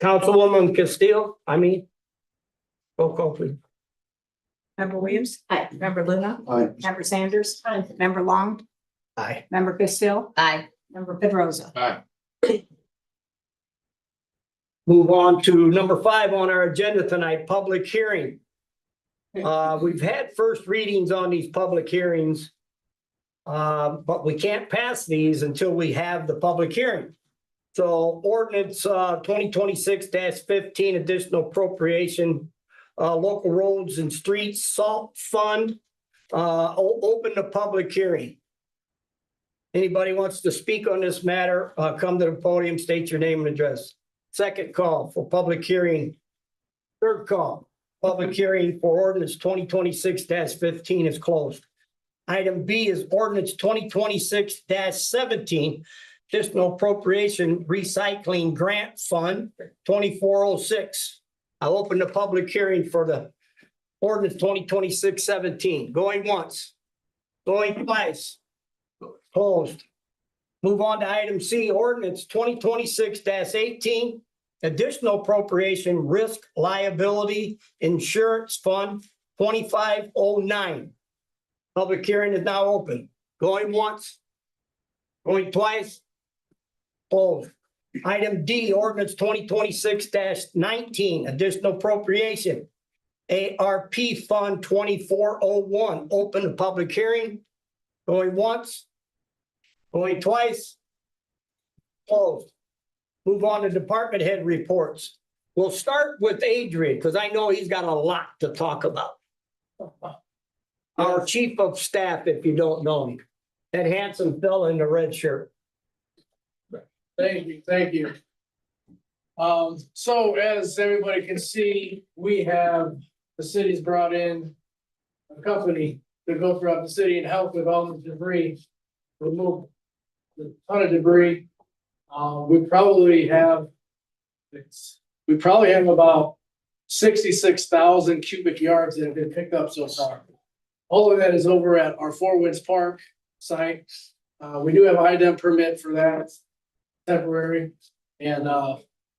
Councilwoman Castillo, roll call please. Member Williams. Aye. Member Luna. Aye. Member Sanders. Aye. Member Long. Aye. Member Castillo. Aye. Member Pedrosa. Aye. Move on to number 5 on our agenda tonight, public hearing. We've had first readings on these public hearings. But we can't pass these until we have the public hearing. So ordinance 2026-15 additional appropriation, local roads and streets salt fund. Open the public hearing. Anybody wants to speak on this matter, come to the podium, state your name and address. Second call for public hearing. Third call, public hearing for ordinance 2026-15 is closed. Item B is ordinance 2026-17, additional appropriation recycling grant fund 2406. I'll open the public hearing for the ordinance 2026-17. Going once, going twice, closed. Move on to item C, ordinance 2026-18, additional appropriation risk liability insurance fund 2509. Public hearing is now open. Going once, going twice, closed. Item D, ordinance 2026-19, additional appropriation. ARP Fund 2401, open the public hearing. Going once, going twice, closed. Move on to department head reports. We'll start with Adrian, because I know he's got a lot to talk about. Our chief of staff, if you don't know him, that handsome fellow in the red shirt. Thank you, thank you. So as everybody can see, the city's brought in a company to go throughout the city and help with all the debris, remove a ton of debris. We probably have about 66,000 cubic yards that have been picked up so far. All of that is over at our Four Winds Park site. We do have an IDEM permit for that, temporary, and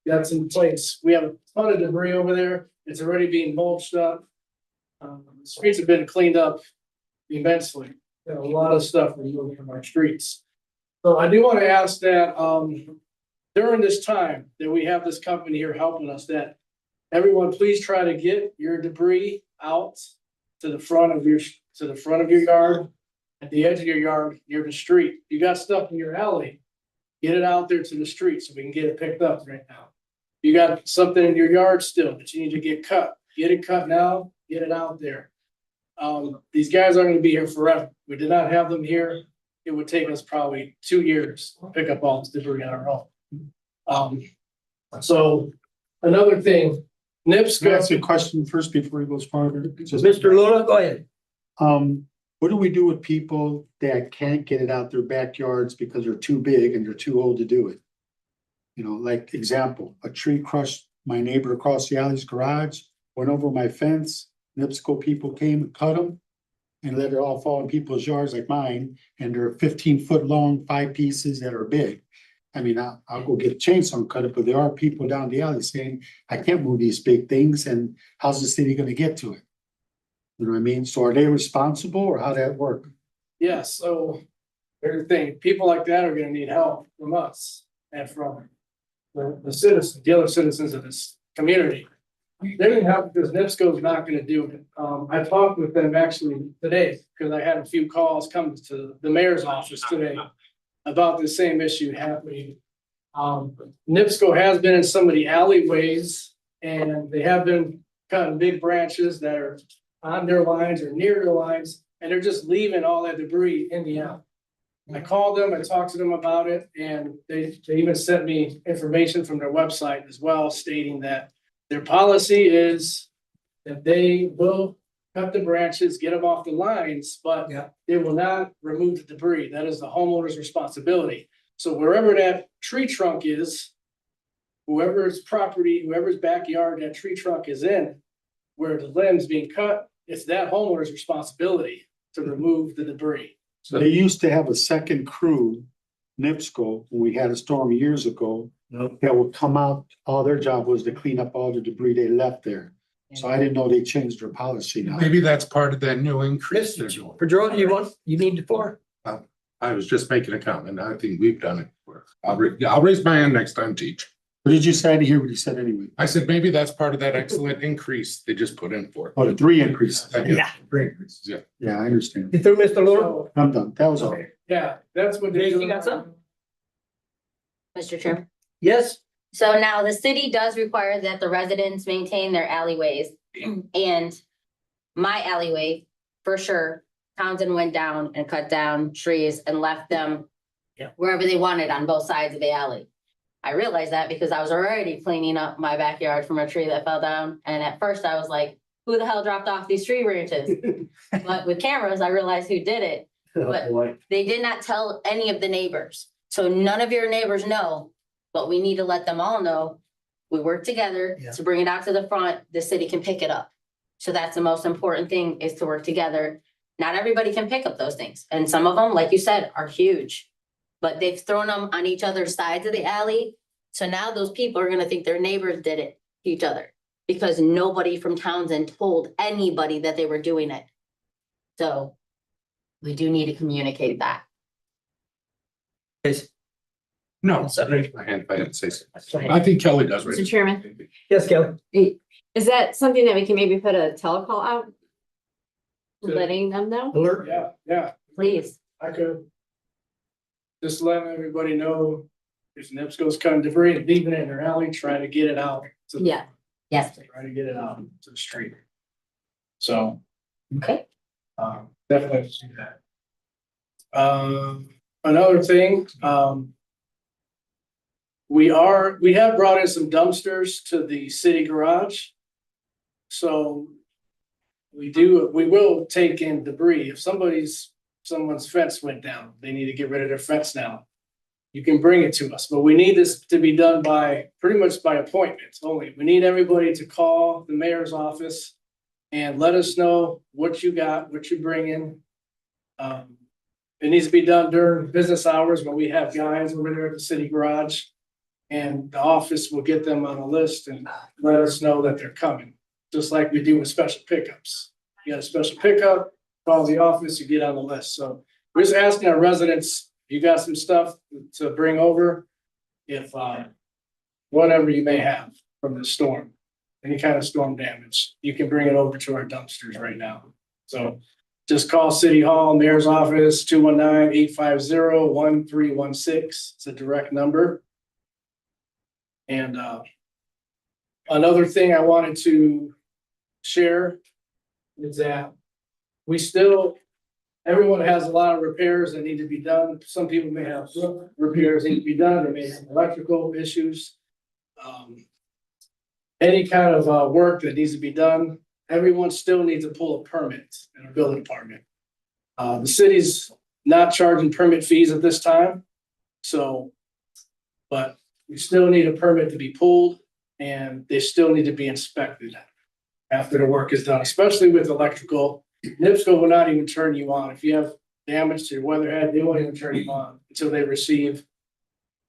that's in place. We have a ton of debris over there. It's already being mulched up. The streets have been cleaned up immensely. Got a lot of stuff removed from our streets. So I do want to ask that during this time that we have this company here helping us, that everyone please try to get your debris out to the front of your yard, at the edge of your yard, near the street. You got stuff in your alley, get it out there to the street so we can get it picked up right now. You got something in your yard still that you need to get cut. Get it cut now, get it out there. These guys aren't gonna be here forever. We did not have them here. It would take us probably 2 years to pick up all this debris on our own. So another thing, Can I ask NIPSCO, you a question first before he goes farther? Mr. Luna, go ahead. What do we do with people that can't get it out their backyards because they're too big and they're too old to do it? You know, like example, a tree crushed my neighbor across the alley's garage, went over my fence, NIPSCO people came and cut them and let it all fall in people's yards like mine, and they're 15-foot long, 5 pieces that are big. I mean, I'll go get a chainsaw and cut it, but there are people down the alley saying, I can't move these big things, and how's the city gonna get to it? You know what I mean? So are they responsible, or how that work? yes, so here's the thing, people like that are gonna need help from us and from the citizens, the other citizens of this community. They're gonna help because NIPSCO is not gonna do it. I talked with them actually today because I had a few calls come to the mayor's office today about the same issue happening. NIPSCO has been in some of the alleyways and they have been cutting big branches that are on their lines or near their lines, and they're just leaving all that debris in the alley. I called them, I talked to them about it, and they even sent me information from their website as well, stating that their policy is that they will cut the branches, get them off the lines, but they will not remove the debris. That is the homeowner's responsibility. So wherever that tree trunk is, whoever's property, whoever's backyard that tree trunk is in, where the limb's being cut, it's that homeowner's responsibility to remove the debris. So they used to have a second crew, NIPSCO, when we had a storm years ago, that would come out, all their job was to clean up all the debris they left there. So I didn't know they changed their policy now. Maybe that's part of that new increase. they're doing. Pedro, you need the floor? I was just making a comment. I think we've done it before. I'll raise my hand next time, teach. What did you say? I didn't hear what you said anyway. I said, maybe that's part of that excellent increase they just put in for. Oh, the 3 increases. Yeah. Three increases. Yeah. Yeah, I understand. You through, Mr. Luna? So, I'm done. That was all. yeah, that's what. Dave, you got something? Mr. Chairman. Yes? So now the city does require that the residents maintain their alleyways. And my alleyway, for sure, Townsend went down and cut down trees and left them Yeah. wherever they wanted on both sides of the alley. I realized that because I was already cleaning up my backyard from a tree that fell down. And at first I was like, who the hell dropped off these tree branches? But with cameras, I realized who did it. Oh, boy. They did not tell any of the neighbors. So none of your neighbors know, but we need to let them all know. We work together Yeah. to bring it out to the front. The city can pick it up. So that's the most important thing, is to work together. Not everybody can pick up those things. And some of them, like you said, are huge. But they've thrown them on each other's sides of the alley. So now those people are gonna think their neighbors did it to each other. Because nobody from Townsend told anybody that they were doing it. So we do need to communicate that. Yes, No, I raised my hand if I had to say something. I think Kelly does. raise Mr. Chairman. Yes, Kelly? Is that something that we can maybe put a telecall out? Good. Letting them know? Alert? Yeah, Please. I could. Just letting everybody know if NIPSCO's cutting debris and leaving it in their alley, try to get it out. to the- Yeah. Yes. Try to get it out to the street. So, Okay. definitely do that. Another thing, we have brought in some dumpsters to the city garage. So we will take in debris. If someone's fence went down, they need to get rid of their fence now. You can bring it to us, but we need this to be done pretty much by appointments only. We need everybody to call the mayor's office and let us know what you got, what you're bringing. It needs to be done during business hours when we have guys over there at the city garage. And the office will get them on a list and let us know that they're coming, just like we do with special pickups. You got a special pickup, call the office, you get on the list. So we're just asking our residents, you got some stuff to bring over? If, whatever you may have from the storm, any kind of storm damage, you can bring it over to our dumpsters right now. So just call City Hall, Mayor's Office, 219-850-1316. It's a direct number. And, another thing I wanted to share is that everyone has a lot of repairs that need to be done. Some people may have repairs that need to be done. They may have electrical issues. Any kind of work that needs to be done, everyone still needs to pull a permit in our building department. The city's not charging permit fees at this time. So, but we still need a permit to be pulled, and they still need to be inspected after the work is done, especially with electrical. NIPSCO will not even turn you on. If you have damage to your weatherhead, they won't even turn you on until they receive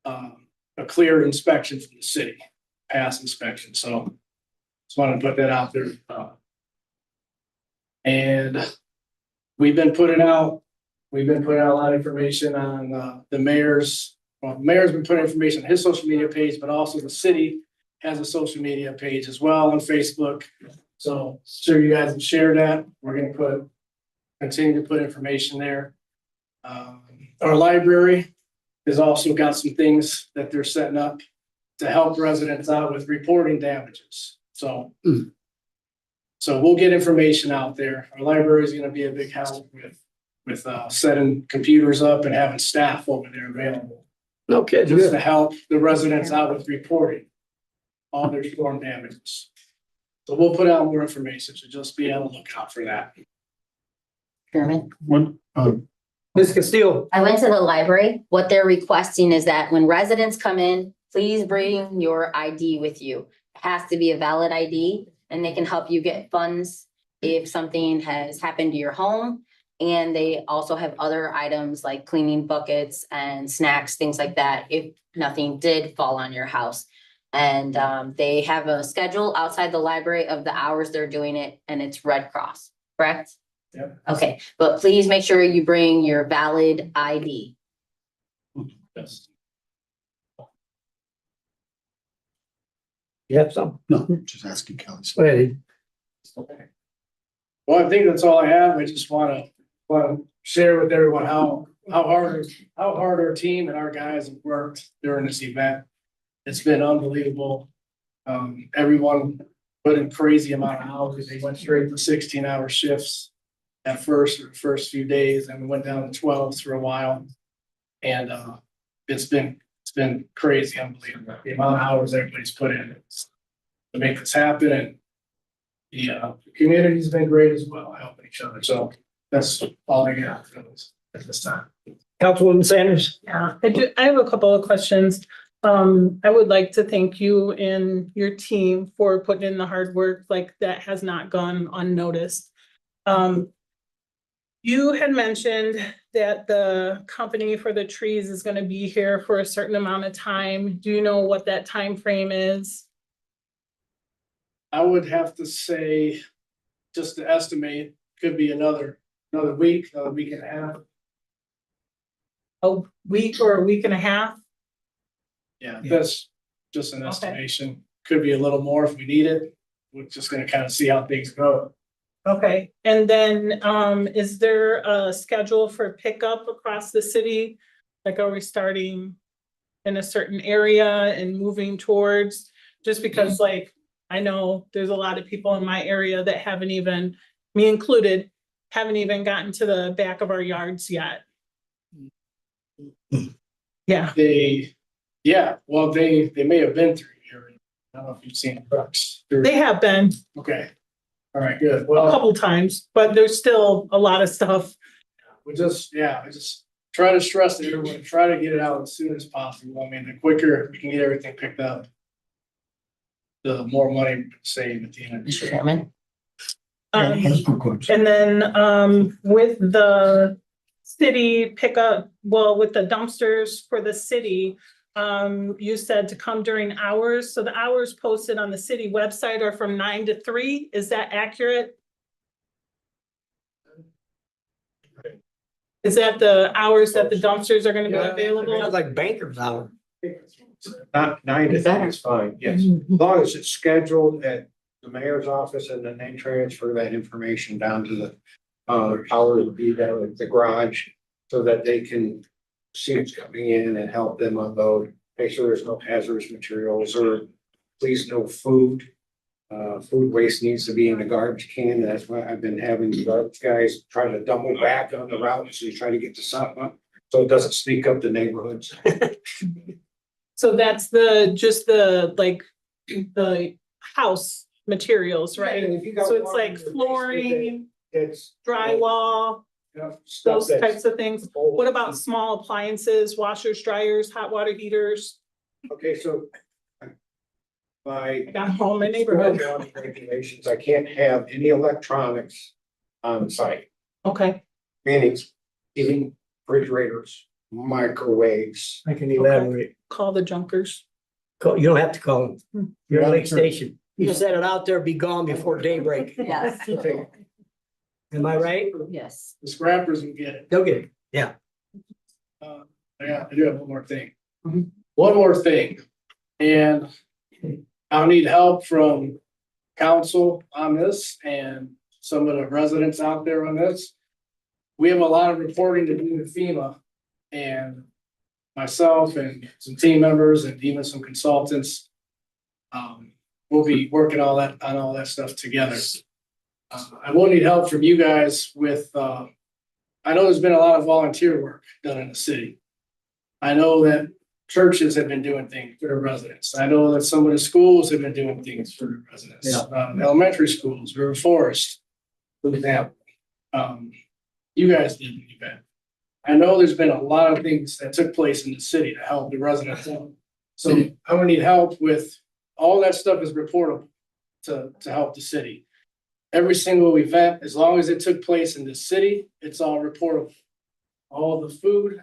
a clear inspection from the city, pass inspection. So just wanted to put that out there. And we've been putting out a lot of information on the mayor's. Well, the mayor's been putting information on his social media page, but also the city has a social media page as well on Facebook. So sure you guys have shared that. We're gonna continue to put information there. Our library has also got some things that they're setting up to help residents out with reporting damages. So we'll get information out there. Our library is gonna be a big help with setting computers up and having staff over there available. No kidding. Just to help the residents out with reporting all their storm damages. So we'll put out more information, so just be on the lookout for that. Chairman. Ms. Castillo? I went to the library. What they're requesting is that when residents come in, please bring your ID with you. It has to be a valid ID, and they can help you get funds if something has happened to your home. And they also have other items like cleaning buckets and snacks, things like that, if nothing did fall on your house. And they have a schedule outside the library of the hours they're doing it, and it's Red Cross, correct? Yep. Okay, but please make sure you bring your valid ID. Yes. You have some? No, just asking Kelly. Go ahead. Well, I think that's all I have. I just wanna share with everyone how hard our team and our guys have worked during this event. It's been unbelievable. Everyone put in crazy amount of hours. They went straight to 16-hour shifts at first few days, and we went down to 12 for a while. And it's been crazy, unbelievable, the amount of hours everybody's put in to make this happen. And the community's been great as well, helping each other. So that's all I got for this at this time. Councilwoman Sanders? Yeah, I have a couple of questions. I would like to thank you and your team for putting in the hard work, like that has not gone unnoticed. You had mentioned that the company for the trees is gonna be here for a certain amount of time. Do you know what that time frame is? I would have to say, just to estimate, could be another week and a half. A week or a week and a half? Yeah, that's just an estimation. Could be a little more if we need it. We're just gonna kind of see how things go. Okay, and then, is there a schedule for pickup across the city? Like, are we starting in a certain area and moving towards? Just because like, I know there's a lot of people in my area that haven't even, me included, haven't even gotten to the back of our yards yet. Yeah, They may have been through here. I don't know if you've seen trucks. they have been Okay. All right, good. a Well, couple times, but there's still a lot of stuff. I just try to stress to everyone, try to get it out as soon as possible. I mean, the quicker we can get everything picked up, the more money we can save at the end of the Mr. year. Chairman? And then, with the city pickup, well, with the dumpsters for the city, you said to come during hours, so the hours posted on the city website are from 9 to 3, is that accurate? Is that the hours that the dumpsters are gonna be Sounds available? like banker's hour. Not 9 to 3 is fine, yes, as long as it's scheduled at the mayor's office and then they transfer that information down to the power to be down at the garage so that they can see what's coming in and help them unload, make sure there's no hazardous materials or please no food. Food waste needs to be in the garbage can. That's why I've been having the garbage guys try to double back on the route, so you try to get to something, so it doesn't sneak up the neighborhoods. So that's just the, like, the house materials, right? And if you got So it's water like in the basement, flooring, It's drywall, stuff those that's types of things. What about small appliances, washers, dryers, hot water heaters? okay, so by I got home in my neighborhood. regulations, I can't have any electronics on site, Okay, meaning even refrigerators, microwaves. I can elaborate. call the junkers. You don't have to call them. You're a lake Sure. station. You set it out there, be gone before daybreak. Yes. Am I right? Yes. The scrappers will get it. They'll get it. Yeah, I do have one more thing. Mhm. One more thing, and I'll need help from council on this and some of the residents out there on this. We have a lot of reporting to do with FEMA, and myself and some team members and even some consultants. We'll be working on all that stuff together. I will need help from you guys with, I know there's been a lot of volunteer work done in the city. I know that churches have been doing things for their residents. I know that some of the schools have been doing things for their residents. Elementary schools, River Forest, for example. You guys did an event. I know there's been a lot of things that took place in the city to help the residents. So I'm gonna need help with, all that stuff is reportable to help the city. every single event, as long as it took place in the city, it's all reportable. All the food,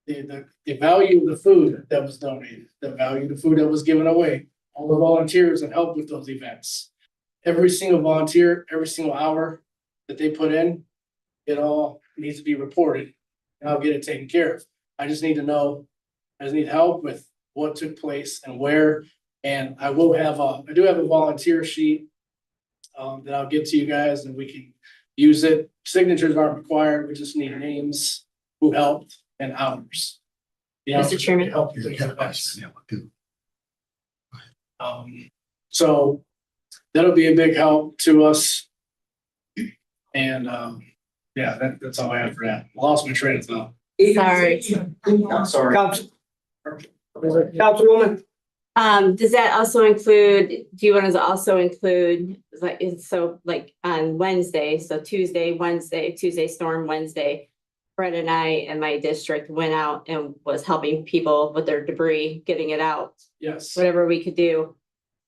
the value of the food that was donated, the value of the food that was given away, all the volunteers that helped with those events. Every single volunteer, every single hour that they put in, it all needs to be reported. And I'll get it taken care of. I just need to know, I just need help with what took place and where. And I do have a volunteer sheet that I'll get to you guys and we can use it. Signatures aren't required. We just need names, who helped and hours. Mr. Chairman. Help you. So that'll be a big help to us. And, yeah, that's all I have for that. Lost my train of thought. Sorry. Sorry. Councilwoman? Does that also include, do you want to also include, like, like on Wednesday, so Tuesday storm Wednesday, Fred and I and my district went out and was helping people with their debris, getting it out, Yes. whatever we could do.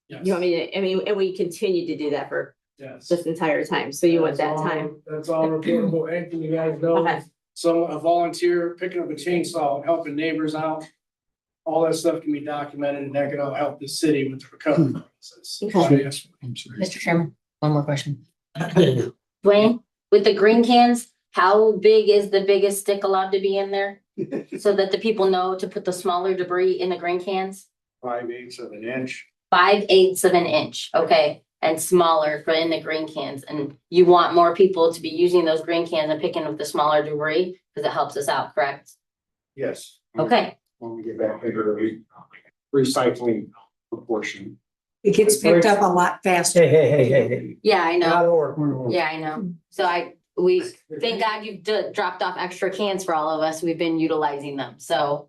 Yes. You want me to, I mean, and we continue to do that for Yes. this entire time, so you want that That's all- time. That's all reportable. Anything you guys know, Okay. a volunteer picking up a chainsaw, and helping neighbors out. All that stuff can be documented and that can all help the city with the recovery process. Okay. I'm sorry. Mr. Chairman, one more question. Dwayne, with the green cans, how big is the biggest stick allowed to be in there? So that the people know to put the smaller debris in the green cans? 5/8 of an inch. 5/8 of an inch, okay, and smaller for in the green cans. And you want more people to be using those green cans and picking up the smaller debris because it helps us out, correct? Yes. Okay, When we get back into the recycling proportion. It gets picked up a lot faster. Hey. yeah, I know. Out of order. Yeah, I know. So thank God you dropped off extra cans for all of us. We've been utilizing them, so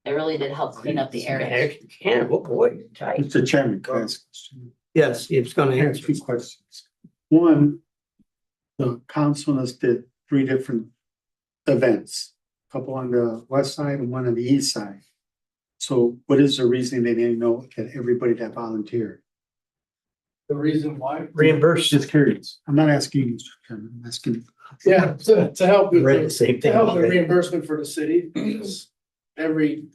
it really did help clean up the area. Extra can, oh boy, tight. Mr. Chairman, can I ask a question? Yes, it's gonna I have answer. two questions. One, the council has did 3 different events, a couple on the west side and one on the east side. So what is the reason they didn't know that everybody that volunteered? The reason why? Reimbursed. Just curious. I'm not asking you, Mr. Chairman, I'm asking. Yeah, to help with Read the the same to thing. help the reimbursement for the city. Because every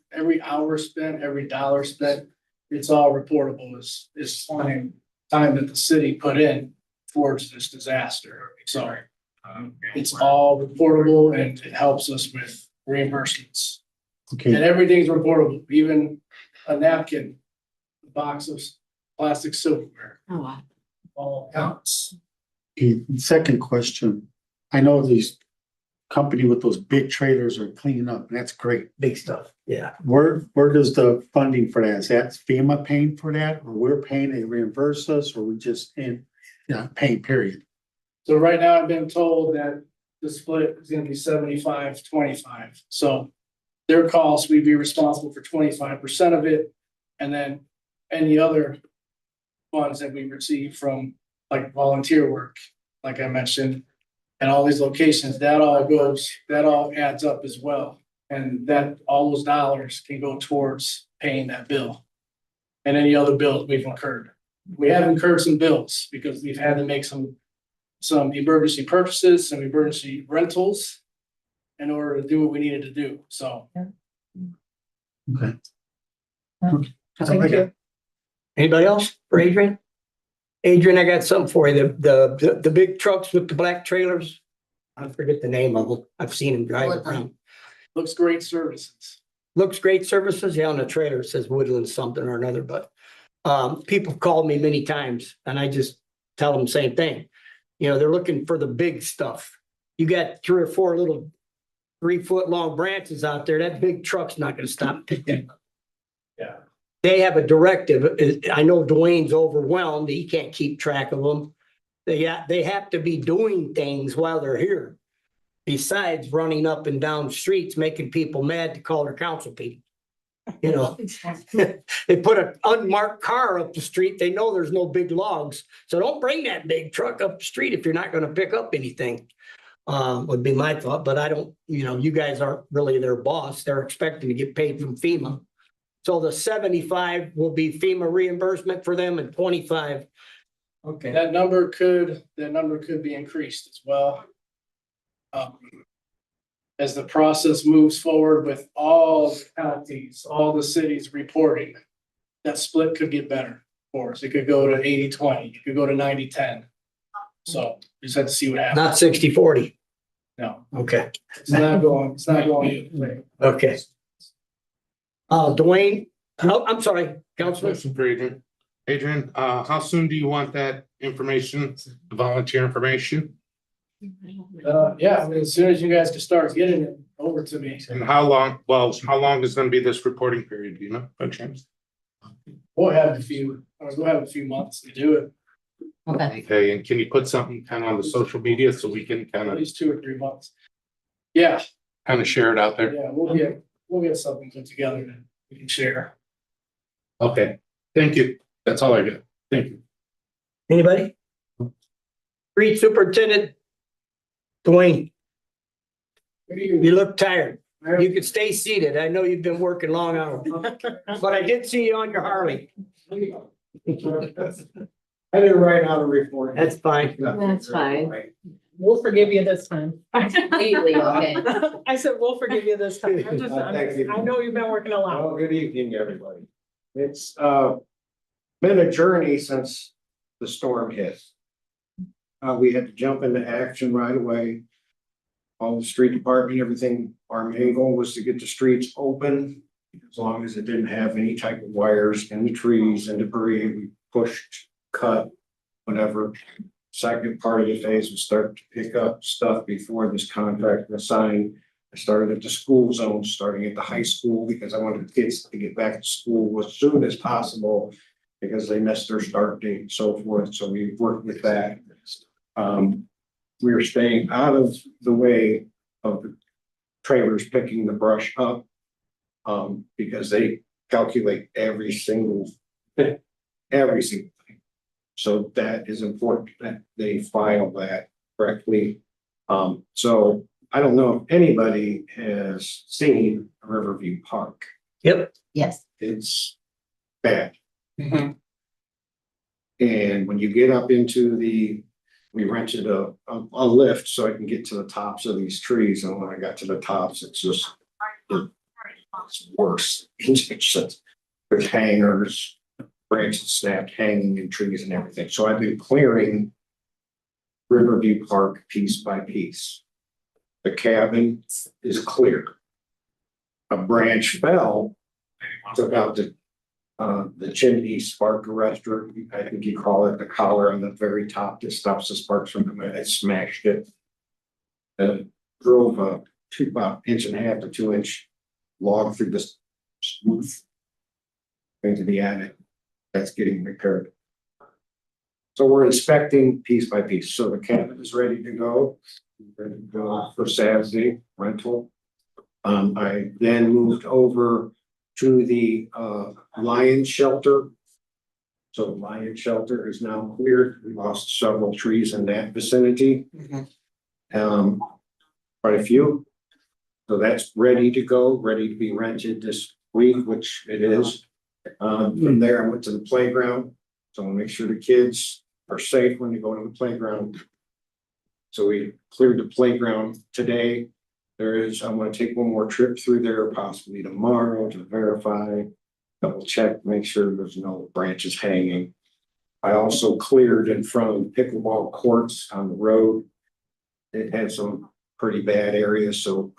hour spent, every dollar spent, it's all reportable is time that the city put in towards this disaster. So it's all reportable and it helps us with reimbursements. And Okay, everything's reportable, even a napkin, a box of plastic silverware, Oh, wow. all counts. okay, second question. I know these company with those big trailers are cleaning up, and that's great. Big stuff, yeah. Where does the funding for that? Is that FEMA paying for that, or we're paying, they reimburse us, or we just paying, period? So right now I've been told that the split is gonna be 75-25. So their costs, we'd be responsible for 25% of it. And then any other funds that we receive from like volunteer work, like I mentioned, and all these locations, that all adds up as well. And that, all those dollars can go towards paying that bill. And any other bills we've incurred. We have incurred some bills because we've had to make some emergency purchases, some emergency rentals in order to do what we needed to do, so. Okay. Thank you. Anybody else for Adrian? Adrian, I got something for you. The big trucks with the black trailers. I forget the name of them. I've seen them drive around. Looks great services. Looks great services. Yeah, on the trailer it says Woodland something or another, but people called me many times and I just tell them the same thing. You know, they're looking for the big stuff. You got 3 or 4 little 3-foot long branches out there. That big truck's not gonna stop picking. Yeah. They have a directive. I know Dwayne's overwhelmed. He can't keep track of them. They have to be doing things while they're here. Besides running up and down streets, making people mad to call their council people. You know, they put an unmarked car up the street. They know there's no big logs. So don't bring that big truck up the street if you're not going to pick up anything. Would be my thought, but I don't, you guys aren't really their boss. They're expecting to get paid from FEMA. So the 75 will be FEMA reimbursement for them and 25 Okay. That number could be increased as well. As the process moves forward with all the counties, all the cities reporting, that split could get better for us. It could go to 80-20. It could go to 90-10. So we just have to see what happens. Not 60-40. No, Okay, it's not going. okay. Dwayne, no, I'm sorry, Councilman. Question for Adrian. Adrian, how soon do you want that information, the volunteer information? Yeah, I mean, as soon as you guys can start getting it over to me, And how long is gonna be this reporting period, do you know, by chance? we'll have a few months to do it, Okay. Okay, and can you put something kind of on the social media so we can kind at of least 2 or 3 months. Yeah, share it out there? yeah, we'll get something put together that we can share. Okay, thank you. That's all I got. Thank you. Anybody? Street Superintendent Dwayne, you look tired. You could stay seated. I know you've been working long hours, but I did see you on your Harley. I didn't write out a report. That's fine. That's fine. We'll forgive you this time. Completely, okay. I said, we'll forgive you this time. Thank you. I know you've been working a lot. Well, good evening, everybody. It's been a journey since the storm hit. We had to jump into action right away. All the street department, everything, our main goal was to get the streets open. As long as it didn't have any type of wires in the trees and debris, we pushed, cut, whatever. Second part of the phase was start to pick up stuff before this contract was signed. I started at the school zone, starting at the high school, because I wanted the kids to get back to school as soon as possible. Because they missed their start date and so forth, so we worked with that. We were staying out of the way of the trailers picking the brush up. Because they calculate every single thing. So that is important that they file that correctly. So I don't know if anybody has seen Riverview Park. Yep. Yes. It's bad. And when you get up into we rented a lift so I can get to the tops of these trees. And when I got to the tops, it's worse. It's just, there's hangers, branches snapped, hanging in trees and everything. So I've been clearing Riverview Park piece by piece. The cabin is clear. A branch fell, took out the chimney spark arrestor, I think you call it, the collar on the very top that stops the sparks from coming. I smashed it. Drove about 1.5 to 2 inch log through this smooth into the attic. That's getting repaired. So we're inspecting piece by piece. So the cabin is ready to go. Ready to go for Saturday rental. I then moved over to the lion shelter. So the lion shelter is now cleared. We lost several trees in that vicinity. Quite a few. So that's ready to go, ready to be rented this week, which it is. From there, I went to the playground. So I want to make sure the kids are safe when they go to the playground. So we cleared the playground today. I'm gonna take one more trip through there, possibly tomorrow, to verify, double check, make sure there's no branches hanging. I also cleared in front of pickleball courts on the road. It had some pretty bad areas, so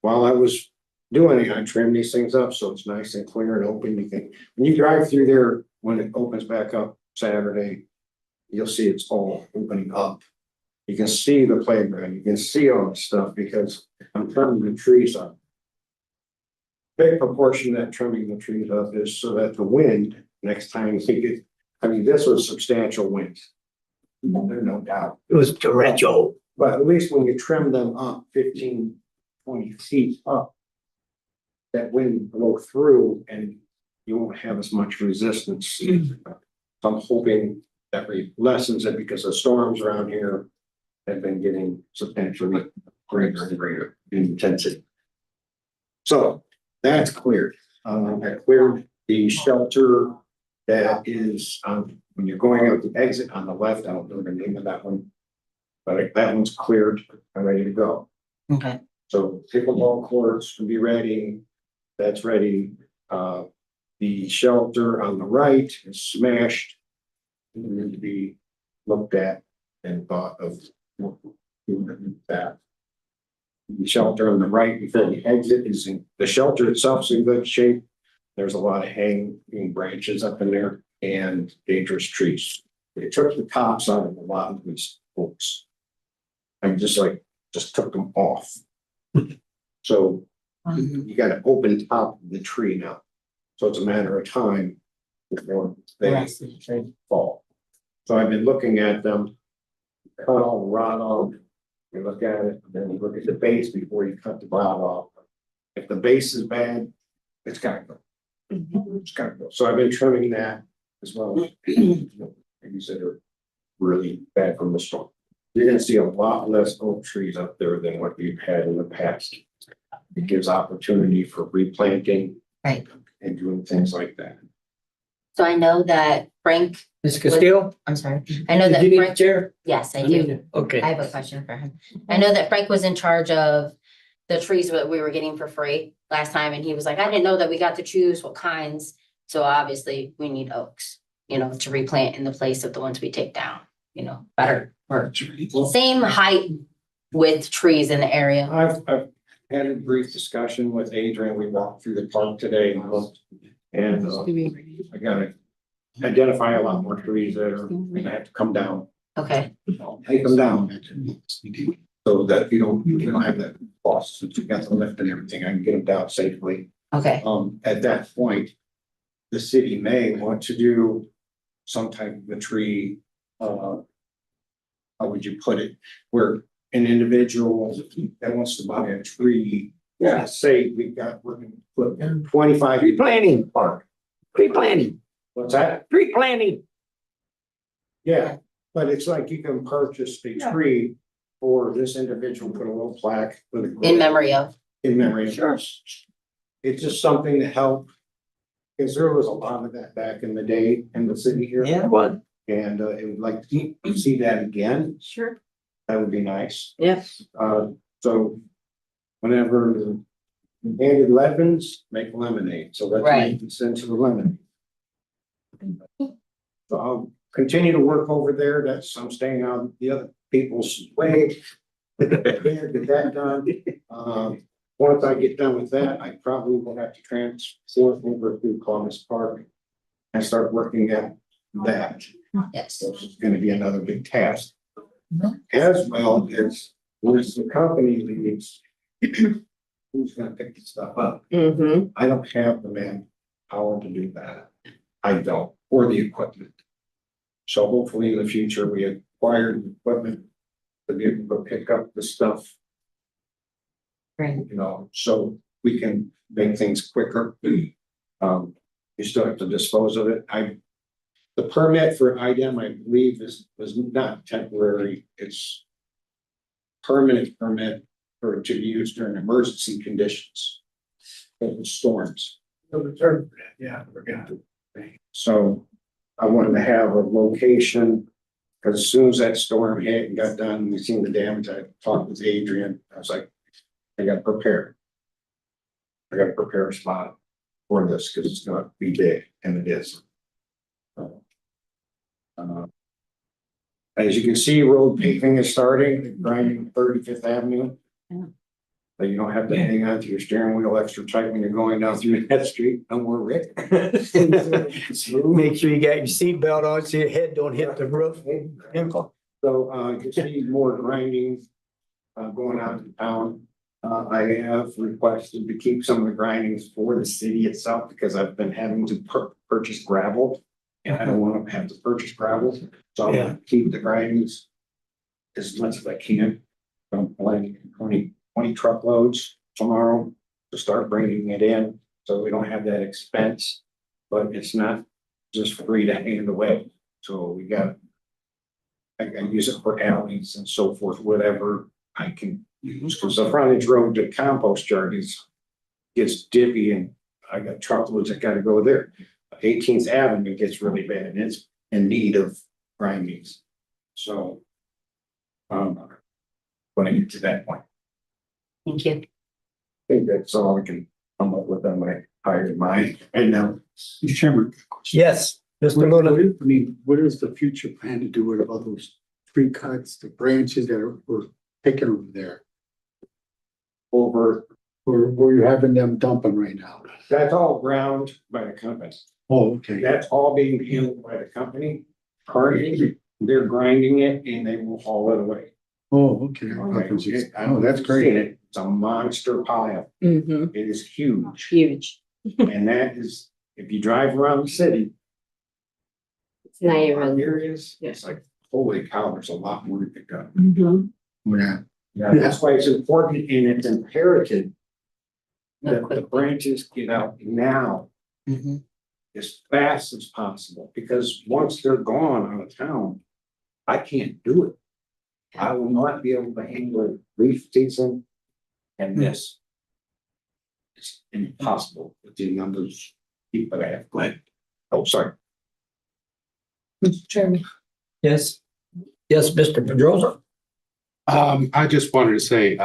while I was doing it, I trimmed these things up, so it's nice and clear and open. When you drive through there, when it opens back up Saturday, you'll see it's all opening up. You can see the playground, you can see all the stuff because I'm trimming the trees up. Big proportion of that trimming the trees up is so that the wind, next time you get, this was substantial wind. There's no doubt. It was torrential. But at least when you trim them up 15, 20 feet up, that wind blow through and you won't have as much resistance. So I'm hoping that lessens it because the storms around here have been getting substantially greater and greater in intensity. So that's cleared. I cleared the shelter that is, when you're going out the exit on the left, I don't know the name of that one. But that one's cleared and ready to go. Okay. So pickleball courts can be ready, that's ready. The shelter on the right is smashed. It needs to be looked at and thought of doing that. The shelter on the right before the exit is in, the shelter itself is in good shape. There's a lot of hanging branches up in there and dangerous trees. They took the tops out of a lot of these folks. I'm just took them off. So you got an open top of the tree now. So it's a matter of time before they fall. So I've been looking at them, cut all the rod off. You look at it, and then you look at the base before you cut the rod off. If the base is bad, it's gotta go. It's gotta go. So I've been trimming that as well. Things that are really bad from the storm. You're gonna see a lot less oak trees up there than what we've had in the past. It gives opportunity for replanting. Right. And doing things like that. So I know that Frank, Ms. Castillo? I'm sorry, I know that Did you need a Frank, chair? yes, I do. I Okay. have a question for him. I know that Frank was in charge of the trees that we were getting for free last time, and he was like, I didn't know that we got to choose what kinds. So obviously, we need oaks, to replant in the place of the ones we take down, better. Or same height with trees in the area. I've had a brief discussion with Adrian. We walked through the park today and looked. And I gotta identify a lot more trees that are gonna have to come down. Okay, Take them down. So that you don't have that loss, since you got the lift and everything, I can get them down safely. okay, At that point, the city may want to do some type of a tree, how would you put it, where an individual that wants to buy a tree, say we're gonna put 25. Pre-planning. Park. Pre-planning. What's that? Pre-planning. Yeah, but it's like you can purchase a tree for this individual, put a little plaque. with a- in memory of, In memory of. Sure. It's just something to help. Because there was a lot of that back in the day in the city here. Yeah, well, And it would like to see that again. Sure. That would be nice. Yes. So whenever the handed lemons, make lemonade. So let's Right. make this into a lemonade. So I'll continue to work over there. I'm staying out the other people's way. Get that done. Once I get done with that, I probably will have to transfer over to Columbus Park and start working at that. yes, So it's gonna be another big task. As well as once the company leaves, who's gonna pick the stuff up? Mm-hmm. I don't have the manpower to do that. I don't, or the equipment. So hopefully in the future, we acquire the equipment to be able to pick up the stuff, great, so we can make things quicker. You still have to dispose of it. The permit for IDEM, I believe, was not temporary, it's permanent permit for to be used during emergency conditions. Storms. Yeah, we're gonna. So I wanted to have a location. Cause as soon as that storm hit and got done, we seen the damage. I talked with Adrian. I was like, I gotta prepare. I gotta prepare a spot for this because it's gonna be big, and it is. As you can see, road paving is starting, grinding 35th Avenue. Yeah. But you don't have to hang on to your steering wheel extra tight when you're going down through that street. No more Rick. make sure you got your seatbelt on so your head don't hit the roof. So, you see more grinding, going out in town. I have requested to keep some of the grindings for the city itself because I've been having to purchase gravel. And I don't want to have to purchase gravel, so I'm gonna keep the grindings as much as I can. I'm planning 20 truckloads tomorrow to start bringing it in, so we don't have that expense. But it's not just free to hand away, so we got. I can use it for alleys and so forth, whatever I can use, because the frontage road to compost yard gets dippy and I got truckloads that gotta go there. 18th Avenue gets really bad and it's in need of grindings. So. When I get to that point, Thank you. I think that's all I can come up with on my hired mind. And now, Mr. Chairman. Yes, Mr. What Luna. is, I mean, what is the future plan to do with all those tree cuts, the branches that we're picking over there? over, Or where you're having them dumping right now? that's all ground by the company. Oh, okay. That's all being handled by the company. Currently, they're grinding it and they will haul it away. Oh, okay. Oh, that's great. It's a monster pile. Mhm. It is huge. Huge. And that is, if you drive around the city, It's not even. areas, it's like, holy cow, there's a lot more to pick up. Mhm. Yeah. Yeah, that's why it's important and it's imperative that the branches get out now Mhm. as fast as possible, because once they're gone out of town, I can't do it. I will not be able to handle leaf season and this. It's impossible with the numbers of people I have. Go ahead. Oh, sorry. Mr. Chairman. Yes. Yes, Mr. Pedrosa. I just wanted to say,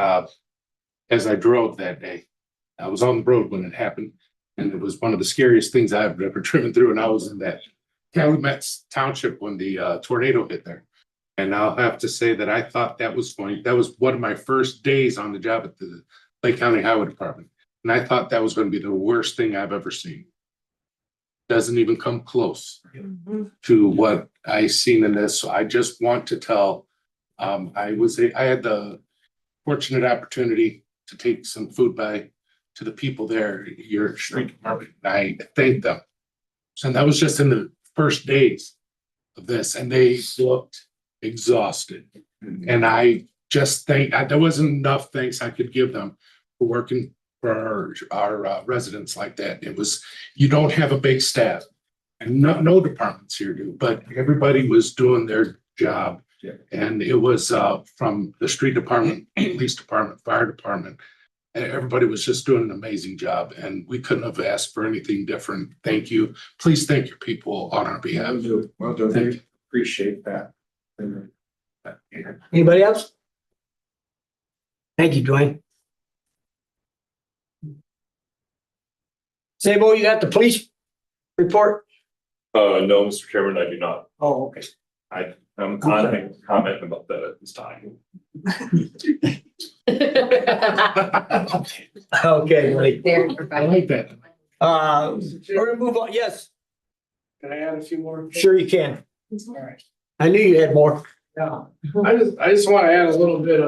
as I drove that day, I was on the road when it happened. And it was one of the scariest things I've ever driven through. And I was in that Calumet Township when the tornado hit there. And I'll have to say that I thought that was one of my first days on the job at the Lake County Highway Department. And I thought that was going to be the worst thing I've ever seen. Doesn't even come close to what I seen in this. So I just want to tell, I had the fortunate opportunity to take some food by to the people there, your street department. I thank them. So that was just in the first days of this, and they looked exhausted. And I just think there wasn't enough thanks I could give them for working for our residents like that. It was, you don't have a big staff, and no departments here do, but everybody was doing their job. Yeah. And it was from the street department, police department, fire department. Everybody was just doing an amazing job, and we couldn't have asked for anything different. Thank you. Please thank your people on our behalf. Well, they appreciate that. Anybody else? Thank you, Dwayne. Sabo, you got the police report? No, Mr. Chairman, I do not. Oh, okay. I'm commenting about that at this time. Okay, Lee. There. I like that. We're gonna move on. Yes, Can I add a few more? sure you can. All right. I knew you had more. Yeah, I just want to add a little bit,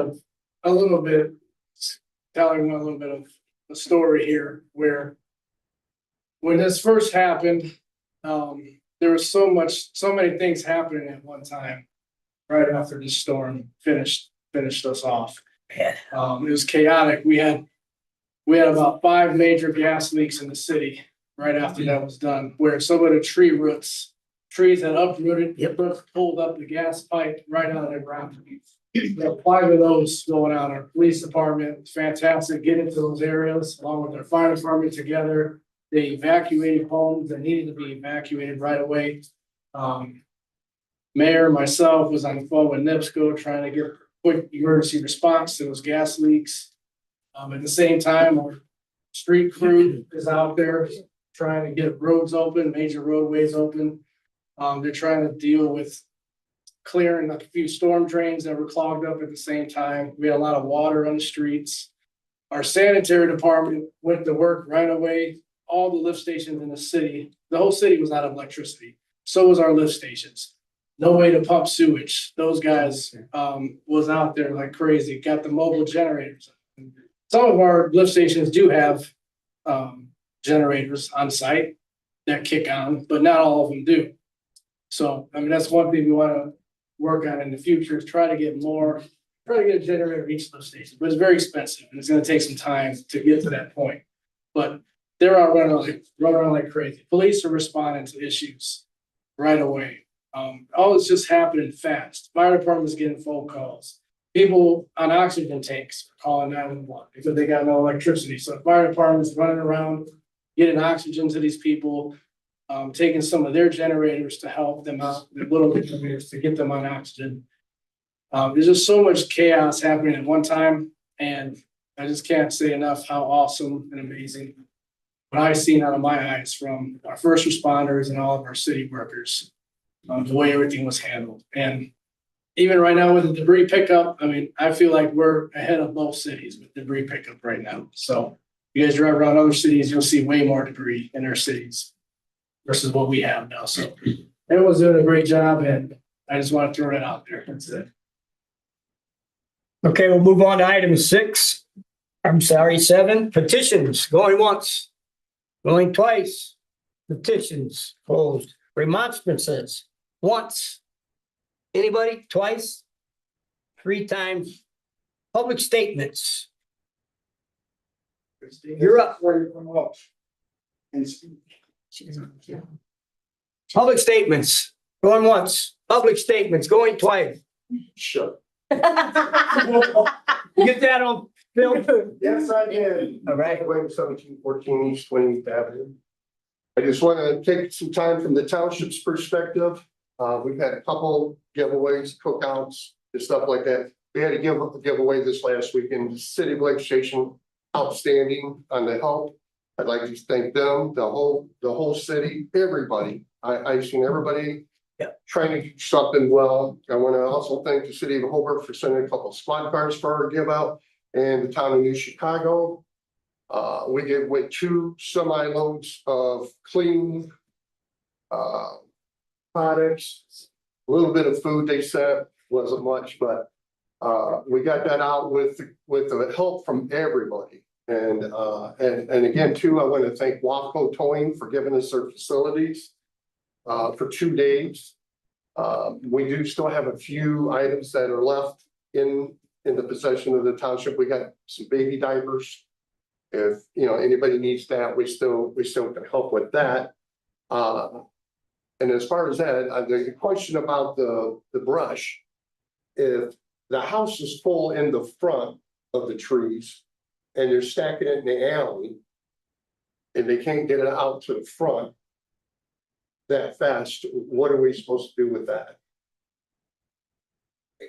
telling a little bit of the story here where when this first happened, there was so many things happening at one time, right after this storm finished us off. Yeah. It was chaotic. We had about 5 major gas leaks in the city right after that was done, where some of the trees had uprooted, pulled up the gas pipe right out of the ground. We have 5 of those going on. Our police department, fantastic, get into those areas along with our fire department together. They evacuated homes that needed to be evacuated right away. Mayor, myself was on the phone with NIPSCO trying to get quick emergency response to those gas leaks. At the same time, our street crew is out there trying to get roads open, major roadways open. They're trying to deal with clearing a few storm drains that were clogged up at the same time. We had a lot of water on the streets. Our sanitary department went to work right away. All the lift stations in the city, the whole city was out of electricity. So was our lift stations. No way to pump sewage. Those guys was out there like crazy, got the mobile generators. Some of our lift stations do have generators on site that kick on, but not all of them do. So, I mean, that's one thing we want to work on in the future is try to get a generator at each lift station, but it's very expensive and it's going to take some time to get to that point. But they're out running around like crazy. Police are responding to issues right away. All it's just happening fast. Fire department's getting phone calls. People on oxygen tanks are calling 911 because they got no electricity. So the fire department's running around getting oxygen to these people. taking some of their generators to help them out, the little generators to get them on oxygen. There's just so much chaos happening at one time, and I just can't say enough how awesome and amazing what I've seen out of my eyes from our first responders and all of our city workers, the way everything was handled. And even right now with the debris pickup, I mean, I feel like we're ahead of both cities with debris pickup right now. So you guys drive around other cities, you'll see way more debris in our cities versus what we have now. So everyone's doing a great job, and I just want to throw it out there. That's it. Okay, we'll move on to item 6. I'm sorry, 7, petitions, going once, going twice. Petitions closed. Remonstrances, once. Anybody? Twice? 3 times? Public statements. You're up. Public statements, going once. Public statements, going twice. Sure. You get that on film? Yes, I did. All right. 1714 East 20th Avenue. I just want to take some time from the township's perspective. We've had a couple giveaways, cookouts, and stuff like that. We had a giveaway this last weekend. The City of Lake Station, outstanding on the help. I'd like to thank them, the whole city, everybody. I've seen everybody trying to do something well. I want to also thank the city of Hobart for sending a couple of squad cars for our give out, and the town of New Chicago. We gave away 2 semi-loads of clean products, a little bit of food they sent, wasn't much, but we got that out with the help from everybody. And again, too, I want to thank Wafco Towing for giving us their facilities for 2 days. We do still have a few items that are left in the possession of the township. We got some baby diapers. If anybody needs that, we still can help with that. And as far as that, the question about the brush, if the house is full in the front of the trees and you're stacking it in the alley and they can't get it out to the front that fast, what are we supposed to do with that?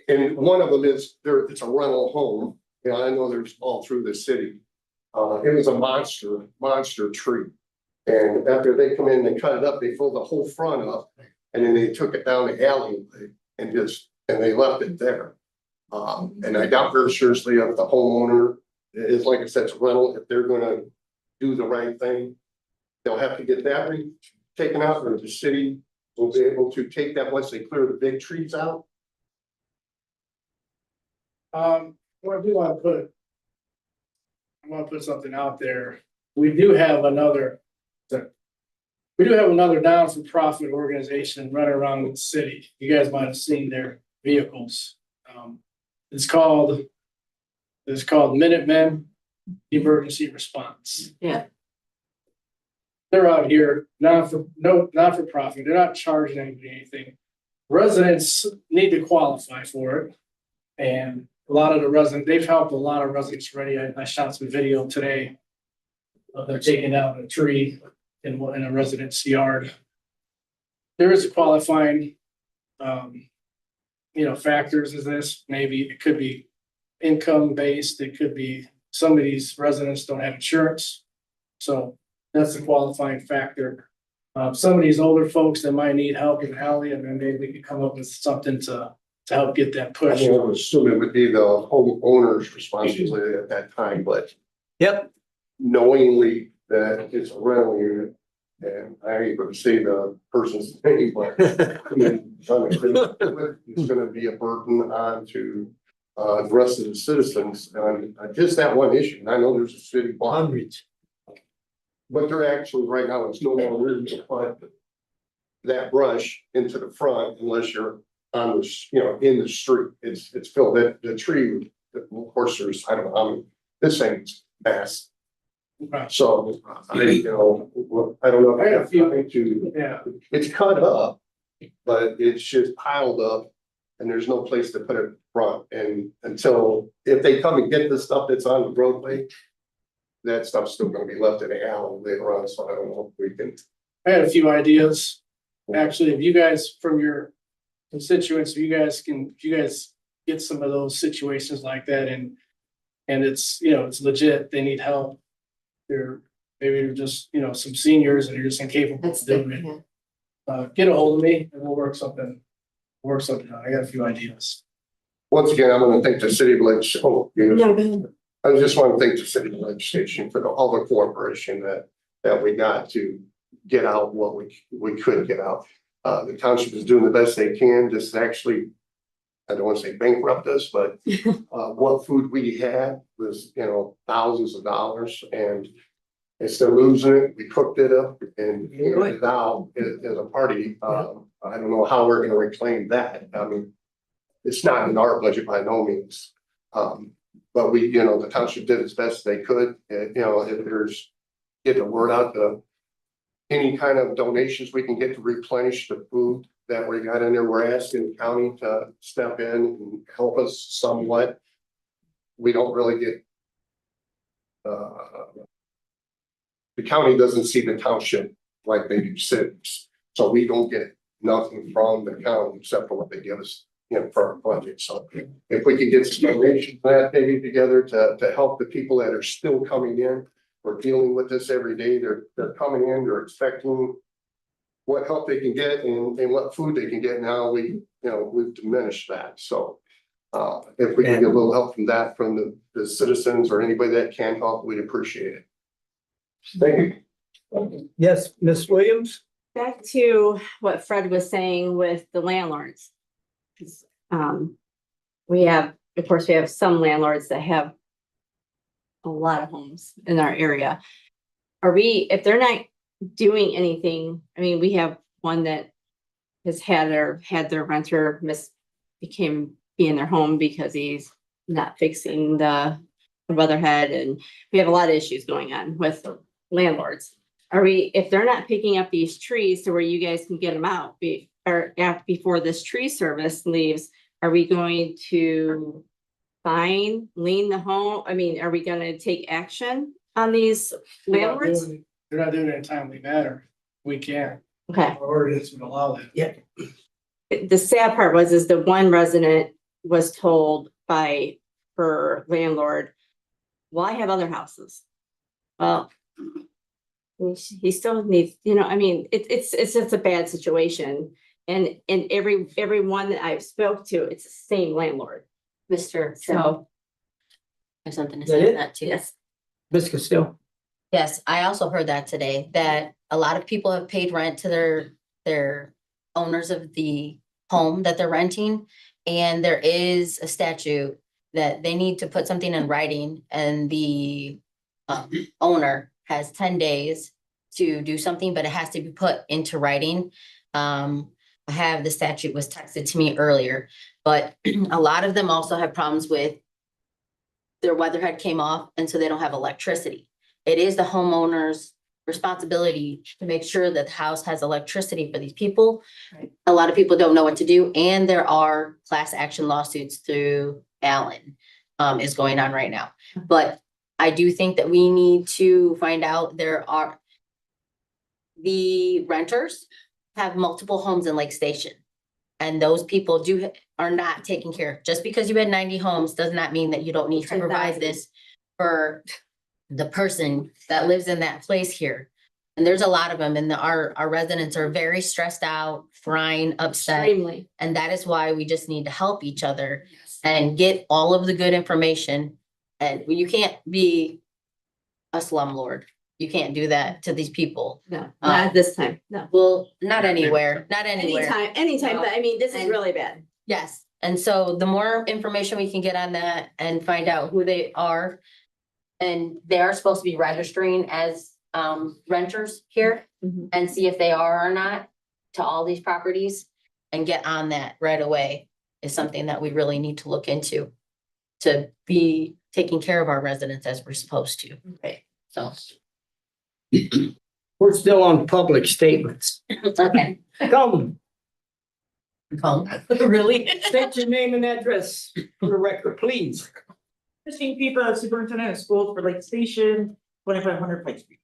And one of them is it's a rental home. I know there's all through the city. It was a monster tree. And after they come in and cut it up, they filled the whole front up, and then they took it down the alleyway and they left it there. And I doubt very seriously if the homeowner is, like I said, it's rental. If they're gonna do the right thing, they'll have to get that taken out, or the city will be able to take that once they clear the big trees out. What I do want to put something out there. We do have another non-for-profit organization running around the city. You guys might have seen their vehicles. It's called Minutemen Emergency Response. Yeah. They're out here, not for profit. They're not charging anybody anything. Residents need to qualify for it. And a lot of the residents, they've helped a lot of residents already. I shot some video today of them taking out a tree in a resident's yard. There is a qualifying, factors of this. Maybe it could be income based. It could be some of these residents don't have insurance. So that's the qualifying factor. Some of these older folks that might need help in the alley, and then maybe we could come up with something to help get that I push. would assume it would be the homeowner's responsibility at that time, but Yep. knowingly that it's a rental unit, and I ain't gonna say the person's name, but I mean, it's gonna be a burden on to the rest of the citizens, and just that one issue, and I know there's a city bond, Hundreds. but they're actually right now, it's no longer to put that brush into the front unless you're on the, in the street. It's filled, that the tree, of course, there's, I don't know how many, this thing's mass. So, I don't know. I got a few. Yeah, it's cut up, but it's just piled up and there's no place to put it front. And until, if they come and get the stuff that's on the roadway, that stuff's still gonna be left in the alley later on. So I don't know if we can I had a few ideas. Actually, if you guys from your constituents, if you guys get some of those situations like that and it's, it's legit, they need help. Maybe they're just, some seniors and they're just incapable That's of the, doing it. yeah. Get a hold of me and we'll work something out. I got a few ideas. Once again, I'm gonna thank the city of No, go ahead. I just want to thank the city legislation for all the cooperation that we got to get out what we could get out. The township is doing the best they can. This actually, I don't want to say bankrupt us, but what food we had was, thousands of dollars, and instead of losing it, we cooked it up and handed it out as a party. I don't know how we're gonna reclaim that. I mean, it's not in our budget by no means. But we, the township did as best they could, if there's, get the word out to any kind of donations we can get to replenish the food that we got in there. We're asking the county to step in and help us somewhat. We don't really get, the county doesn't see the township like they do cities. So we don't get nothing from the county except for what they give us, for our budget. So if we could get some donations that maybe together to help the people that are still coming in, we're dealing with this every day. They're coming in, they're expecting what help they can get and what food they can get. Now we've diminished that. So if we can get a little help from that, from the citizens or anybody that can help, we'd appreciate it. Thank you. Yes, Ms. Williams? Back to what Fred was saying with the landlords. 'Cause, we have some landlords that have a lot of homes in our area. If they're not doing anything, I mean, we have one that has had their renter be in their home because he's not fixing the weatherhead, and we have a lot of issues going on with landlords. If they're not picking up these trees to where you guys can get them out before this tree service leaves, are we going to lien the home? I mean, are we gonna take action on these landlords? They're not doing it in a timely manner. We can. Okay. Our ordinance would allow that. Yeah. The sad part is the one resident was told by her landlord, well, I have other houses. Well, he still needs, I mean, it's just a bad situation. And everyone that I've spoke to, it's the same landlord. Mr. So, There's something to Is that say on it? that too. yes. Ms. Castillo? Yes, I also heard that today, that a lot of people have paid rent to their owners of the home that they're renting. And there is a statute that they need to put something in writing, and the owner has 10 days to do something, but it has to be put into writing. I have the statute was texted to me earlier, but a lot of them also have problems with their weatherhead came off, and so they don't have electricity. It is the homeowner's responsibility to make sure that the house has electricity for these people. Right. A lot of people don't know what to do, and there are class action lawsuits through Allen is going on right now. But I do think that we need to find out, the renters have multiple homes in Lake Station. And those people are not taken care of. Just because you had 90 homes does not mean that you don't need to provide this for the person that lives in that place here. And there's a lot of them, and our residents are very stressed out, crying, upset. Extremely. And that is why we just need to help each other and get all of the good information. And you can't be a slumlord. You can't do that to these people. No, not at this time. No. Well, not anywhere, not anywhere. Anytime, but I mean, this is And- really bad. Yes, and so the more information we can get on that and find out who they are. And they are supposed to be registering as renters here Mhm. and see if they are or not to all these properties, and get on that right away is something that we really need to look into. To be taking care of our residents as we're supposed to. Right. So, We're still on public statements. okay. Come, Really? state your name and address for the record, please. Christine Pipa, Superintendent of Schools for Lake Station, 2500 Pike Street.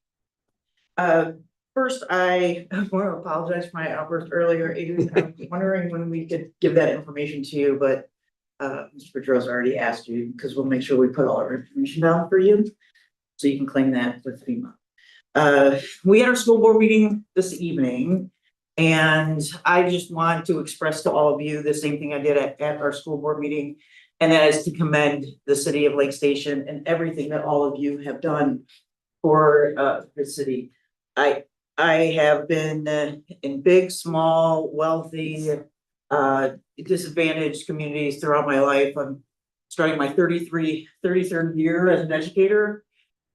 First, I want to apologize for my outburst earlier. Adrian, I'm wondering when we could give that information to you, but Mr. Pedrosa already asked you, because we'll make sure we put all our information down for you. So you can claim that for 3 months. We had our school board meeting this evening. And I just want to express to all of you the same thing I did at our school board meeting. And that is to commend the city of Lake Station and everything that all of you have done for the city. I have been in big, small, wealthy, disadvantaged communities throughout my life. I'm starting my 33rd year as an educator.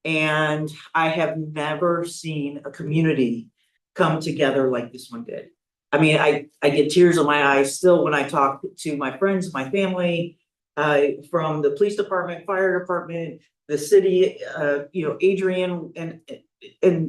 And I have never seen a community come together like this one did. I mean, I get tears in my eyes still when I talk to my friends, my family, from the police department, fire department, the city, Adrian and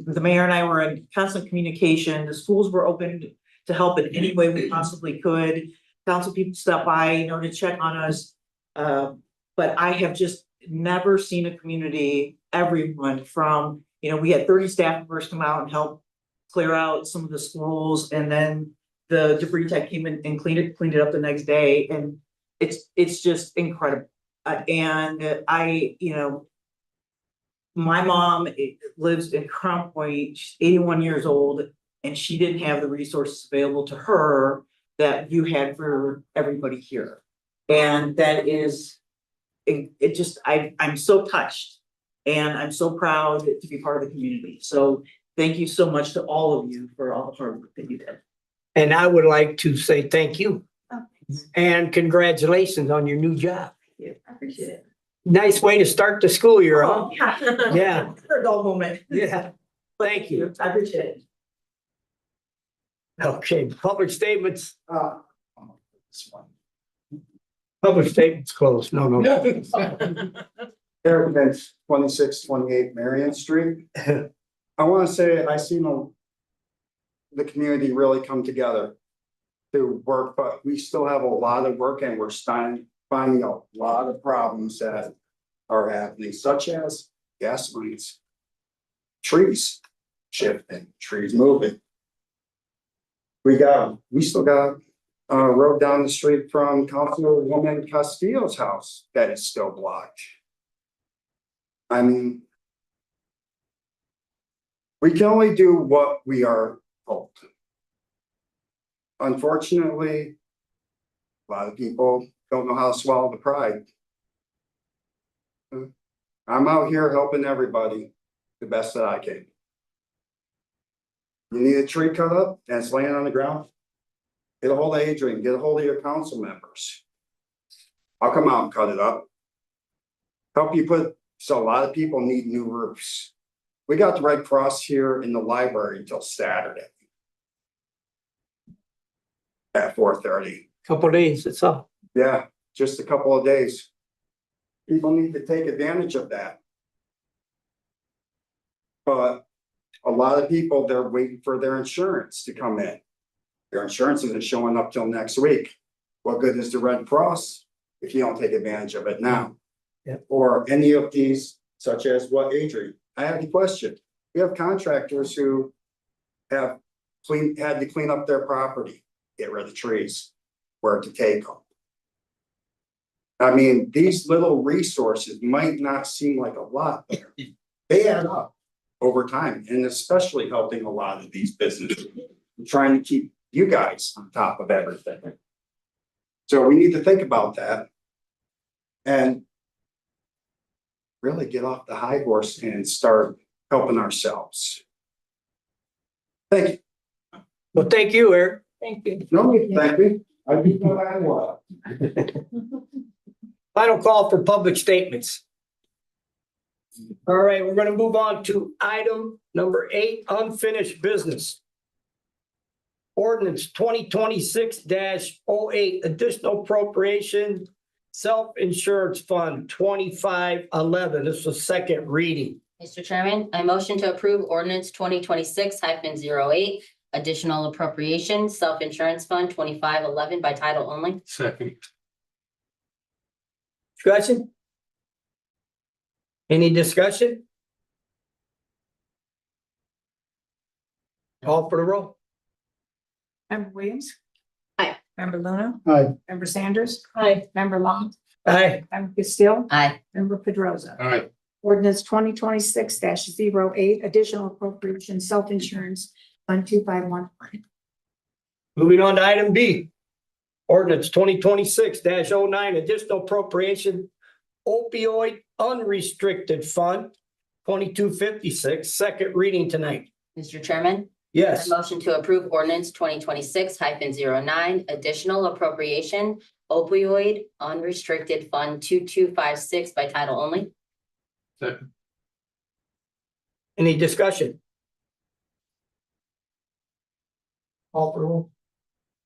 the mayor and I were in constant communication. The schools were open to help in any way we possibly could. Council people stopped by, to check on us. But I have just never seen a community, everyone from, we had 30 staff members come out and help clear out some of the schools, and then the debris tech came in and cleaned it up the next day, and it's just incredible. And my mom lives in Crown Point. She's 81 years old, and she didn't have the resources available to her that you had for everybody here. And that is, I'm so touched, and I'm so proud to be part of the community. So thank you so much to all of you for all the hard work that you did. And I would like to say thank you Oh, thanks. and congratulations on your new job. I appreciate it. Nice way to start the school year, huh? Yeah. Yeah. For a dull moment. Yeah, thank you. I appreciate it. Okay, public statements, This one. public statements closed. No. Eric Vince, 2628 Marion Street. I want to say I seen the community really come together to work, but we still have a lot of work, and we're finding a lot of problems that are happening, such as gas lines, trees shifting, trees moving. We still got a road down the street from Councilwoman Castillo's house that is still blocked. I mean, we can only do what we are told. Unfortunately, a lot of people don't know how to swallow the pride. I'm out here helping everybody the best that I can. You need a tree cut up and it's laying on the ground? Get a hold of Adrian, get a hold of your council members. I'll come out and cut it up. Help you so a lot of people need new roofs. We got the Red Cross here in the library until Saturday at 4:30. Couple days, it's up. Yeah, just a couple of days. People need to take advantage of that. But a lot of people, they're waiting for their insurance to come in. Their insurance isn't showing up till next week. What good is the Red Cross if you don't take advantage of it now? Yep. Or any of these, such as what Adrian, I have a question. We have contractors who have had to clean up their property, get rid of trees, where to take them. I mean, these little resources might not seem like a lot, but they add up over time, and especially helping a lot of these businesses, trying to keep you guys on top of everything. So we need to think about that and really get off the high horse and start helping ourselves. Thank you. Well, thank you, Eric. Thank you. No, thank you. I do no matter what. Final call for public statements. All right, we're gonna move on to item number 8, unfinished business. Ordinance 2026-08, additional appropriation, self-insurance fund 2511. This was second reading. Mr. Chairman, I motion to approve ordinance 2026-08, additional appropriation, self-insurance fund 2511 by title only. Second. Discussion? Any discussion? Call for the roll. Member Williams. Aye. Member Luna. Aye. Member Sanders. Aye. Member Long. Aye. Member Castillo. Aye. Member Pedrosa. All right, Ordinance 2026-08, additional appropriation, self-insurance, Fund 2511. Moving on to item B. Ordinance 2026-09, additional appropriation opioid unrestricted fund 2256, second reading tonight. Mr. Chairman, Yes, I motion to approve ordinance 2026-09, additional appropriation opioid unrestricted fund 2256 by title only. second, any discussion? Call for the roll.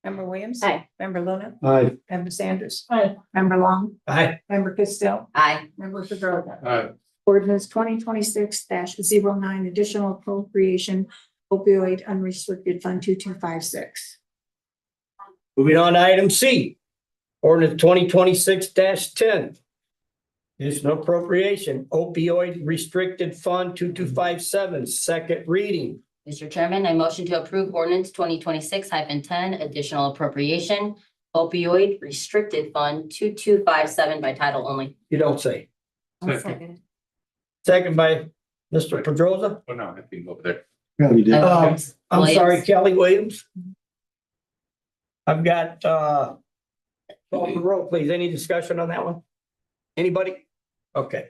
Member Williams. Aye. Member Luna. Aye. Member Sanders. Aye. Member Long. Aye. Member Castillo. Aye. Member Pedrosa. all right, Ordinance 2026-09, additional appropriation opioid unrestricted fund 2256. Moving on to item C. Ordinance 2026-10. Additional appropriation opioid restricted fund 2257, second reading. Mr. Chairman, I motion to approve ordinance 2026-10, additional appropriation opioid restricted fund 2257 by title only. You don't say. I'll second. Second by Mr. Pedrosa. oh no, I think over there. Yeah, you did. I'm sorry, Williams. Kelly Williams. I've got, call for the roll, please. Any discussion on that one? Anybody? Okay.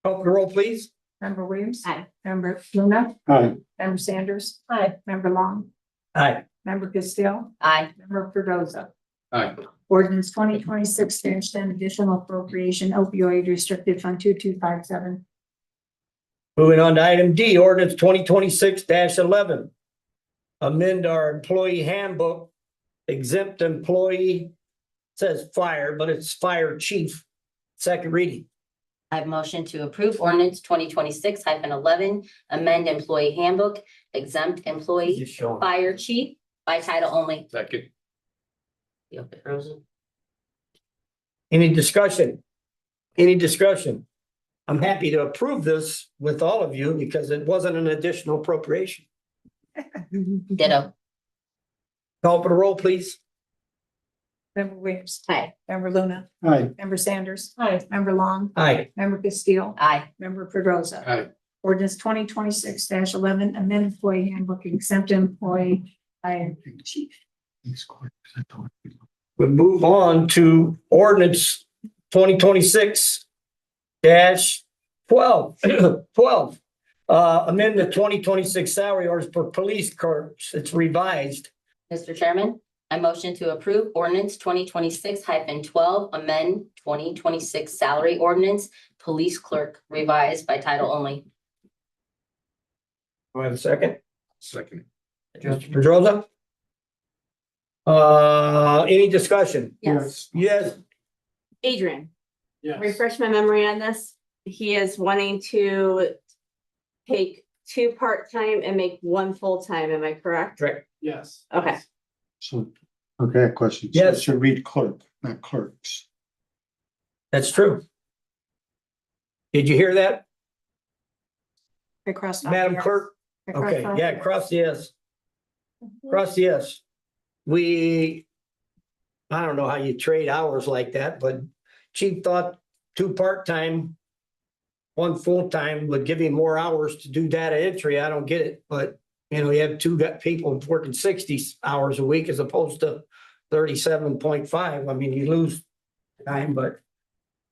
Call for the roll, please. Member Williams. Aye. Member Luna. Aye. Member Sanders. Aye. Member Long. Aye. Member Castillo. Aye. Member Pedrosa. All right, Ordinance 2026-10, additional appropriation opioid restricted fund 2257. Moving on to item D, ordinance 2026-11. Amend our employee handbook, exempt employee, says fire, but it's fire chief. Second reading. I have motion to approve ordinance 2026-11, amend employee handbook, exempt employee Just showing. fire chief by title only. second, Any discussion? Any discussion? I'm happy to approve this with all of you because it wasn't an additional appropriation. Ditto. Call for the roll, please. Member Williams. Aye. Member Luna. Aye. Member Sanders. Aye. Member Long. Aye. Member Castillo. Aye. Member Pedrosa. all right, Ordinance 2026-11, amend employee handbook, exempt employee fire chief. We move on to ordinance 2026-12. 12. Amend the 2026 salary orders for police clerks. It's revised. Mr. Chairman, I motion to approve ordinance 2026-12, amend 2026 salary ordinance, police clerk revised by title only. Do I have a second? second, Mr. Pedrosa? Any discussion? Yes. Yes. Adrian, Yes. refresh my memory on this. He is wanting to take 2 part-time and make 1 full-time. Am I correct? Correct. Yes. Okay. So, okay, question. So Yes. it should read clerk, not clerks. That's true. Did you hear that, I crossed off Madam yes. Clerk? I crossed Okay, off yeah, yes. cross the yes. Cross the yes. I don't know how you trade hours like that, but Chief thought 2 part-time, 1 full-time would give him more hours to do data entry. I don't get it, but you have 2 people working 60 hours a week as opposed to 37.5. I mean, you lose time, but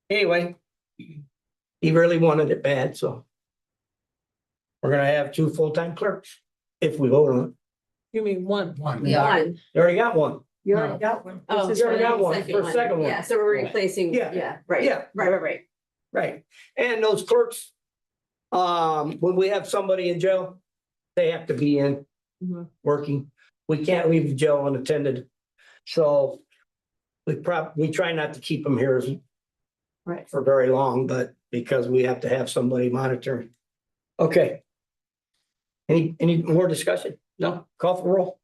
anyway, he really wanted it bad, so we're gonna have 2 full-time clerks if we vote on it. You mean one? We are. 1. You already got one. You already got one. Oh, This is you already for got the one. second For a second one. Yeah, so we're replacing, Yeah. yeah, right. Yeah. Right. Right. And those clerks, when we have somebody in jail, they have to be in Mhm. working. We can't leave the jail unattended. So we try not to keep them here Right. for very long, but because we have to have somebody monitoring. Okay. Any more discussion? No? Call for roll.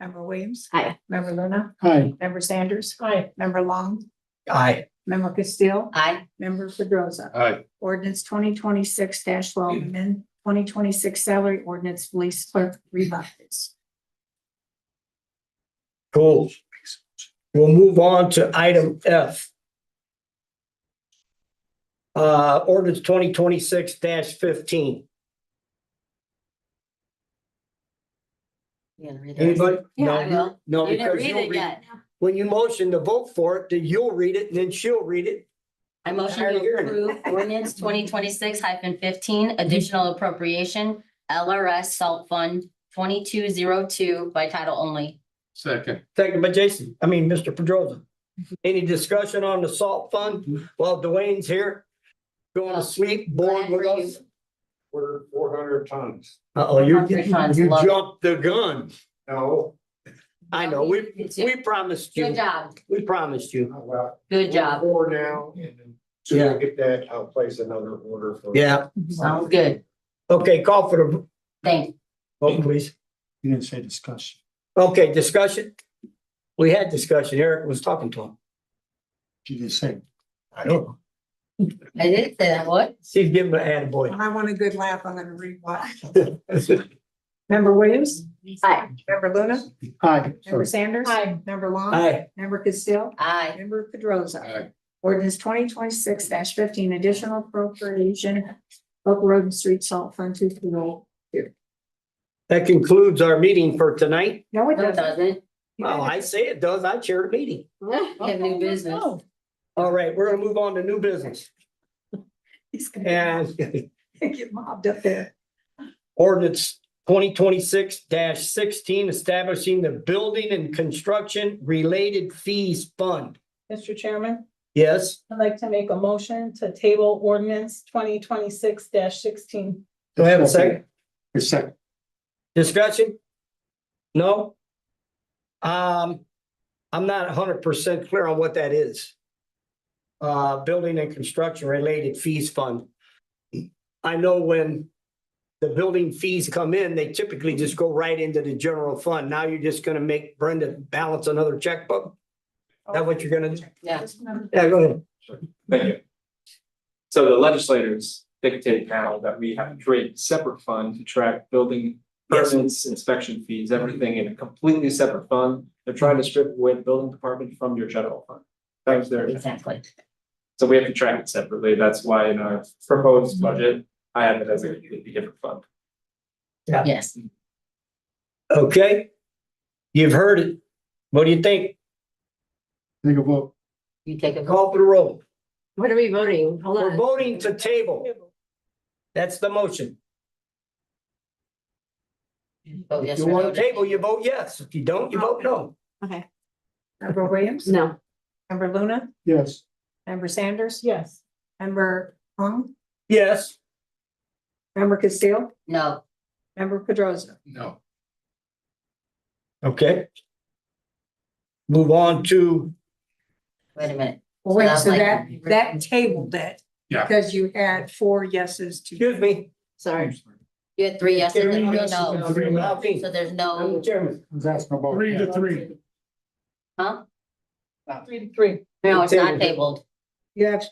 Member Williams. Aye. Member Luna. Aye. Member Sanders. Aye. Member Long. Aye. Member Castillo. Aye. Member Pedrosa. all right, Ordinance 2026-12, amend 2026 salary ordinance, police clerk revised. Cool. We'll move on to item F. Ordinance 2026-15. You gonna read it? Anybody? Yeah, No, I will. No, You didn't because read you'll it read, yet. when you motion to vote for it, then you'll read it and then she'll read it. I motion Tired of to hearing it. approve ordinance 2026-15, additional appropriation, LRS Salt Fund 2202 by title only. Second. Second by Mr. Pedrosa. Any discussion on the salt fund? Well, Dwayne's here. Going to sleep, bored with us. We're 400 tons. Uh-oh, you 400 tons, you love it. jumped the gun. No, I know, we promised Good you, job, we promised you. well. good job. Four now, and then soon as I get that, I'll place another order for. Yeah, Sounds good. okay, call for the Thanks. vote, please. You didn't say discussion. Okay, discussion. We had discussion. Eric was talking to him. You just said. I don't know. I did say that, what? She's giving an attaboy. I want a good laugh, I'm gonna read what. Member Williams? Aye. Member Luna? Hi. Member Sanders? Aye. Member Long? Aye. Member Castillo? Aye. Member Pedrosa? Aye. Ordinance 2026-15, additional appropriation, local road and street salt fund 220. That concludes our meeting for tonight. No, it No, it doesn't. doesn't. Well, I say it does. I chair the meeting. We have new business. All right, we're gonna move on to new business He's gonna and get mobbed up there. ordinance 2026-16, establishing the building and construction related fees fund. Mr. Chairman, Yes, I'd like to make a motion to table ordinance 2026-16. do I have a second? A second. Discussion? No? I'm not 100% clear on what that is. Building and construction related fees fund. I know when the building fees come in, they typically just go right into the general fund. Now you're just gonna make Brenda balance another checkbook? Is that what you're gonna do? Yeah. Yeah, go ahead. Thank you. So the legislators dictate now that we have to create a separate fund to track building permits, inspection fees, everything in a completely separate fund. They're trying to strip away the building department from your general fund. That was their, Exactly. so we have to track it separately. That's why in our proposed budget, I have it as a completely different fund. Yes. Okay. You've heard it. What do you think? Take a vote. You take a vote. Call for the roll. What are we voting? Hold We're on. voting to table. That's the motion. Vote If yes you or want no. to table, you vote yes. If you don't, you vote no. Okay, Member Williams? no. Member Luna? Yes. Member Sanders? Yes. Member Long? Yes. Member Castillo? No, Member Pedrosa? No. Okay. Move on to, wait a minute. Well, wait, Sounds so like- that tabled it. Yeah. Because you had 4 yeses to. excuse me. Sorry. You had 3 yeses and 3 Three no. Three no. So there's I'm no, the chairman. I was asking about. 3-3. huh? 3-3. No, it's not Tabled. tabled. You have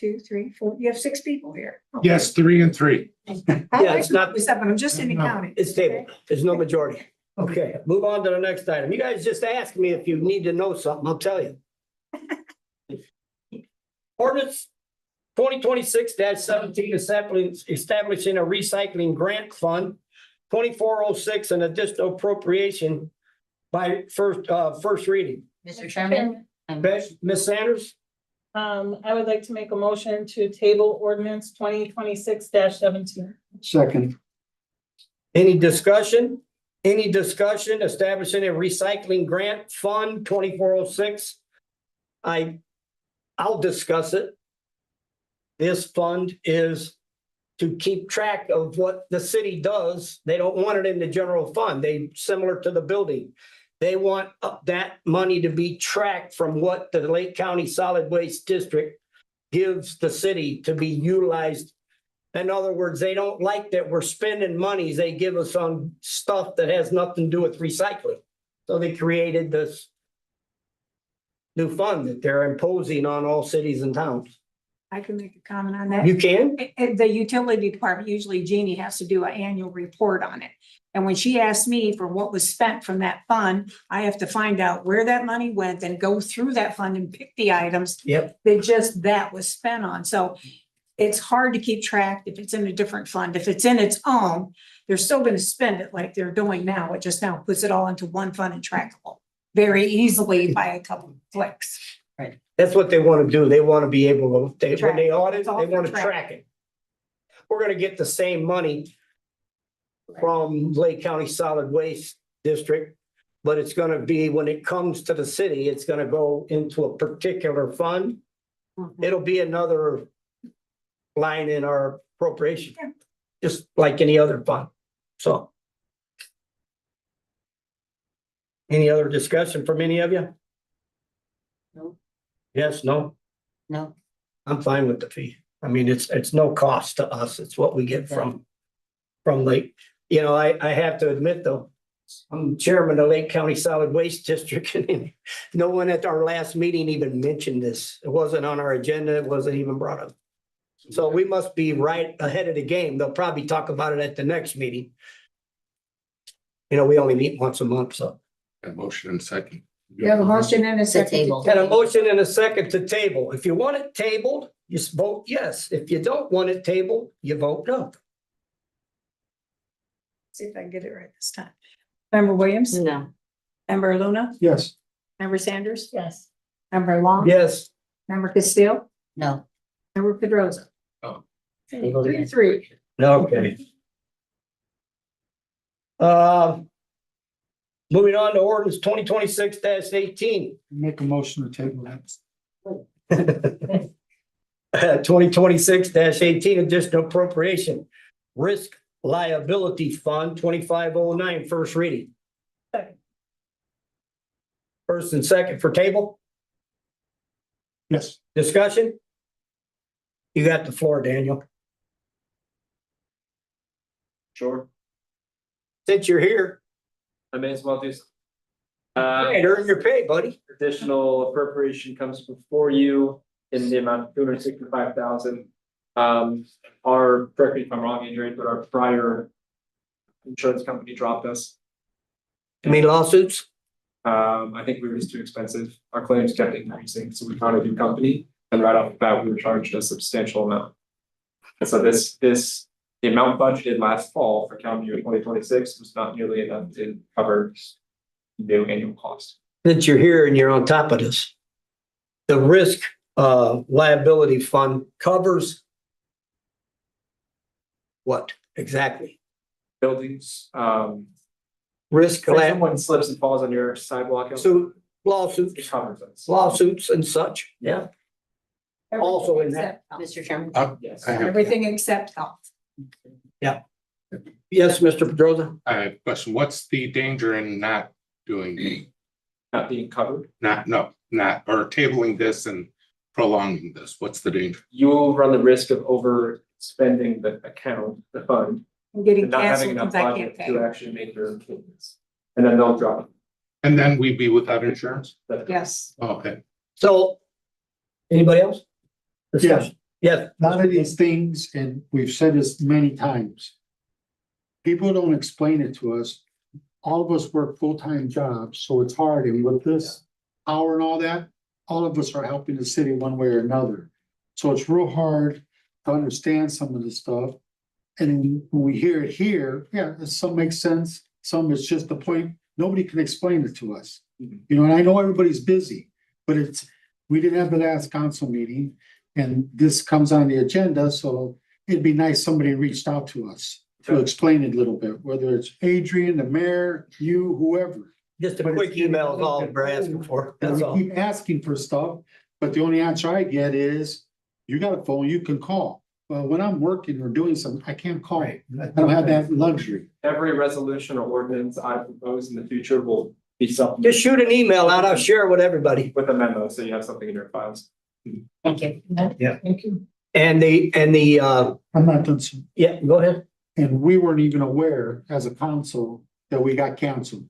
2, 3, 4, you have 6 people here. Yes, 3 and 3. Yeah, it's not- Seven, I'm just in the county. It's tabled. There's no majority. Okay, move on to the next item. You guys just asked me if you need to know something, I'll tell you. Ordinance 2026-17, establishing a recycling grant fund, 2406, an additional appropriation by first reading. Mr. Chairman? Ms. Sanders, I would like to make a motion to table ordinance 2026-17. Second. any discussion? Any discussion establishing a recycling grant fund 2406? I'll discuss it. This fund is to keep track of what the city does. They don't want it in the general fund. They, similar to the building. They want that money to be tracked from what the Lake County Solid Waste District gives the city to be utilized. In other words, they don't like that we're spending monies they give us on stuff that has nothing to do with recycling. So they created this new fund that they're imposing on all cities and towns. I can make a comment on that. You can? The utility department, usually Jeannie has to do an annual report on it. And when she asked me for what was spent from that fund, I have to find out where that money went and go through that fund and pick the items Yep. that was spent on. So it's hard to keep track if it's in a different fund. If it's in its own, they're still gonna spend it like they're doing now. It just now puts it all into one fund and trackable very easily by a couple of clicks. That's what they want to do. They want to be able to, when Track. they audit, It's all they for want to track. track it. We're gonna get the same money from Lake County Solid Waste District, but it's gonna be, when it comes to the city, it's gonna go into a particular fund. It'll be another line in our appropriation, just like any other fund, so. Any other discussion from any of you? No. Yes, no? No. I'm fine with the fee. I mean, it's no cost to us. It's what we get from Lake. You know, I have to admit though, I'm chairman of Lake County Solid Waste District and no one at our last meeting even mentioned this. It wasn't on our agenda. It wasn't even brought up. So we must be right ahead of the game. They'll probably talk about it at the next meeting. You know, we only meet once a month, so. A motion and second. You have a motion and a second. table. Got a motion and a second to table. If you want it tabled, you vote yes. If you don't want it tabled, you vote no. See if I can get it right this time. Member Williams? No. Member Luna? Yes. Member Sanders? Yes. Member Long? Yes. Member Castillo? No. Member Pedrosa? Oh. Table again. 3-3. Okay. Moving on to ordinance 2026-18. Make a motion to table that. 2026-18 additional appropriation. Risk liability fund 2509, first reading. First and second for table, Yes. discussion? You got the floor, Daniel. Sure, Since you're here, I may as well do. hey, earn your pay, buddy. Additional appropriation comes before you in the amount of $265,000. Correct me if I'm wrong, Adrian, but our prior insurance company dropped us. Any lawsuits? I think we were just too expensive. Our claims kept increasing, so we found a new company, and right off the bat, we were charged a substantial amount. And so the amount budgeted last fall for calendar year 2026 was not nearly enough to cover new annual cost. Since you're here and you're on top of this, the risk liability fund covers what exactly? Buildings, Risk if lab, someone slips and falls on your sidewalk, so it lawsuits, covers us. lawsuits and such, yeah. Also in that. Mr. Chairman. Yes. I have Everything except health. Yes, Mr. Pedrosa? I have a question. What's the danger in not doing, Not being covered. not, or tabling this and prolonging this? What's the danger? You will run the risk of overspending the account, the fund, I'm getting and not having canceled enough because I can't budget pay. to actually make your payments. And then they'll drop. And then we'd be without insurance? Yes. Oh, okay. So, anybody else? Discussion? Yes, None of these things, and we've said this many times. People don't explain it to us. All of us work full-time jobs, so it's hard, and with this hour and all that, all of us are helping the city one way or another. So it's real hard to understand some of this stuff. And when we hear it here, yeah, some makes sense, some is just the point, nobody can explain it to us. You know, and I know everybody's busy, but we didn't have the last council meeting. And this comes on the agenda, so it'd be nice somebody reached out to us to explain it a little bit, whether it's Adrian, the mayor, you, whoever. just a But quick it's- email is all we're asking for, And that's all. we keep asking for stuff, but the only answer I get is, you got a phone, you can call. Well, when I'm working or doing something, I can't call. I don't have that luxury. Every resolution or ordinance I propose in the future will be supplemented Just shoot an email out, I'll share it with everybody. with a memo, so you have something in your files. Thank you. Thank you. And the, I'm not done, sir. yeah, go ahead. And we weren't even aware as a council that we got canceled.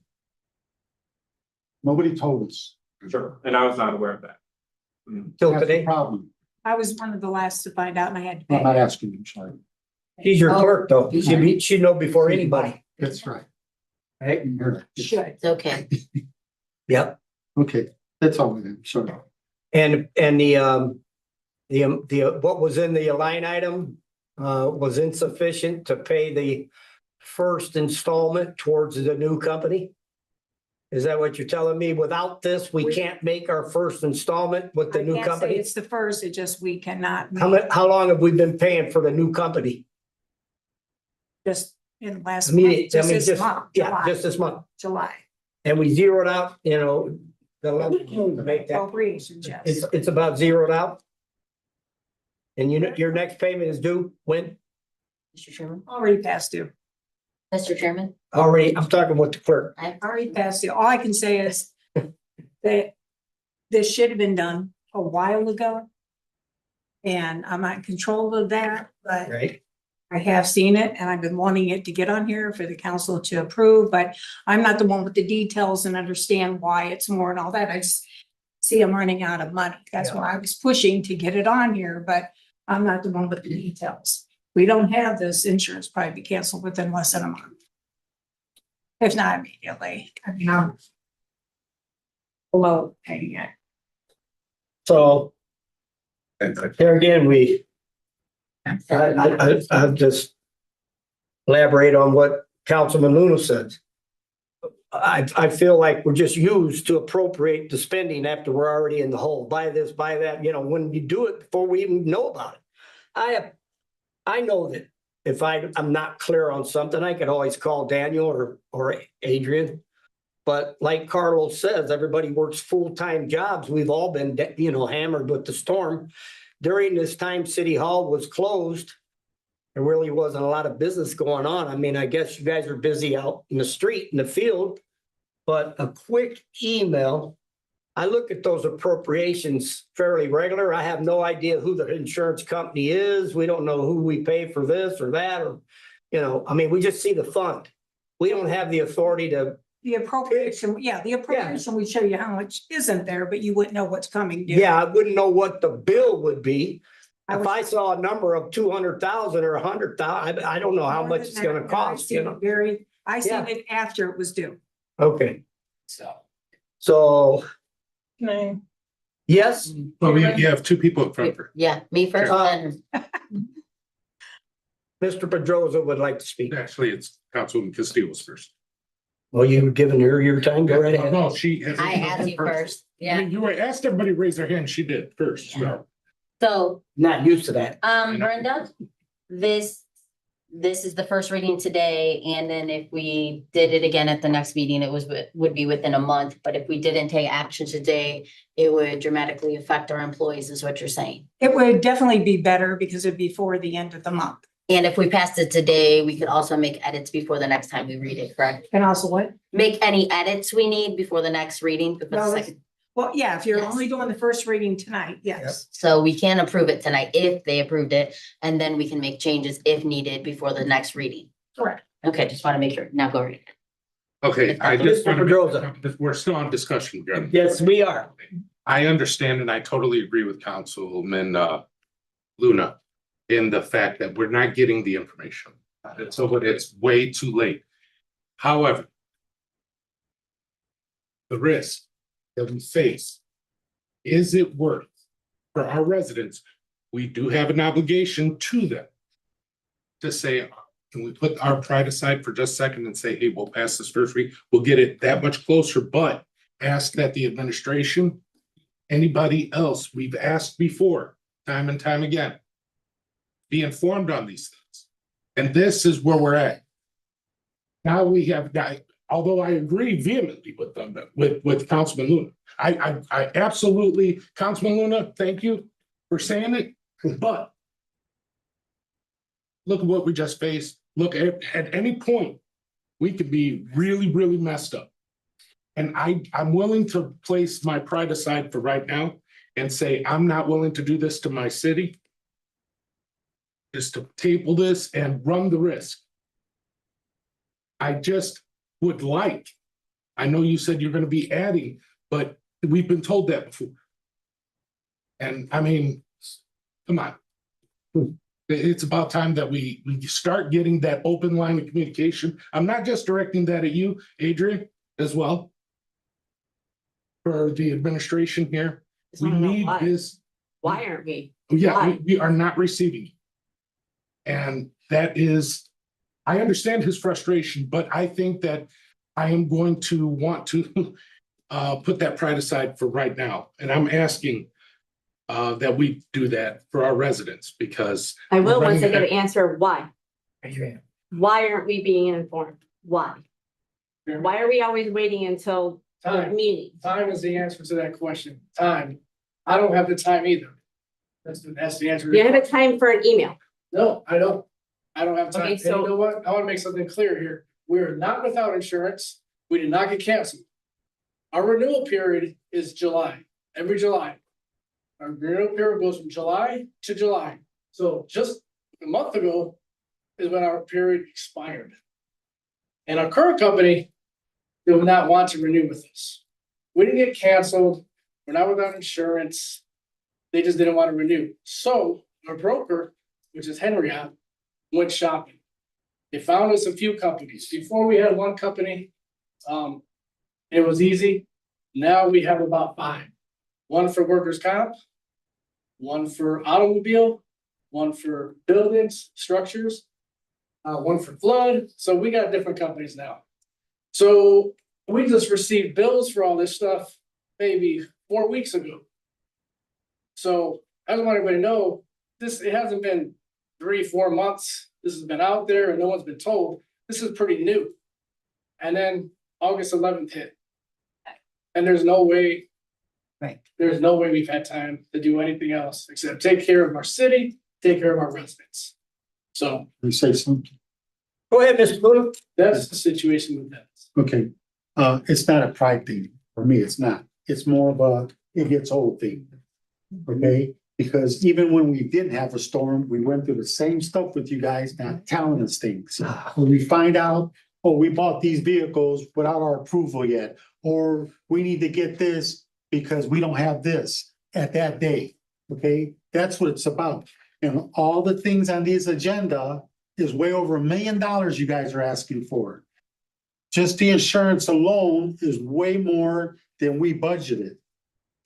Nobody told us. Sure. And I was not aware of that. Till That's the today, problem. I was one of the last to find out and I had to I'm not pay. asking you, sorry. She's your clerk though. She'd know before anybody. That's right. Right? Should. It's okay. Yep. Okay, that's all then, sorry. And the what was in the line item was insufficient to pay the first installment towards the new company? Is that what you're telling me? Without this, we can't make our first installment with the I new can't say company? it's the first, it just, we cannot. How long have we been paying for the new company? Just in last I mean, month, just this month, yeah, July, just this month. July. And we zeroed out, the level to make that. Appropriations, yes. It's about zeroed out. And your next payment is due when? Mr. Chairman, Already past due. Mr. Chairman, Already, I'm talking with the clerk. Already past due. All I can say is that this should have been done a while ago. And I'm not in control of that, but Right. I have seen it and I've been wanting it to get on here for the council to approve, but I'm not the one with the details and understand why it's more and all that. I just see I'm running out of money. That's why I was pushing to get it on here, but I'm not the one with the details. We don't have this insurance probably be canceled within less than a month. If not immediately, I mean, I'm below paying it. So there again, I'll just elaborate on what Councilman Luna said. I feel like we're just used to appropriate the spending after we're already in the hole. Buy this, buy that, when you do it before we even know about it. I know that if I'm not clear on something, I could always call Daniel or Adrian. But like Carlos says, everybody works full-time jobs. We've all been, hammered with the storm. During this time, City Hall was closed. There really wasn't a lot of business going on. I mean, I guess you guys are busy out in the street, in the field. But a quick email, I look at those appropriations fairly regular. I have no idea who the insurance company is. We don't know who we pay for this or that, or, we just see the fund. We don't have the authority to. The appropriation, the appropriation would show you how much isn't there, but you wouldn't know what's coming due. Yeah, I wouldn't know what the bill would be. I If was- I saw a number of 200,000 or 100,000, I don't know how More much than it's gonna that, cost, I seen Yeah. it after it was due. Okay. So, No. yes, Well, you have two people in front of her. yeah, me first, then Mr. Pedrosa would like to speak. Actually, it's Councilwoman Castillo's first. Well, you've given her your time, go right ahead. No, she has. I asked you first. I mean, you asked everybody to raise their hand. She did first, so. So, Not used to that. Brenda, this is the first reading today, and then if we did it again at the next meeting, it would be within a month. But if we didn't take action today, it would dramatically affect our employees, is what you're saying. It would definitely be better because it'd be before the end of the month. And if we passed it today, we could also make edits before the next time we read it, correct? And also what? Make any edits we need before the next reading. Because No, second- Well, yeah, if you're Yes. only doing the first reading tonight, yes. So we can approve it tonight if they approved it, and then we can make changes if needed before the next reading. Correct. Okay, just want to make sure. Now go right. Okay, I just Mr. want Pedrosa. to, we're still on discussion. Gunn. Yes, we are. I understand and I totally agree with Councilman Luna in the fact that we're not getting the information. And so it's way too late. However, the risk that we face, is it worth for our residents? We do have an obligation to them to say, can we put our pride aside for just a second and say, hey, we'll pass this first read. We'll get it that much closer, but ask that the administration, anybody else we've asked before, time and time again, be informed on these things. And this is where we're at. Now we have, although I agree vehemently with them, with Councilman Luna. I absolutely, Councilman Luna, thank you for saying it, but look at what we just faced. Look, at any point, we could be really, really messed up. And I'm willing to place my pride aside for right now and say, I'm not willing to do this to my city. Just to table this and run the risk. I just would like, I know you said you're gonna be adding, but we've been told that before. And I mean, Come on. It's about time that we start getting that open line of communication. I'm not just directing that at you, Adrian, as well. For the administration here, Just we wanna know need why. this. Why aren't we? Yeah, Why? we are not receiving. And that is, I understand his frustration, but I think that I am going to want to put that pride aside for right now. And I'm asking that we do that for our residents because. I will we're once I running get an answer, why? Why aren't we being informed? Why? Why are we always waiting until the Time. meeting? Time is the answer to that question. Time. I don't have the time either. That's the answer. Do you have a time for an email? No, I don't. I don't have time. Okay, And you so- know what? I want to make something clear here. We're not without insurance. We did not get canceled. Our renewal period is July, every July. Our renewal period goes from July to July. So just a month ago is when our period expired. And our current company did not want to renew with us. We didn't get canceled. We're not without insurance. They just didn't want to renew. So our broker, which is Henriette, went shopping. They found us a few companies. Before we had one company, it was easy. Now we have about 5. One for workers' comp, one for automobile, one for buildings, structures, one for flood. So we got different companies now. So we just received bills for all this stuff maybe 4 weeks ago. So I just want everybody to know this, it hasn't been 3-4 months. This has been out there and no one's been told. This is pretty new. And then August 11th hit. And there's no way. Right. There's no way we've had time to do anything else except take care of our city, take care of our residents. So You say something? Go ahead, Mr. Luna. that's the situation with that. Okay, it's not a pride thing. For me, it's not. It's more of a, it gets old thing. Okay, because even when we didn't have a storm, we went through the same stuff with you guys, not telling us things. When we find out, oh, we bought these vehicles without our approval yet, or we need to get this because we don't have this at that day. Okay, that's what it's about. And all the things on this agenda is way over $1 million you guys are asking for. Just the insurance alone is way more than we budgeted.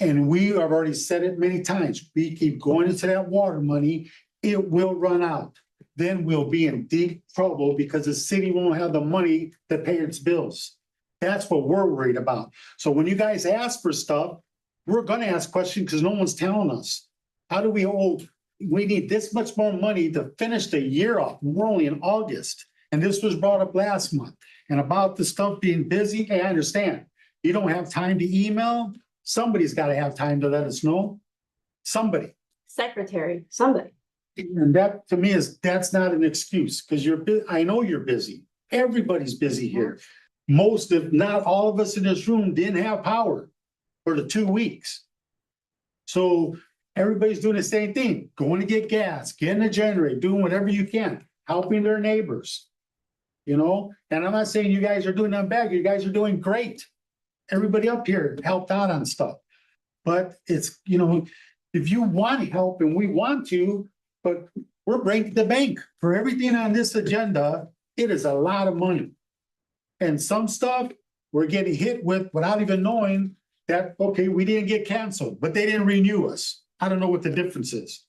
And we have already said it many times. We keep going into that water money, it will run out. Then we'll be in deep trouble because the city won't have the money to pay its bills. That's what we're worried about. So when you guys ask for stuff, we're gonna ask questions because no one's telling us. How do we hold? We need this much more money to finish the year off. We're only in August. And this was brought up last month. And about the stuff being busy, hey, I understand. You don't have time to email. Somebody's got to have time to let us know. Somebody. Secretary, somebody. And that to me that's not an excuse because I know you're busy. Everybody's busy here. Most, if not all of us in this room didn't have power for the 2 weeks. So everybody's doing the same thing, going to get gas, getting a generator, doing whatever you can, helping their neighbors. You know, and I'm not saying you guys are doing that bad. You guys are doing great. Everybody up here helped out on stuff. But it's, you know, if you want help and we want to, but we're breaking the bank for everything on this agenda. It is a lot of money. And some stuff we're getting hit with without even knowing that, okay, we didn't get canceled, but they didn't renew us. I don't know what the difference is.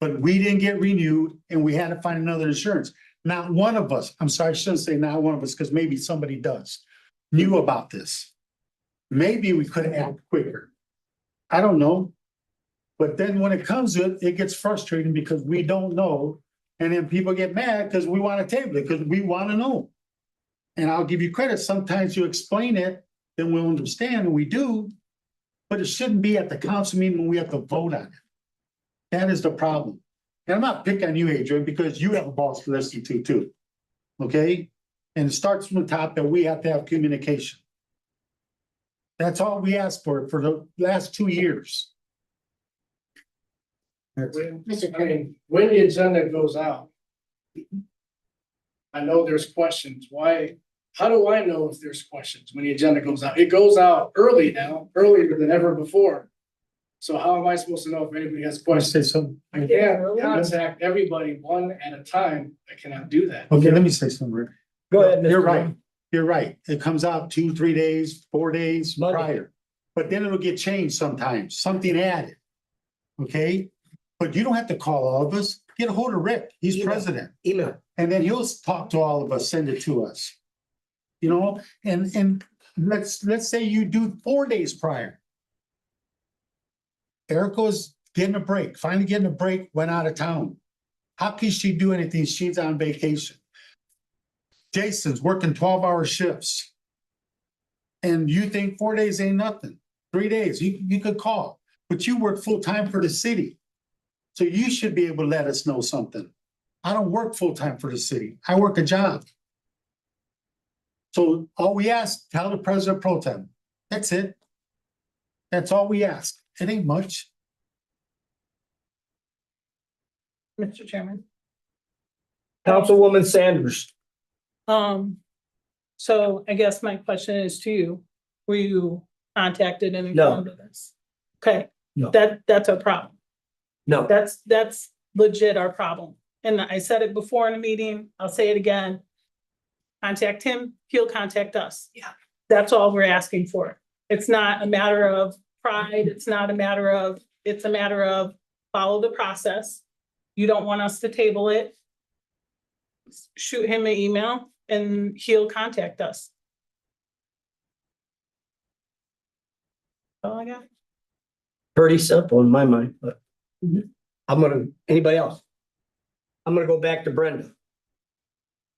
But we didn't get renewed and we had to find another insurance. Not one of us, I'm sorry, I shouldn't say not one of us, because maybe somebody does, knew about this. Maybe we could have acted quicker. I don't know. But then when it comes to it, it gets frustrating because we don't know. And then people get mad because we want to table it, because we want to know. And I'll give you credit, sometimes you explain it, then we'll understand, and we do. But it shouldn't be at the council meeting when we have to vote on it. That is the problem. And I'm not picking on you, Adrian, because you have a boss to listen to too. Okay? And it starts from the top that we have to have communication. That's all we asked for the last 2 years. I mean, when the agenda goes out. I know there's questions. Why? How do I know if there's questions when the agenda goes out? It goes out early now, earlier than ever before. So how am I supposed to know if anybody has Want to say questions? something? I can't contact everybody one at a time. I cannot do that. Okay, let me say something, Rick. Go ahead, Mr. You're Ray. right. You're right. It comes out 2, 3 days, 4 days Monday. prior. But then it'll get changed sometimes, something added. Okay? But you don't have to call all of us. Get a hold of Rick. He's Email. president. Email. And then he'll talk to all of us, send it to us. You know, and let's say you do 4 days prior. Erica's getting a break, finally getting a break, went out of town. How can she do anything? She's on vacation. Jason's working 12-hour shifts. And you think 4 days ain't nothing, 3 days, you could call, but you work full-time for the city. So you should be able to let us know something. I don't work full-time for the city, I work a job. So all we ask, tell the president pro tem, that's it. That's all we ask, it ain't much. Mr. Chairman. Councilwoman Sanders. So I guess my question is to you, were you contacted and No. informed of this? Okay, No. that's our problem. No, That's legit our problem. And I said it before in a meeting, I'll say it again. Contact him, he'll contact us. Yeah. That's all we're asking for. It's not a matter of pride, it's not a matter of, it's a matter of follow the process. You don't want us to table it. Shoot him an email and he'll contact us. All I got. pretty simple in my mind, but anybody else? I'm gonna go back to Brenda.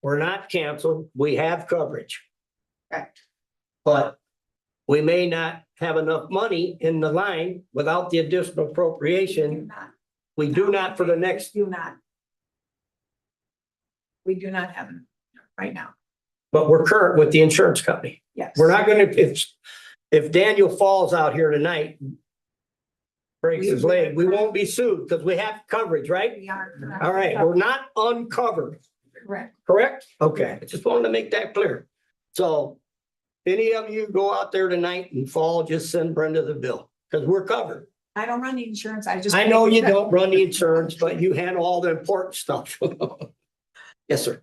We're not canceled, we have coverage. Correct. But we may not have enough money in the line without the additional appropriation. We do not for the next, Do not. We do not have them right now. but we're current with the insurance company. Yes. We're not gonna, if Daniel falls out here tonight, breaks his leg, we won't be sued because we have coverage, right? We are. All right, we're not uncovered, Correct. correct? Okay, I just wanted to make that clear. So any of you go out there tonight and fall, just send Brenda the bill because we're covered. I don't run the insurance, I just. I know you don't run the insurance, but you handle all the important stuff. Yes, sir.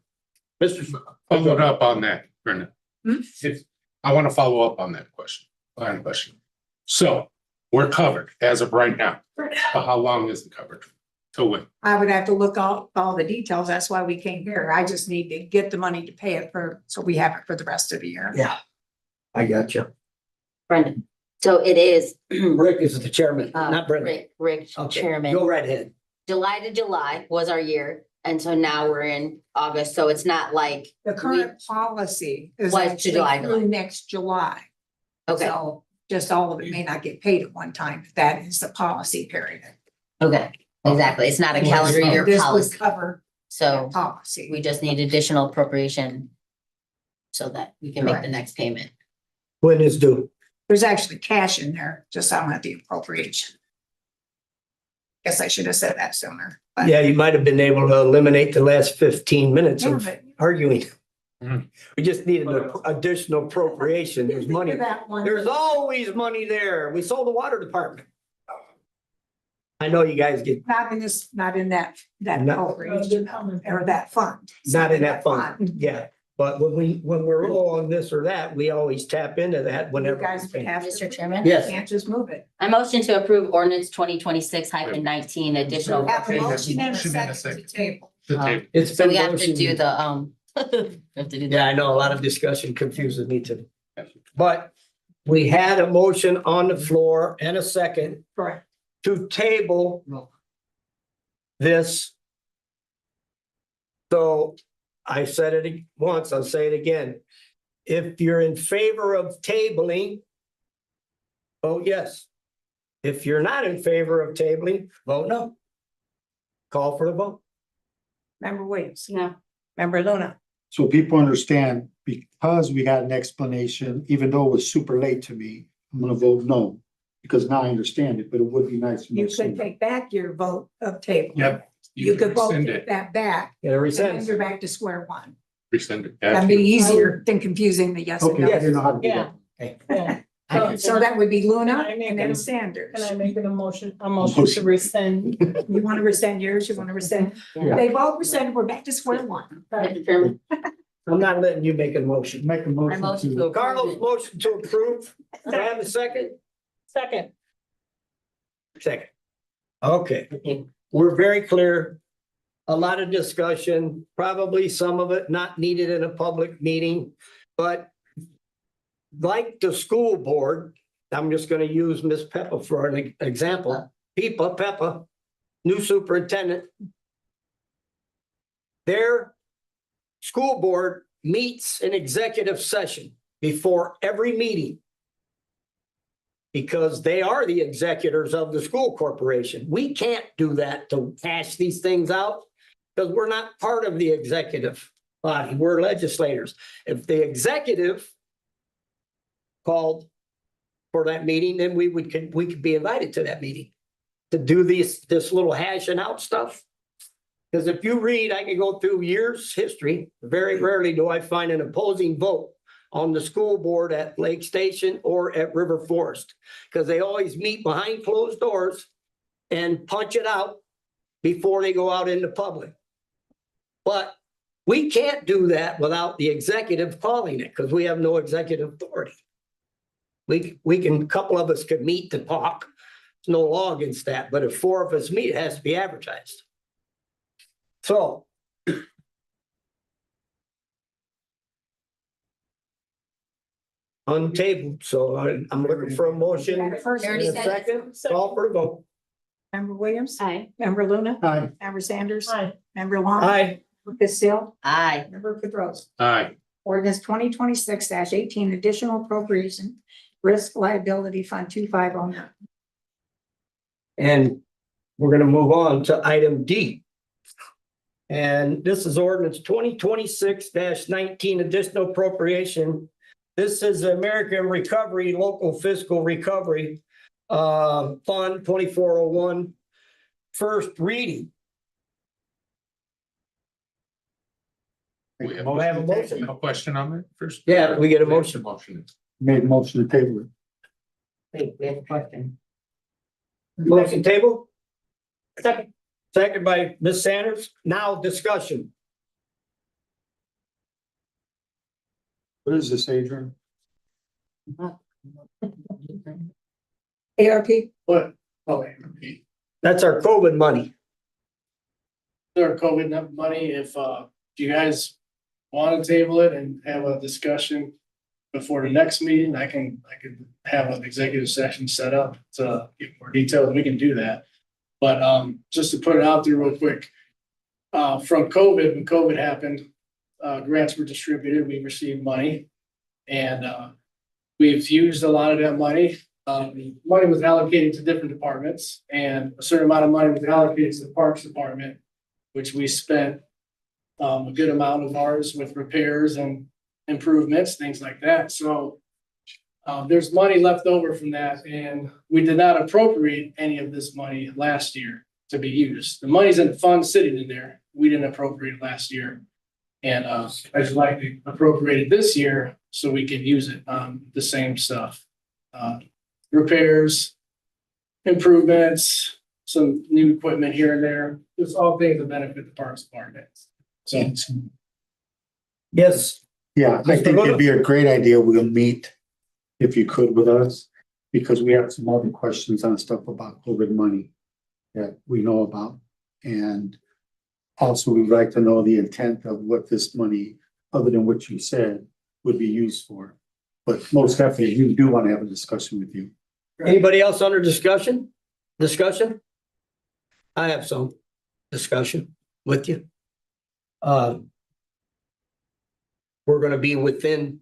Mr. Followed up on that, Brenda. Hmm? If, I want to follow up on that question, line of question. So we're covered as of right now. But how long is the coverage? Till when? I would have to look all the details, that's why we came here, I just need to get the money to pay it for, so we have it for the rest of the year. Yeah, I got you. Brendan. So it is. Rick is the chairman, not Brenda. Rick, Okay, chairman. go right ahead. July to July was our year, and so now we're in August, so it's not like. The current policy is Was to actually July. through next July. Okay, So just all of it may not get paid at one time, but that is the policy period. okay, exactly. It's not a calendar year This would policy, cover so policy. we just need additional appropriation so that we can make the Correct. next payment. When is due? There's actually cash in there, just I don't have the appropriation. Guess I should have said that sooner. but- Yeah, you might have been able to eliminate the last 15 minutes Yeah, of but- arguing. Mhm. We just needed an additional appropriation. There's money. That one. There's always money there. We sold the water department. I know you guys get, Not in this, not in that Not- appropriation, or that fund. not in that fund, yeah. But when we're low on this or that, we always tap into that You whenever. guys we would can. have. Mr. Chairman? Yes. Can't just move it. I motion to approve ordinance 2026-19 additional. Have a motion and a Motion and a second to second. table. The table. It's So been we have to motioned. do the, we have to do Yeah, that. I know, a lot of discussion confuses me too. But we had a motion on the floor and a second Correct. to table this. So I said it once, I'll say it again. If you're in favor of tabling, vote yes. If you're not in favor of tabling, vote no. Call for the vote. Member Williams. No. Member Luna. So people understand, because we got an explanation, even though it was super late to me, I'm gonna vote no. Because now I understand it, but it would be nice to know You could sooner. take back your vote of table. Yep. You could vote Rescind it. that back, Yeah, and then rescind. you're back to square one. Rescind it. That'd be easier than confusing the yes and Okay, no. I didn't know how to do Yeah. that. Yeah. So that would be Luna Can I make and then a- Sanders. Can I make a motion to rescind? You want to rescind yours? You want to rescind? Yeah. They both rescinded. We're back to square one. Mr. Chairman, I'm not letting you make a motion. Make a I motion motion to. to approve Carlos, it. motion to approve. Do I have a second? Second. Second. Okay, we're very clear. A lot of discussion, probably some of it not needed in a public meeting, but like the school board, I'm just gonna use Miss Peppa for an example. Peppa, new superintendent. Their school board meets an executive session before every meeting. Because they are the executors of the school corporation. We can't do that to hash these things out because we're not part of the executive body. We're legislators. If the executive called for that meeting, then we could be invited to that meeting to do this little hashing out stuff. Because if you read, I can go through years' history. Very rarely do I find an opposing vote on the school board at Lake Station or at River Forest, because they always meet behind closed doors and punch it out before they go out into public. But we can't do that without the executive calling it, because we have no executive authority. We can, a couple of us could meet to talk. There's no law against that, but if 4 of us meet, it has to be advertised. So untabled, so I'm looking for a motion. First, Already And a said it. second, call for a vote. Member Williams, Aye. Member Luna, Aye. Member Sanders, Aye. Member Long. Aye. Member Casille, Aye. Member Pedrosa. Aye. Ordinance 2026-18 additional appropriation, risk liability fund 2509. And we're gonna move on to item D. And this is ordinance 2026-19 additional appropriation. This is American Recovery Local Fiscal Recovery Fund 2401. First reading. We have I have a motion. a question on that first? Yeah, we get a motion. Motion. Made a motion to table it. Wait, we have a question. Motion table, Second. second by Ms. Sanders. Now discussion. What is this, Adrian? ARP, But, oh, That's our COVID money. there are COVID money, if you guys want to table it and have a discussion before the next meeting, I could have an executive session set up to get more details. We can do that. But just to put it out there real quick, from COVID, when COVID happened, grants were distributed, we received money. And we've used a lot of that money. Money was allocated to different departments, and a certain amount of money was allocated to the Parks Department, which we spent a good amount of ours with repairs and improvements, things like that. So there's money left over from that, and we did not appropriate any of this money last year to be used. The money's in the fund sitting in there. We didn't appropriate it last year. And I just like to appropriate it this year so we can use it on the same stuff. Repairs, improvements, some new equipment here and there, just all things that benefit the Parks Department. So Yes, Yeah, I think it'd be a great idea. We'll meet if you could with us, because we have some other questions on stuff about COVID money that we know about. And also, we'd like to know the intent of what this money, other than what you said, would be used for. But most definitely, we do want to have a discussion with you. anybody else under discussion? Discussion? I have some discussion with you. We're gonna be within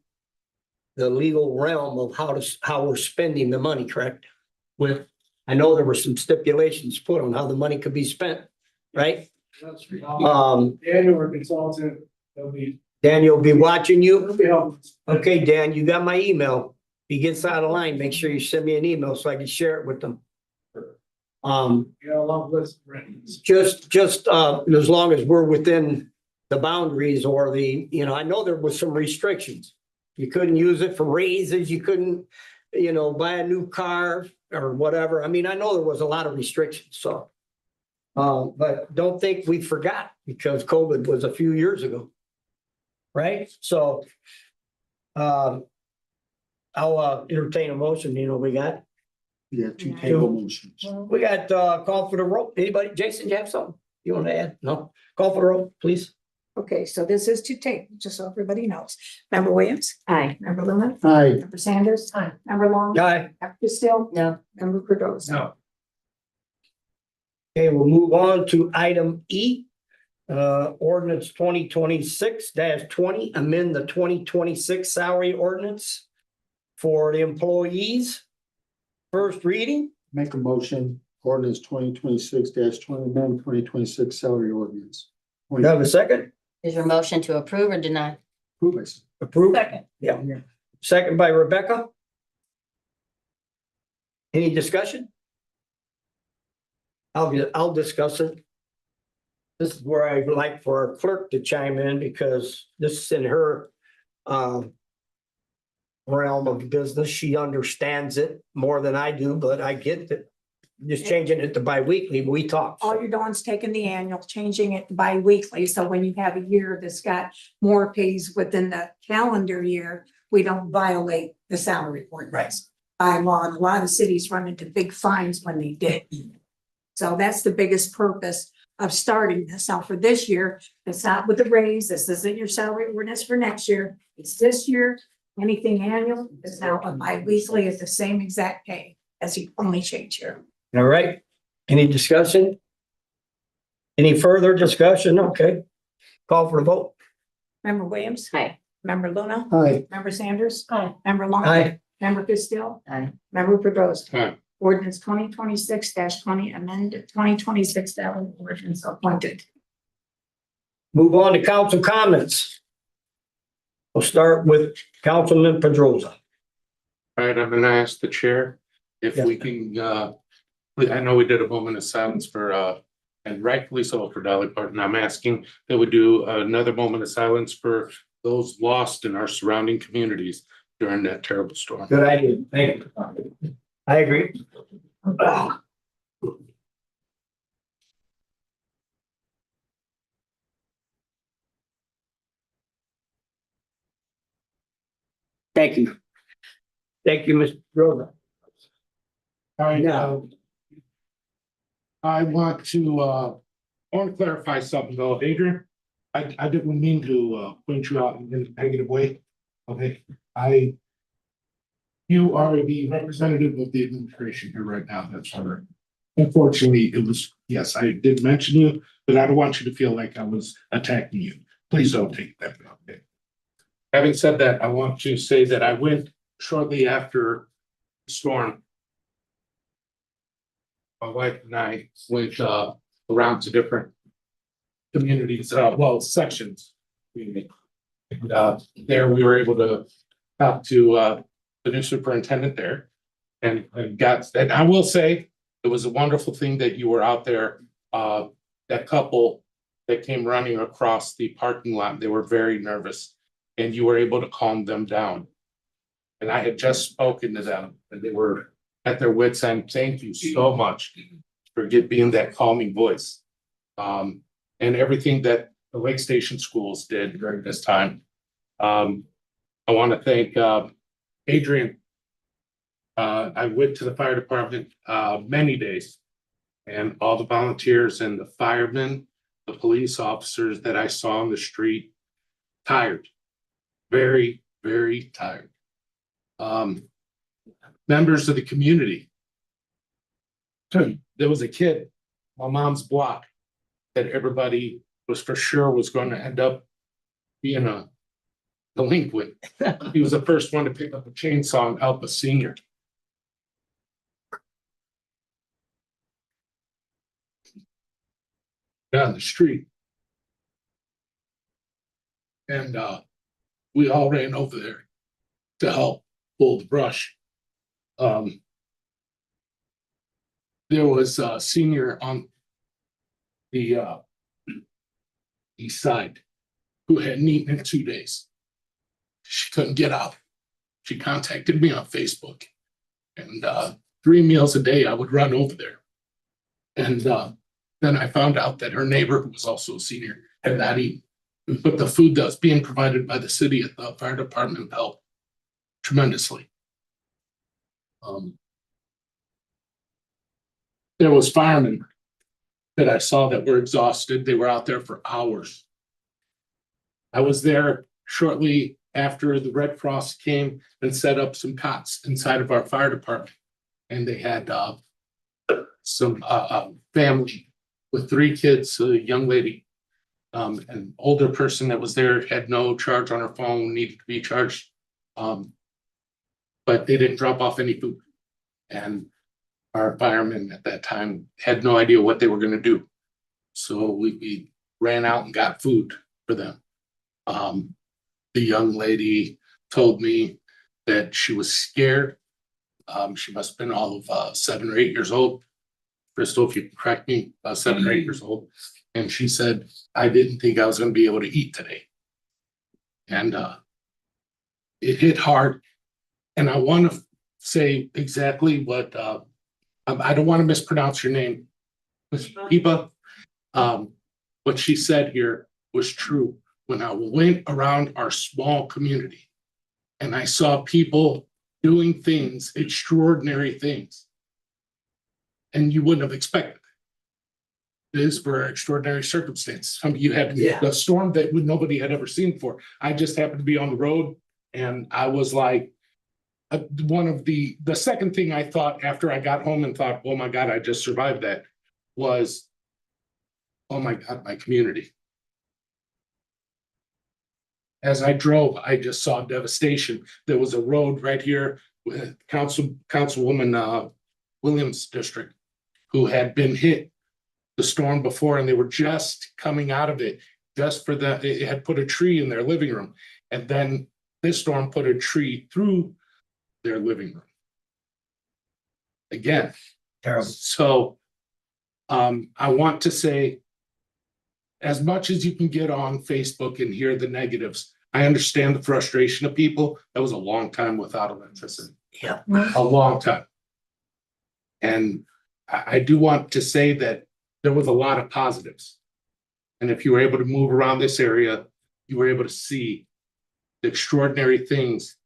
the legal realm of how we're spending the money, correct? I know there were some stipulations put on how the money could be spent, right? Daniel, our consultant, he'll be Daniel will be watching you. helping. Okay, Dan, you got my email. If he gets out of line, make sure you send me an email so I can share it with them. You got a long list of records. Just as long as we're within the boundaries or I know there was some restrictions. You couldn't use it for raises, you couldn't buy a new car or whatever. I mean, I know there was a lot of restrictions, so. But don't think we forgot because COVID was a few years ago. Right? So. I'll entertain a motion, we got. Yeah, two table motions. We got call for the roll. Anybody? Jason, you have something you want to add? No? Call for the roll, please. Okay, so this is to take, just so everybody knows. Member Williams? Aye. Member Luna? Aye. Member Sanders? Aye. Member Long? Aye. Member Still? No. Member Fredosa? No. Okay, we'll move on to item E. Ordinance 2026-20, amend the 2026 salary ordinance for the employees. First reading. Make a motion, ordinance 2026-20, amend 2026 salary ordinance. We have a second? Is your motion to approve or deny? Approve it. Approved? Second. Yeah. Second by Rebecca. Any discussion? I'll discuss it. This is where I'd like for our clerk to chime in because this is in her realm of business. She understands it more than I do, but I get that. Just changing it to bi-weekly, we talk. All you're doing is taking the annual, changing it bi-weekly, so when you have a year that's got more pays within the calendar year, we don't violate the salary ordinance. By law, and a lot of cities run into big fines when they did. So that's the biggest purpose of starting this. Now for this year, it's not with the raise, this isn't your salary ordinance for next year, it's this year. Anything annual is now a bi-weekly at the same exact pay as the only change here. All right. Any discussion? Any further discussion? Okay. Call for the vote. Member Williams? Aye. Member Luna? Aye. Member Sanders? Aye. Member Long? Aye. Member Castile? Aye. Member Pedrosa? Aye. Ordinance 2026-20, amended 2026 salary ordinance appointed. Move on to council comments. We'll start with Councilman Pedrosa. All right, I'm gonna ask the chair if Yes. we can, I know we did a moment of silence for, and rightfully so for Dolly Parton. I'm asking that we do another moment of silence for those lost in our surrounding communities during that terrible storm. Good idea. Thank you. I agree. Thank you. Thank you, Mr. Pedrosa. All right, Yeah. I want to clarify something though, Adrian. I didn't mean to point you out in a negative way. Okay, you are the representative of the administration here right now, that's all. Unfortunately, it was, yes, I did mention you, but I don't want you to feel like I was attacking you. Please don't take that. Okay. Having said that, I want to say that I went shortly after the storm. My wife and I went around to different communities, sections. There we were able to talk to the new superintendent there. And I will say, it was a wonderful thing that you were out there. That couple that came running across the parking lot, they were very nervous. And you were able to calm them down. And I had just spoken to them and they were at their wits' end. Thank you so much for being that calming voice. And everything that the Lake Station schools did during this time. I want to thank Adrian. I went to the fire department many days. And all the volunteers and the firemen, the police officers that I saw on the street, tired. Very, very tired. Members of the community. There was a kid, my mom's block, that everybody was for sure was going to end up being a delinquent. He was the first one to pick up a chainsaw and help a senior. Down the street. And we all ran over there to help pull the brush. There was a senior on the east side who hadn't eaten in 2 days. She couldn't get out. She contacted me on Facebook And 3 meals a day, I would run over there. And then I found out that her neighbor, who was also a senior, had not eaten. But the food that was being provided by the city at the fire department helped tremendously. There was firemen that I saw that were exhausted. They were out there for hours. I was there shortly after the Red Cross came and set up some cots inside of our fire department. And they had some family with 3 kids, a young lady, an older person that was there, had no charge on her phone, needed to be charged. But they didn't drop off any food. And our firemen at that time had no idea what they were gonna do. So we ran out and got food for them. The young lady told me that she was scared. She must have been all of 7 or 8 years old. Crystal, if you can correct me, 7 or 8 years old. And she said, I didn't think I was gonna be able to eat today. And it hit hard. And I want to say exactly what I don't want to mispronounce your name, Ms. Pipa. What she said here was true. When I went around our small community and I saw people doing things, extraordinary things, and you wouldn't have expected it. This were extraordinary circumstances. You had the storm that nobody had ever seen before. I just happened to be on the road, and I was like, one of the second thing I thought after I got home and thought, oh my God, I just survived that, was, oh my God, my community. As I drove, I just saw devastation. There was a road right here with Councilwoman Williams District, who had been hit the storm before, and they were just coming out of it. Just for that, it had put a tree in their living room, and then this storm put a tree through their living room. Again, terrible. So I want to say, as much as you can get on Facebook and hear the negatives, I understand the frustration of people. That was a long time without electricity. Yeah. A long time. And I do want to say that there was a lot of positives. And if you were able to move around this area, you were able to see the extraordinary things.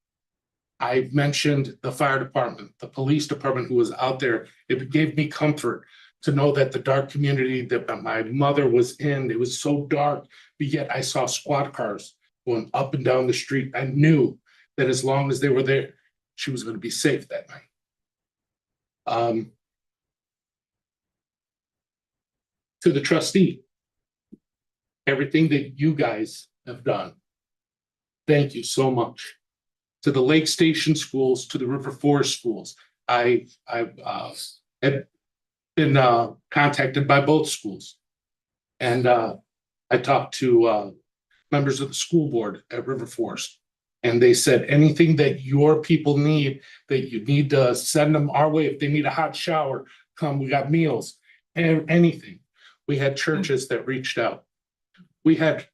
I mentioned the fire department, the police department who was out there. It gave me comfort to know that the dark community that my mother was in, it was so dark, but yet I saw squad cars going up and down the street. I knew that as long as they were there, she was going to be safe that night. To the trustee, everything that you guys have done, thank you so much. To the Lake Station schools, to the River Forest schools, I've had been contacted by both schools. And I talked to members of the school board at River Forest, and they said anything that your people need, that you need to send them our way. If they need a hot shower, come, we got meals, and anything. We had churches that reached out. We had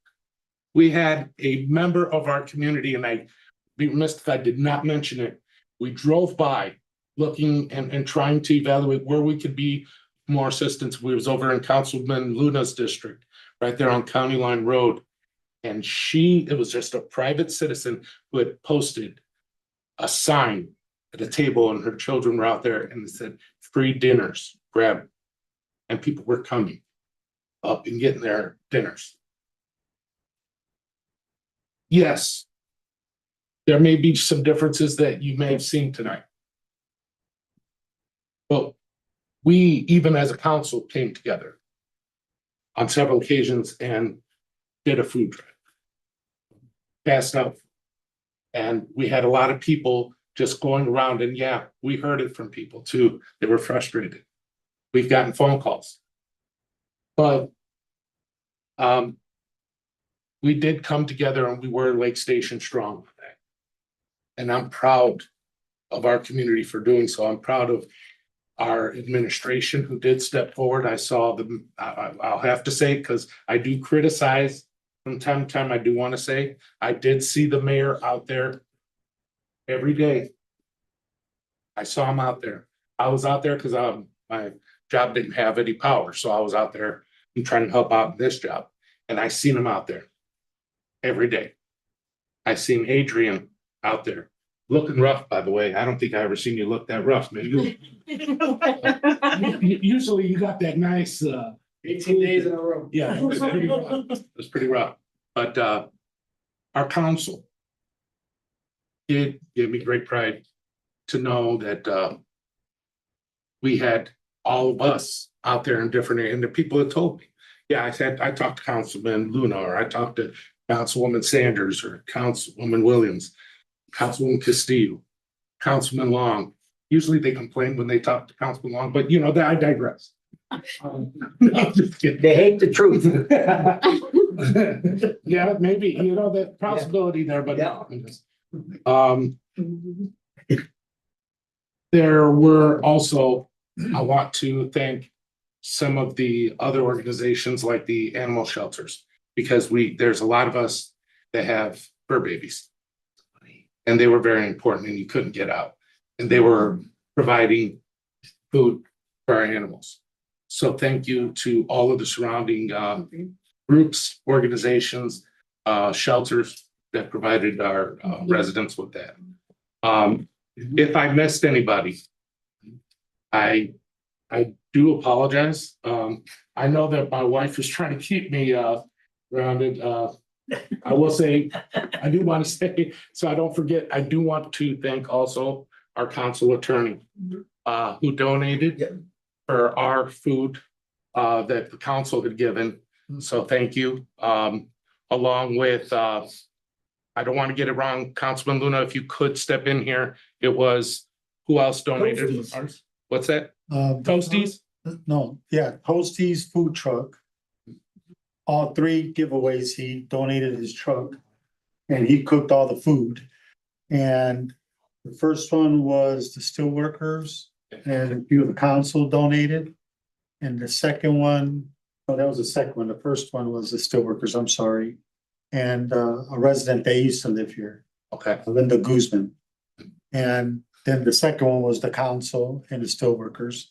a member of our community, and I'd be remiss if I did not mention it. We drove by looking and trying to evaluate where we could be more assistance. We was over in Councilman Luna's district, right there on County Line Road. And it was just a private citizen who had posted a sign at a table, and her children were out there, and it said, free dinners, grab them. And people were coming up and getting their dinners. Yes, there may be some differences that you may have seen tonight. But we, even as a council, came together on several occasions and did a food drive. Passed out. And we had a lot of people just going around, and yeah, we heard it from people too. They were frustrated. We've gotten phone calls. But we did come together, and we were Lake Station strong with that. And I'm proud of our community for doing so. I'm proud of our administration who did step forward. I saw them, I'll have to say, because I do criticize from time to time, I do want to say, I did see the mayor out there every day. I saw them out there. I was out there because my job didn't have any power, so I was out there and trying to help out in this job. And I seen them out there every day. I seen Adrian out there looking rough, by the way. I don't think I ever seen you look that rough, man. Usually you got that nice 18 days in a row. yeah, it was pretty rough. It was pretty rough. But our council did give me great pride to know that we had all of us out there in different areas, and the people that told me. Yeah, I talked to Councilman Luna, or I talked to Councilwoman Sanders, or Councilwoman Williams, Councilwoman Castillo, Councilman Long. Usually they complain when they talk to Councilman Long, but you know, I digress. No, just kidding. They hate the truth. Yeah, maybe, you know, that possibility there, but Yeah. There were also, I want to thank some of the other organizations like the animal shelters, because there's a lot of us that have fur babies. And they were very important, and you couldn't get out, and they were providing food for our animals. So thank you to all of the surrounding groups, organizations, shelters that provided our residents with that. If I missed anybody, I do apologize. I know that my wife is trying to keep me grounded. I will say, I do want to say, so I don't forget, I do want to thank also our council attorney who donated for our food that the council had given. So thank you. Along with, I don't want to get it wrong, Councilman Luna, if you could step in here, it was, who else donated? Toasties. What's that? Toasties? No, yeah, Toasties food truck. All three giveaways, he donated his truck and he cooked all the food. And the first one was the steelworkers and a few of the council donated. And the second one, oh, that was the second one. The first one was the steelworkers, I'm sorry. And a resident that used to live here, Okay. Linda Guzman. And then the second one was the council and the steelworkers.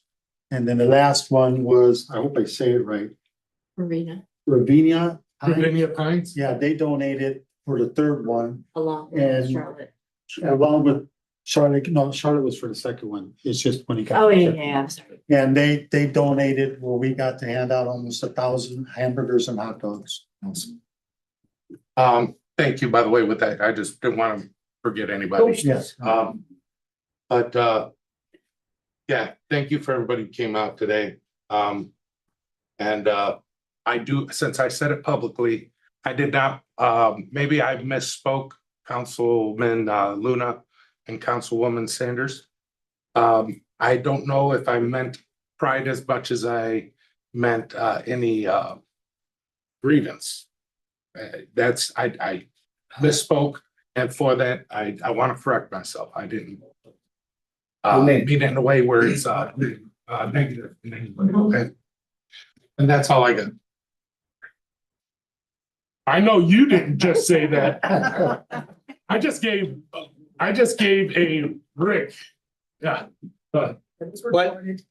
And then the last one was, I hope I say it right, Marina, Ravinia. Ravinia Pines? Yeah, they donated for the third one, along And- with Charlotte. along with Charlotte. No, Charlotte was for the second one. It's just when he got. Oh, yeah, I'm sorry. And they donated, well, we got to hand out almost 1,000 hamburgers and hot dogs. Thank you, by the way, with that. I just didn't want to forget anybody. Yes. But yeah, thank you for everybody who came out today. And I do, since I said it publicly, I did not, maybe I misspoke, Councilman Luna and Councilwoman Sanders. I don't know if I meant pride as much as I meant any grievance. That's, I misspoke, and for that, I want to correct myself. I didn't mean it in a way where it's negative in any way, okay? And that's all I got. I know you didn't just say that. I just gave a Rick. Yeah. But It was recorded.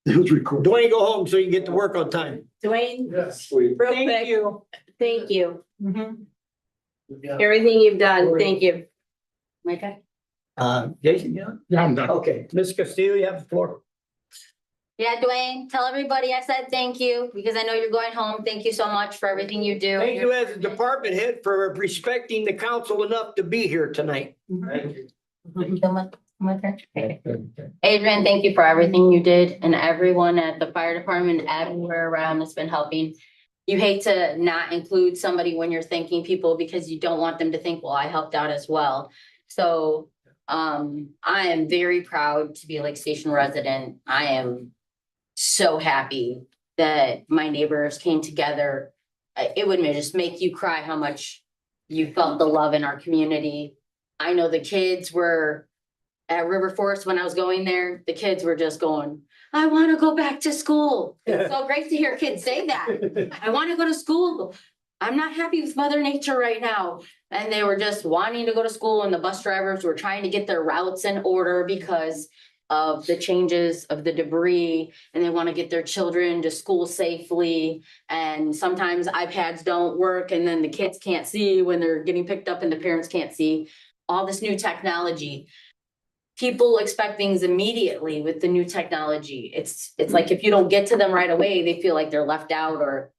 Dwayne, go home so you can get to work on time. Dwayne, Yes. real Thank quick, you. thank you. Mhm. Everything you've done, thank you. Micah? Jason, yeah? Yeah, I'm done. Okay, Ms. Castillo, you have the floor. Yeah, Dwayne, tell everybody I said thank you because I know you're going home. Thank you so much for everything you do. Thank you as a department head for respecting the council enough to be here tonight. Thank you. My turn? Okay. Adrian, thank you for everything you did and everyone at the fire department, everywhere around has been helping. You hate to not include somebody when you're thanking people because you don't want them to think, well, I helped out as well. So I am very proud to be a Lake Station resident. I am so happy that my neighbors came together. It would just make you cry how much you felt the love in our community. I know the kids were at River Forest when I was going there, the kids were just going, I want to go back to school. It's so great to hear kids say that. I want to go to school. I'm not happy with Mother Nature right now. And they were just wanting to go to school, and the bus drivers were trying to get their routes in order because of the changes of the debris, and they want to get their children to school safely. And sometimes iPads don't work, and then the kids can't see when they're getting picked up and the parents can't see. All this new technology. People expect things immediately with the new technology. It's like if you don't get to them right away, they feel like they're left out, or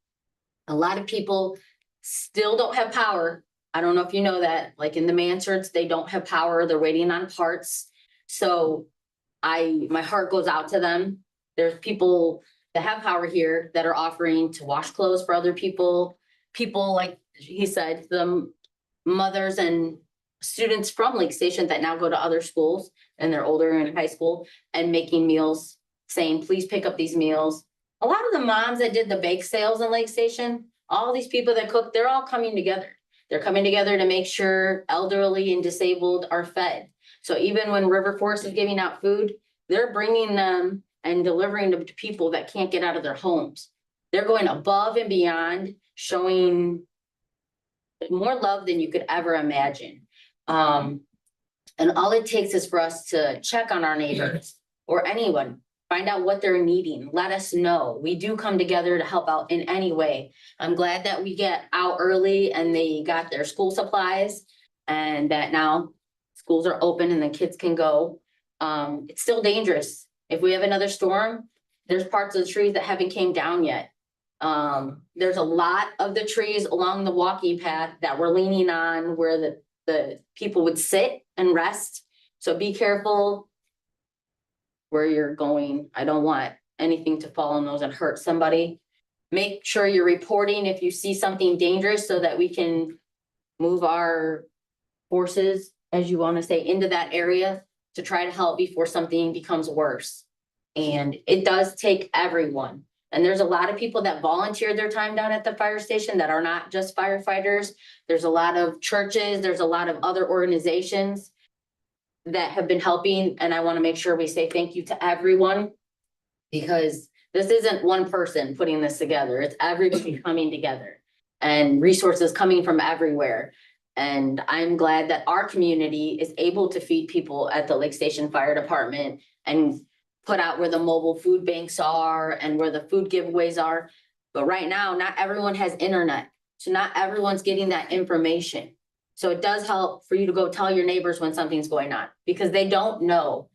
a lot of people still don't have power. I don't know if you know that, like in the Mansards, they don't have power. They're waiting on parts. So my heart goes out to them. There's people that have power here that are offering to wash clothes for other people. People, like he said, the mothers and students from Lake Station that now go to other schools and they're older in high school and making meals, saying, please pick up these meals. A lot of the moms that did the bake sales in Lake Station, all these people that cook, they're all coming together. They're coming together to make sure elderly and disabled are fed. So even when River Forest is giving out food, they're bringing them and delivering them to people that can't get out of their homes. They're going above and beyond, showing more love than you could ever imagine. And all it takes is for us to check on our neighbors or anyone, find out what they're needing, let us know. We do come together to help out in any way. I'm glad that we get out early and they got their school supplies and that now schools are open and the kids can go. It's still dangerous. If we have another storm, there's parts of the trees that haven't came down yet. There's a lot of the trees along the walking path that we're leaning on where the people would sit and rest. So be careful where you're going. I don't want anything to fall on those and hurt somebody. Make sure you're reporting if you see something dangerous so that we can move our forces, as you want to say, into that area to try to help before something becomes worse. And it does take everyone. And there's a lot of people that volunteer their time down at the fire station that are not just firefighters. There's a lot of churches, there's a lot of other organizations that have been helping. And I want to make sure we say thank you to everyone, because this isn't one person putting this together. It's everybody coming together and resources coming from everywhere. And I'm glad that our community is able to feed people at the Lake Station Fire Department and put out where the mobile food banks are and where the food giveaways are. But right now, not everyone has internet. So not everyone's getting that information. So it does help for you to go tell your neighbors when something's going on, because they don't know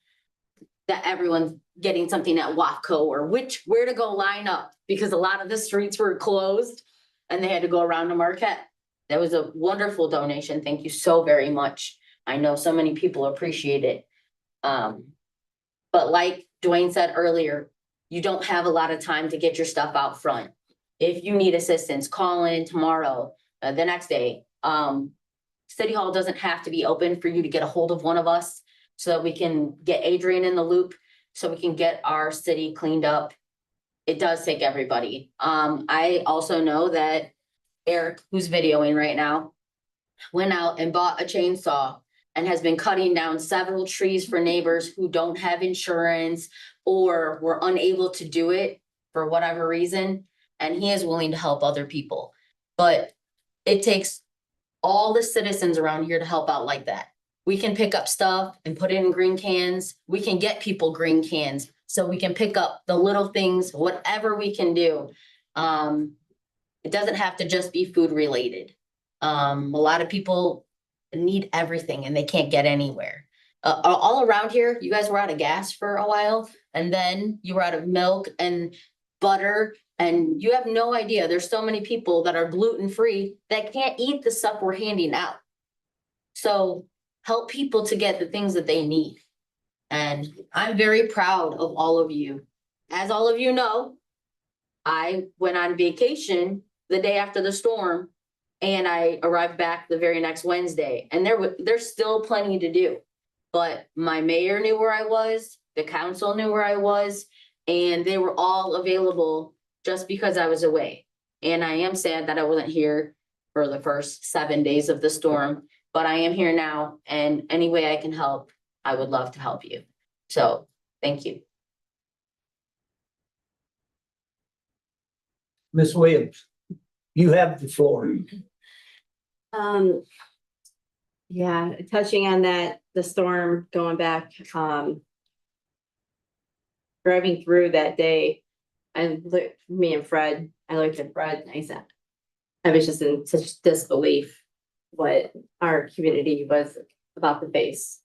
that everyone's getting something at WAFCO or where to go line up, because a lot of the streets were closed and they had to go around to Marquette. That was a wonderful donation. Thank you so very much. I know so many people appreciate it. But like Dwayne said earlier, you don't have a lot of time to get your stuff out front. If you need assistance, call in tomorrow, the next day. City Hall doesn't have to be open for you to get a hold of one of us so that we can get Adrian in the loop, so we can get our city cleaned up. It does take everybody. I also know that Eric, who's videoing right now, went out and bought a chainsaw and has been cutting down several trees for neighbors who don't have insurance or were unable to do it for whatever reason. And he is willing to help other people. But it takes all the citizens around here to help out like that. We can pick up stuff and put it in green cans. We can get people green cans so we can pick up the little things, whatever we can do. It doesn't have to just be food related. A lot of people need everything and they can't get anywhere. All around here, you guys were out of gas for a while, and then you were out of milk and butter, and you have no idea. There's so many people that are gluten-free that can't eat the stuff we're handing out. So help people to get the things that they need. And I'm very proud of all of you. As all of you know, I went on vacation the day after the storm, and I arrived back the very next Wednesday, and there's still plenty to do. But my mayor knew where I was, the council knew where I was, and they were all available just because I was away. And I am sad that I wasn't here for the first 7 days of the storm, but I am here now, and any way I can help, I would love to help you. So thank you. Ms. Williams, you have the floor. Yeah, touching on that, the storm going back, driving through that day, I looked, me and Fred, I looked at Fred and I said, I was just in such disbelief what our community was about to face.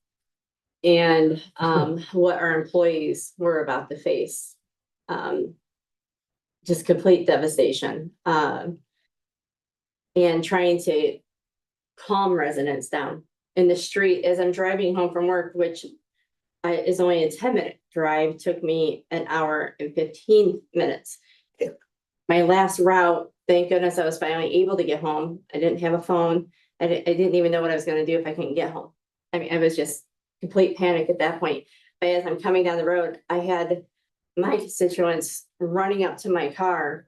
And, what our employees were about to face. Just complete devastation, and trying to calm residents down in the street as I'm driving home from work, which is only a 10-minute drive, took me an hour and 15 minutes. My last route, thank goodness I was finally able to get home. I didn't have a phone. I didn't even know what I was gonna do if I couldn't get home. I mean, I was just complete panic at that point. But as I'm coming down the road, I had my constituents running up to my car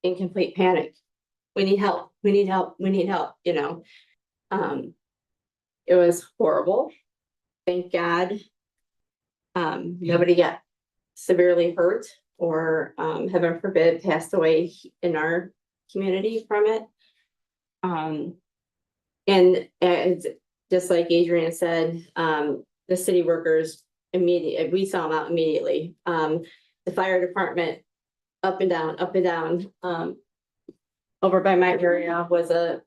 in complete panic. We need help, we need help, we need help, you know? It was horrible. Thank God. Nobody got severely hurt or, heaven forbid, passed away in our community from it. And it's just like Adrian said, the city workers we saw them out immediately. The fire department, up and down, over by my area was a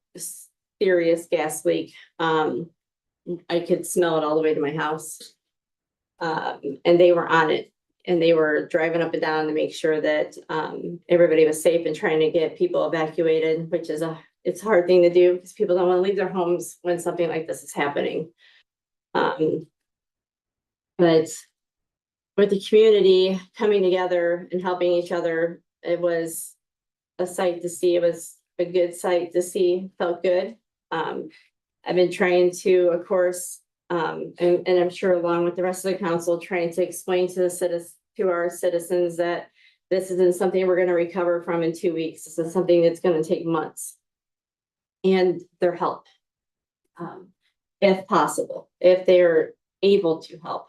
serious gas leak. I could smell it all the way to my house. And they were on it and they were driving up and down to make sure that, everybody was safe and trying to get people evacuated, which is it's a hard thing to do because people don't want to leave their homes when something like this is happening. But with the community coming together and helping each other, it was a sight to see. It was a good sight to see, felt good. I've been trying to, of course, and I'm sure along with the rest of the council, trying to explain to our citizens that this isn't something we're going to recover from in 2 weeks. This is something that's going to take months. And their help, if possible, if they're able to help.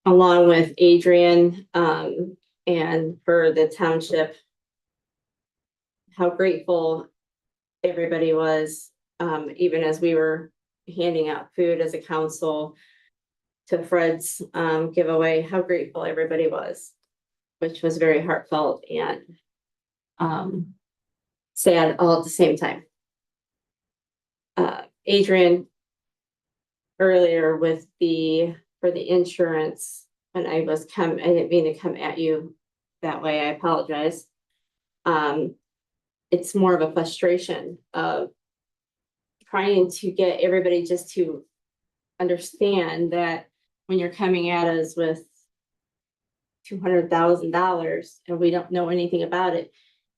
Along with Adrian, and for the township, how grateful everybody was, even as we were handing out food as a council to Fred's giveaway, how grateful everybody was, which was very heartfelt and sad all at the same time. Adrian, earlier with for the insurance, when I didn't mean to come at you that way, I apologize. It's more of a frustration of trying to get everybody just to understand that when you're coming at us with $200,000 and we don't know anything about it.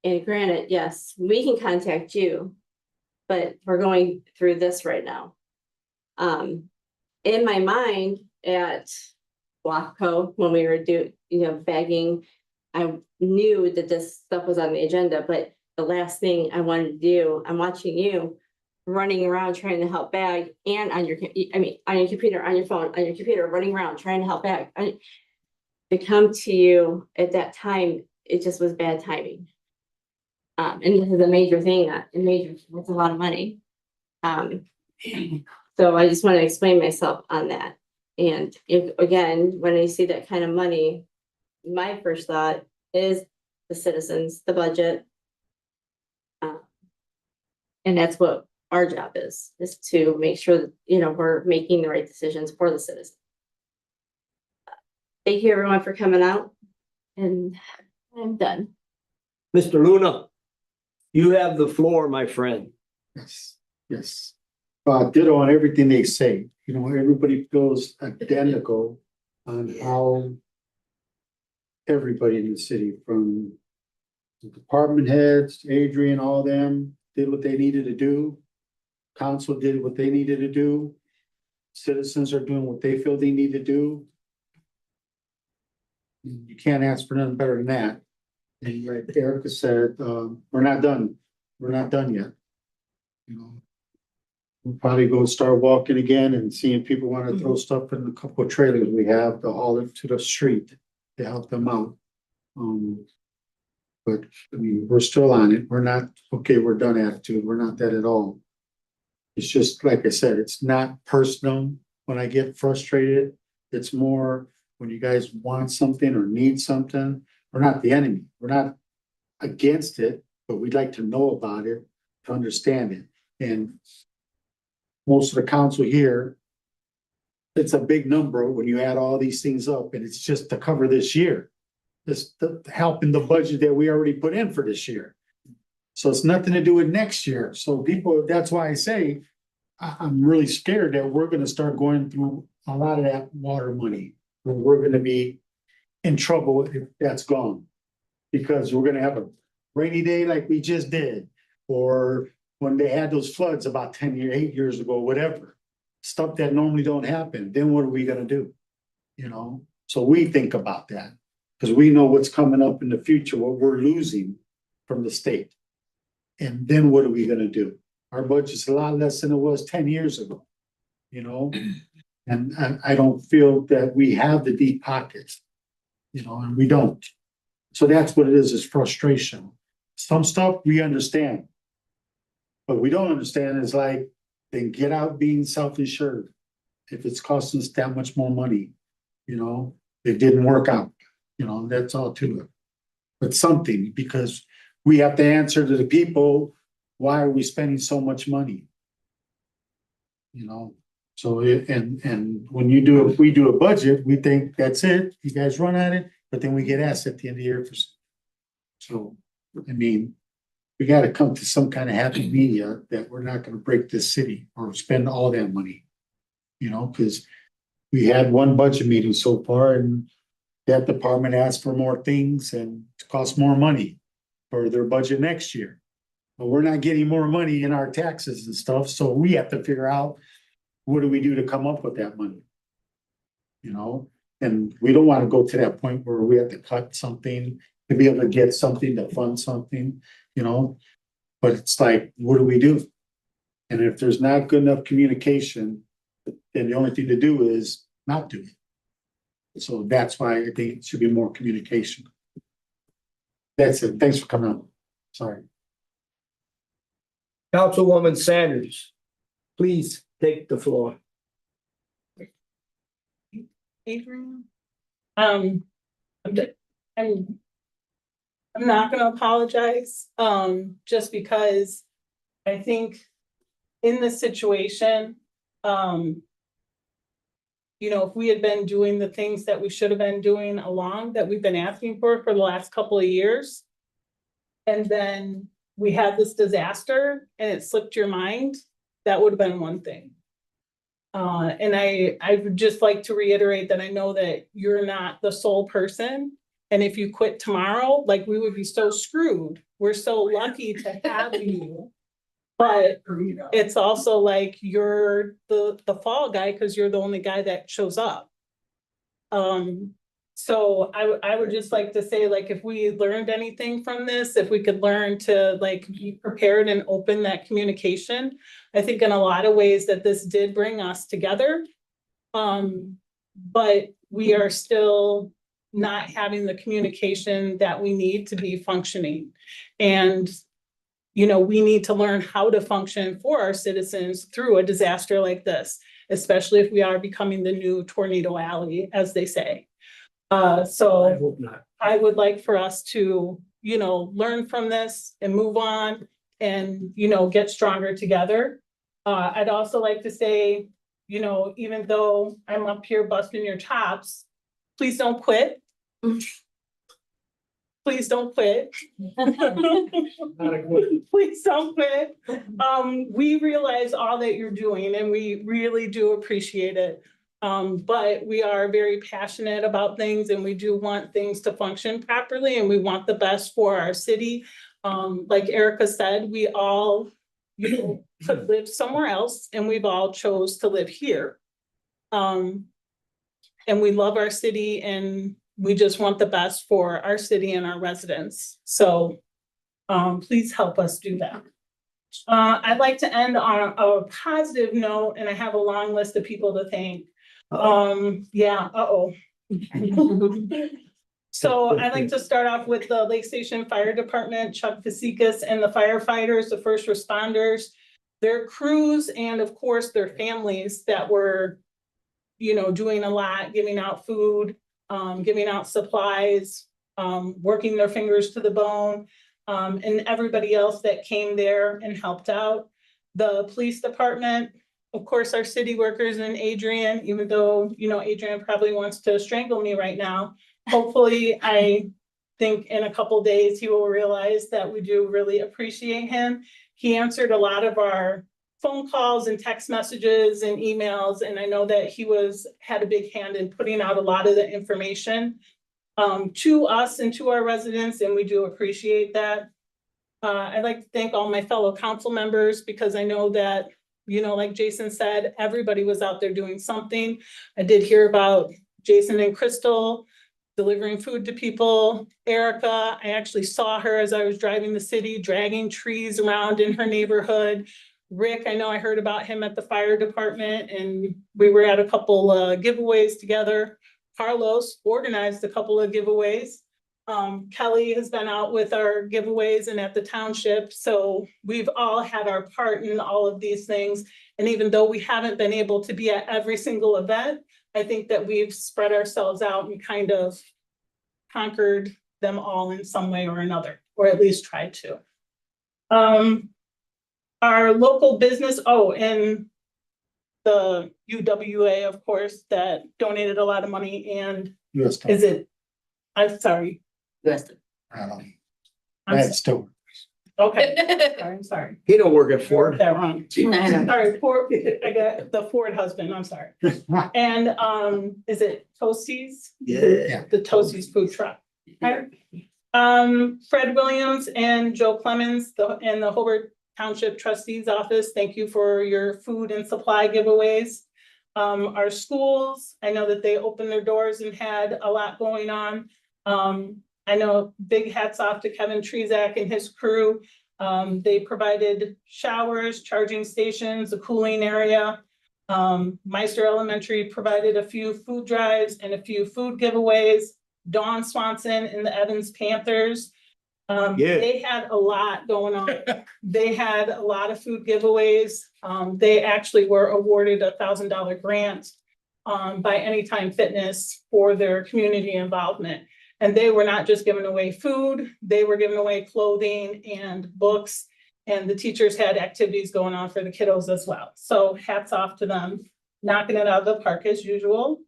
And granted, yes, we can contact you, but we're going through this right now. In my mind at Waco, when we were bagging, I knew that this stuff was on the agenda, but the last thing I wanted to do, I'm watching you running around trying to help bag and on your computer, on your phone, on your computer, running around trying to help bag. To come to you at that time, it just was bad timing. And this is a major thing, that's a lot of money. So I just want to explain myself on that. And again, when I see that kind of money, my first thought is the citizens, the budget. And that's what our job is to make sure that, we're making the right decisions for the citizens. Thank you everyone for coming out, and I'm done. Mr. Luna, you have the floor, my friend. Yes. Ditto on everything they say, everybody feels identical on how everybody in the city, from the department heads, Adrian, all them, did what they needed to do. Council did what they needed to do. Citizens are doing what they feel they need to do. You can't ask for nothing better than that. And like Erica said, we're not done. We're not done yet. We'll probably go start walking again and seeing people want to throw stuff in the couple of trailers we have to haul it to the street to help them out. But, I mean, we're still on it. We're not, okay, we're done attitude. We're not that at all. It's just, like I said, it's not personal when I get frustrated. It's more when you guys want something or need something. We're not the enemy. We're not against it, but we'd like to know about it, to understand it. And most of the council here, it's a big number when you add all these things up, and it's just to cover this year. It's the help in the budget that we already put in for this year. So it's nothing to do with next year. So people, that's why I say, I'm really scared that we're gonna start going through a lot of that water money. Where we're gonna be in trouble if that's gone. Because we're gonna have a rainy day like we just did, or when they had those floods about 8 years ago, whatever. Stuff that normally don't happen, then what are we gonna do? You know, so we think about that, because we know what's coming up in the future, what we're losing from the state. And then what are we gonna do? Our budget's a lot less than it was 10 years ago, you know? And I don't feel that we have the deep pockets, you know, and we don't. So that's what it is frustration. Some stuff we understand. What we don't understand is like, then get out being self-insured. If it's costing us that much more money, you know, it didn't work out, you know, that's all to it. But something, because we have to answer to the people, why are we spending so much money? You know, so and when if we do a budget, we think that's it, you guys run at it, but then we get asked at the end of the year for. So, I mean, we gotta come to some kind of happy media that we're not gonna break this city or spend all that money. You know, because we had one budget meeting so far and that department asked for more things and it costs more money for their budget next year. But we're not getting more money in our taxes and stuff, so we have to figure out what do we do to come up with that money? You know, and we don't want to go to that point where we have to cut something to be able to get something to fund something, you know? But it's like, what do we do? And if there's not good enough communication, then the only thing to do is not do it. So that's why I think it should be more communication. That's it. Thanks for coming on. Sorry. Councilwoman Sanders, please take the floor. Adrian? I'm not gonna apologize, just because I think in this situation, you know, if we had been doing the things that we should have been doing that we've been asking for the last couple of years, and then we had this disaster and it slipped your mind, that would have been one thing. And I would just like to reiterate that I know that you're not the sole person. And if you quit tomorrow, like, we would be so screwed. We're so lucky to have you. But it's also like you're the fall guy because you're the only guy that shows up. So I would just like to say, like, if we learned anything from this, if we could learn to like be prepared and open that communication, I think in a lot of ways that this did bring us together. But we are still not having the communication that we need to be functioning. And, you know, we need to learn how to function for our citizens through a disaster like this, especially if we are becoming the new Tornado Alley, as they say. So I hope not. I would like for us to, you know, learn from this and move on and, you know, get stronger together. I'd also like to say, you know, even though I'm up here busting your chops, please don't quit. Please don't quit. Please don't quit. We realize all that you're doing and we really do appreciate it. But we are very passionate about things and we do want things to function properly and we want the best for our city. Like Erica said, we all, you know, could live somewhere else and we've all chose to live here. And we love our city and we just want the best for our city and our residents. So please help us do that. I'd like to end on a positive note, and I have a long list of people to thank. So I'd like to start off with the Lake Station Fire Department, Chuck Pasikas and the firefighters, the first responders, their crews, and of course, their families that were, doing a lot, giving out food, giving out supplies, working their fingers to the bone, and everybody else that came there and helped out. The police department, of course, our city workers and Adrian, even though, Adrian probably wants to strangle me right now. Hopefully, I think in a couple days, he will realize that we do really appreciate him. He answered a lot of our phone calls and text messages and emails, and I know that he had a big hand in putting out a lot of the information to us and to our residents, and we do appreciate that. I'd like to thank all my fellow council members because I know that, like Jason said, everybody was out there doing something. I did hear about Jason and Crystal delivering food to people. Erica, I actually saw her as I was driving the city, dragging trees around in her neighborhood. Rick, I know I heard about him at the fire department and we were at a couple giveaways together. Carlos organized a couple of giveaways. Kelly has been out with our giveaways and at the township. So we've all had our part in all of these things. And even though we haven't been able to be at every single event, I think that we've spread ourselves out and kind of conquered them all in some way or another, or at least tried to. Our local business, and the UWA, of course, that donated a lot of money and I'm sorry. Yes. I don't know. I'm That's still. Okay, I'm sorry. He don't work at Ford. That wrong. Sorry, Ford, I got the Ford husband, I'm sorry. And, is it Toasties? Yeah. The Toasties food truck. Okay. Fred Williams and Joe Clemens, and the Hobart Township Trustees Office, thank you for your food and supply giveaways. Our schools, I know that they opened their doors and had a lot going on. I know big hats off to Kevin Trezak and his crew. They provided showers, charging stations, a cooling area. Meister Elementary provided a few food drives and a few food giveaways. Dawn Swanson and the Evans Panthers. They had a lot going on. They had a lot of food giveaways. They actually were awarded a $1,000 grant by Anytime Fitness for their community involvement. And they were not just giving away food, they were giving away clothing and books. And the teachers had activities going on for the kiddos as well. So hats off to them, knocking it out of the park as usual.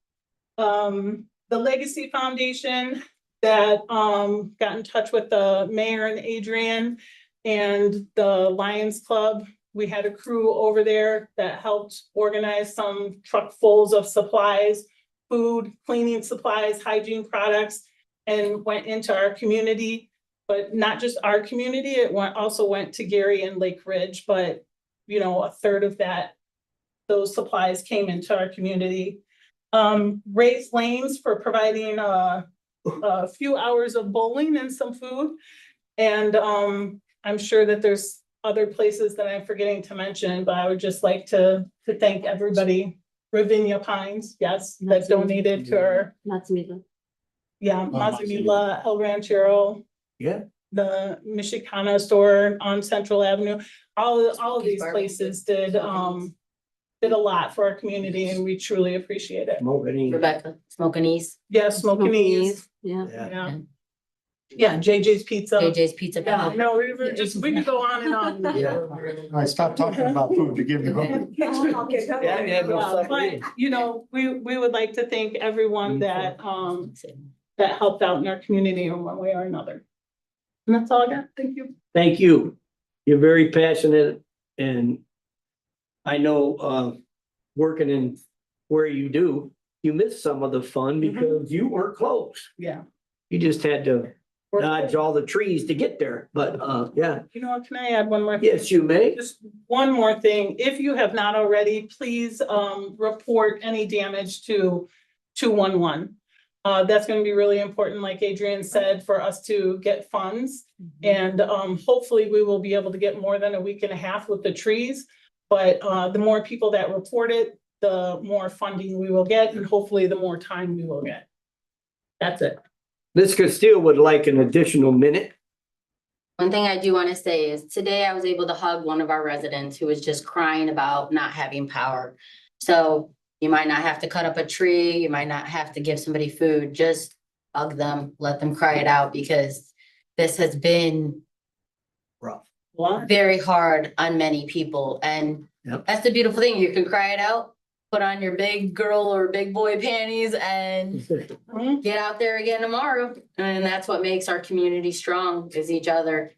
The Legacy Foundation that got in touch with the mayor and Adrian and the Lions Club. We had a crew over there that helped organize some truckfuls of supplies, food, cleaning supplies, hygiene products, and went into our community, but not just our community, it also went to Gary and Lake Ridge, but a third of those supplies came into our community. Raised Lanes for providing a few hours of bowling and some food. And I'm sure that there's other places that I'm forgetting to mention, but I would just like to thank everybody. Ravinia Pines, yes, that donated to our. Matsumiga. Yeah, Mazamila, El Ranchero. Yeah. The Michicana store on Central Avenue, all of these places did a lot for our community and we truly appreciate it. Rebecca, Smoking East, Yeah, Smoking East, Yeah. yeah, JJ's Pizza. JJ's Pizza. Yeah, no, we could go on and on. Yeah. I stopped talking about food to give you hope. Yeah, you had no stuff. But, we would like to thank everyone that helped out in our community in one way or another. And that's all I got. Thank you. Thank you. You're very passionate and I know, working in where you do, you missed some of the fun because you were close. Yeah. You just had to dodge all the trees to get there, but, yeah. You know what, can I add one more? thing? Yes, you may. Just one more thing. If you have not already, please, report any damage to 211. That's gonna be really important, like Adrian said, for us to get funds. And, hopefully we will be able to get more than a week and a half with the trees. But, the more people that report it, the more funding we will get and hopefully the more time we will get. That's it. Ms. Castillo would like an additional minute. One thing I do want to say is today I was able to hug one of our residents who was just crying about not having power. So you might not have to cut up a tree, you might not have to give somebody food, just hug them, let them cry it out because this has been Rough. very hard on many people. And Yep. that's the beautiful thing. You can cry it out, put on your big girl or big boy panties and get out there again tomorrow. And that's what makes our community strong is each other.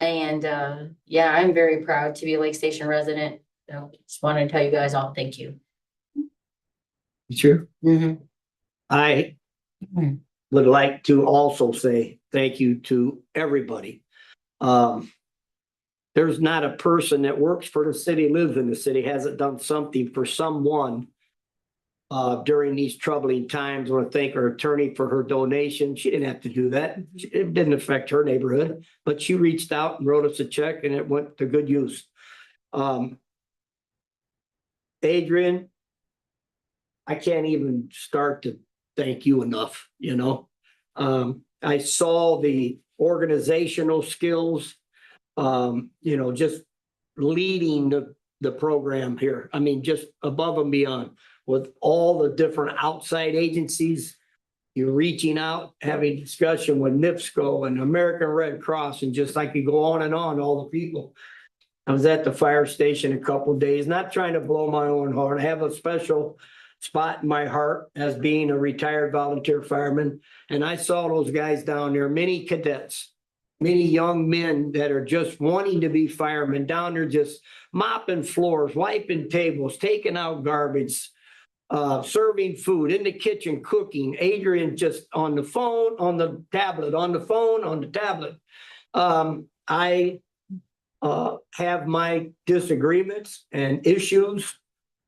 And yeah, I'm very proud to be a Lake Station resident. So just wanted to tell you guys all, thank you. Sure. I would like to also say thank you to everybody. There's not a person that works for the city, lives in the city, hasn't done something for someone during these troubling times. I want to thank our attorney for her donation. She didn't have to do that. It didn't affect her neighborhood, but she reached out and wrote us a check and it went to good use. Adrian, I can't even start to thank you enough, you know. I saw the organizational skills, you know, just leading the program here. I mean, just above and beyond with all the different outside agencies. You're reaching out, having discussion with NIPSCO and American Red Cross, and just I could go on and on, all the people. I was at the fire station a couple of days, not trying to blow my own horn. I have a special spot in my heart as being a retired volunteer fireman. And I saw those guys down there, many cadets, many young men that are just wanting to be firemen down there, just mopping floors, wiping tables, taking out garbage, serving food in the kitchen, cooking. Adrian just on the phone, on the tablet, on the phone, on the tablet. I have my disagreements and issues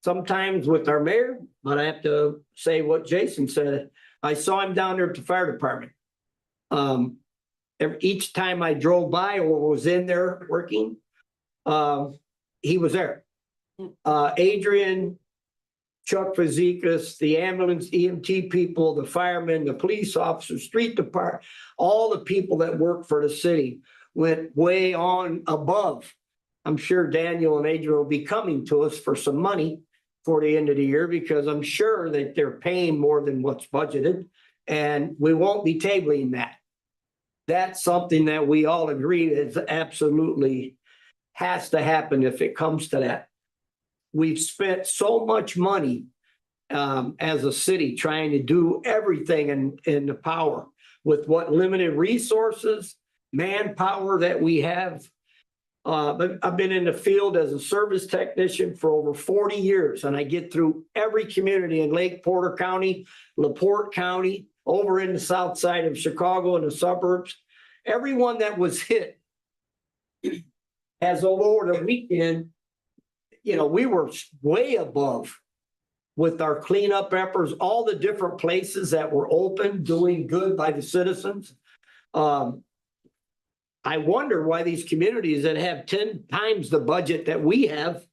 sometimes with our mayor, but I have to say what Jason said. I saw him down there at the fire department. Each time I drove by or was in there working, he was there. Adrian, Chuck Fazekas, the ambulance, EMT people, the firemen, the police officers, street department, all the people that work for the city went way on above. I'm sure Daniel and Adrian will be coming to us for some money for the end of the year because I'm sure that they're paying more than what's budgeted and we won't be tabling that. That's something that we all agree is absolutely has to happen if it comes to that. We've spent so much money as a city trying to do everything in the power with what limited resources, manpower that we have. But I've been in the field as a service technician for over 40 years, and I get through every community in Lake Porter County, LaPorte County, over in the south side of Chicago and the suburbs. Everyone that was hit as over the weekend, you know, we were way above with our cleanup efforts, all the different places that were open, doing good by the citizens. I wonder why these communities that have 10 times the budget that we have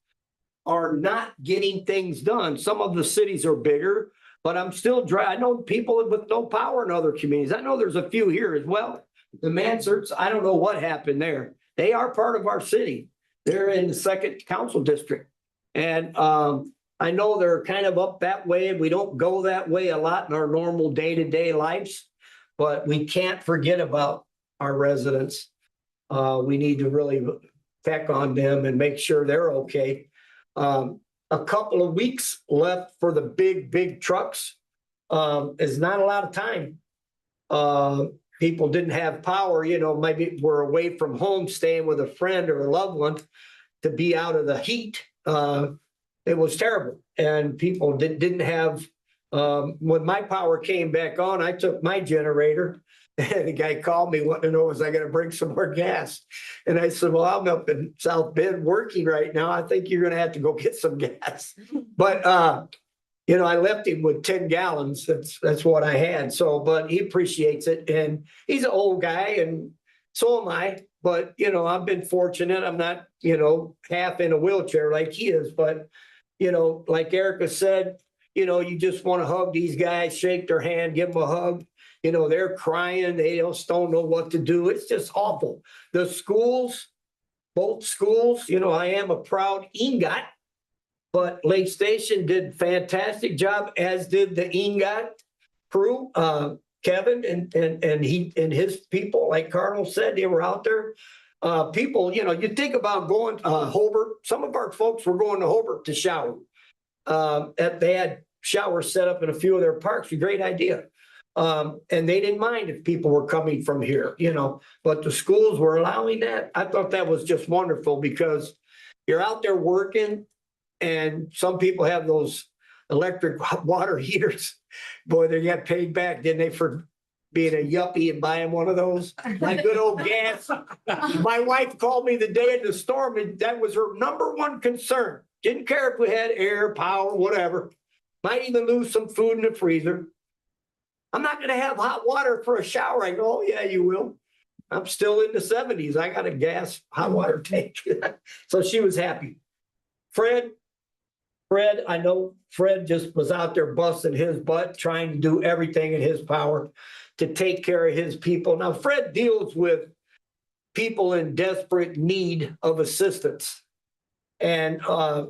are not getting things done. Some of the cities are bigger, but I'm still I know people with no power in other communities. I know there's a few here as well. The Manserts, I don't know what happened there. They are part of our city. They're in the 2nd Council District. And I know they're kind of up that way. We don't go that way a lot in our normal day-to-day lives, but we can't forget about our residents. We need to really check on them and make sure they're okay. A couple of weeks left for the big trucks. Is not a lot of time. People didn't have power, you know, maybe we're away from home, staying with a friend or a loved one to be out of the heat. It was terrible. And people didn't have, when my power came back on, I took my generator. And the guy called me, wanting to know, was I going to bring some more gas? And I said, well, I'm up in South Bend working right now. I think you're going to have to go get some gas. But, you know, I left him with 10 gallons. That's what I had. So, but he appreciates it. And he's an old guy and so am I. But, you know, I've been fortunate. I'm not, you know, half in a wheelchair like he is. But, you know, like Erica said, you know, you just want to hug these guys, shake their hand, give them a hug. You know, they're crying, they just don't know what to do. It's just awful. The schools, both schools, you know, I am a proud ENGOT, but Lake Station did fantastic job, as did the ENGOT crew. Kevin and he and his people, like Cardinal said, they were out there. People, you know, you think about going Hobart. Some of our folks were going to Hobart to shower. They had showers set up in a few of their parks. A great idea. And they didn't mind if people were coming from here, you know, but the schools were allowing that. I thought that was just wonderful because you're out there working and some people have those electric water heaters. Boy, they got paid back, didn't they, for being a yuppie and buying one of those? My good old gas. My wife called me the day of the storm and that was her number one concern. Didn't care if we had air, power, whatever. Might even lose some food in the freezer. I'm not going to have hot water for a shower. I go, oh, yeah, you will. I'm still in the 70s. I got a gas hot water tank. So she was happy. Fred, I know Fred just was out there busting his butt, trying to do everything in his power to take care of his people. Now, Fred deals with people in desperate need of assistance. And,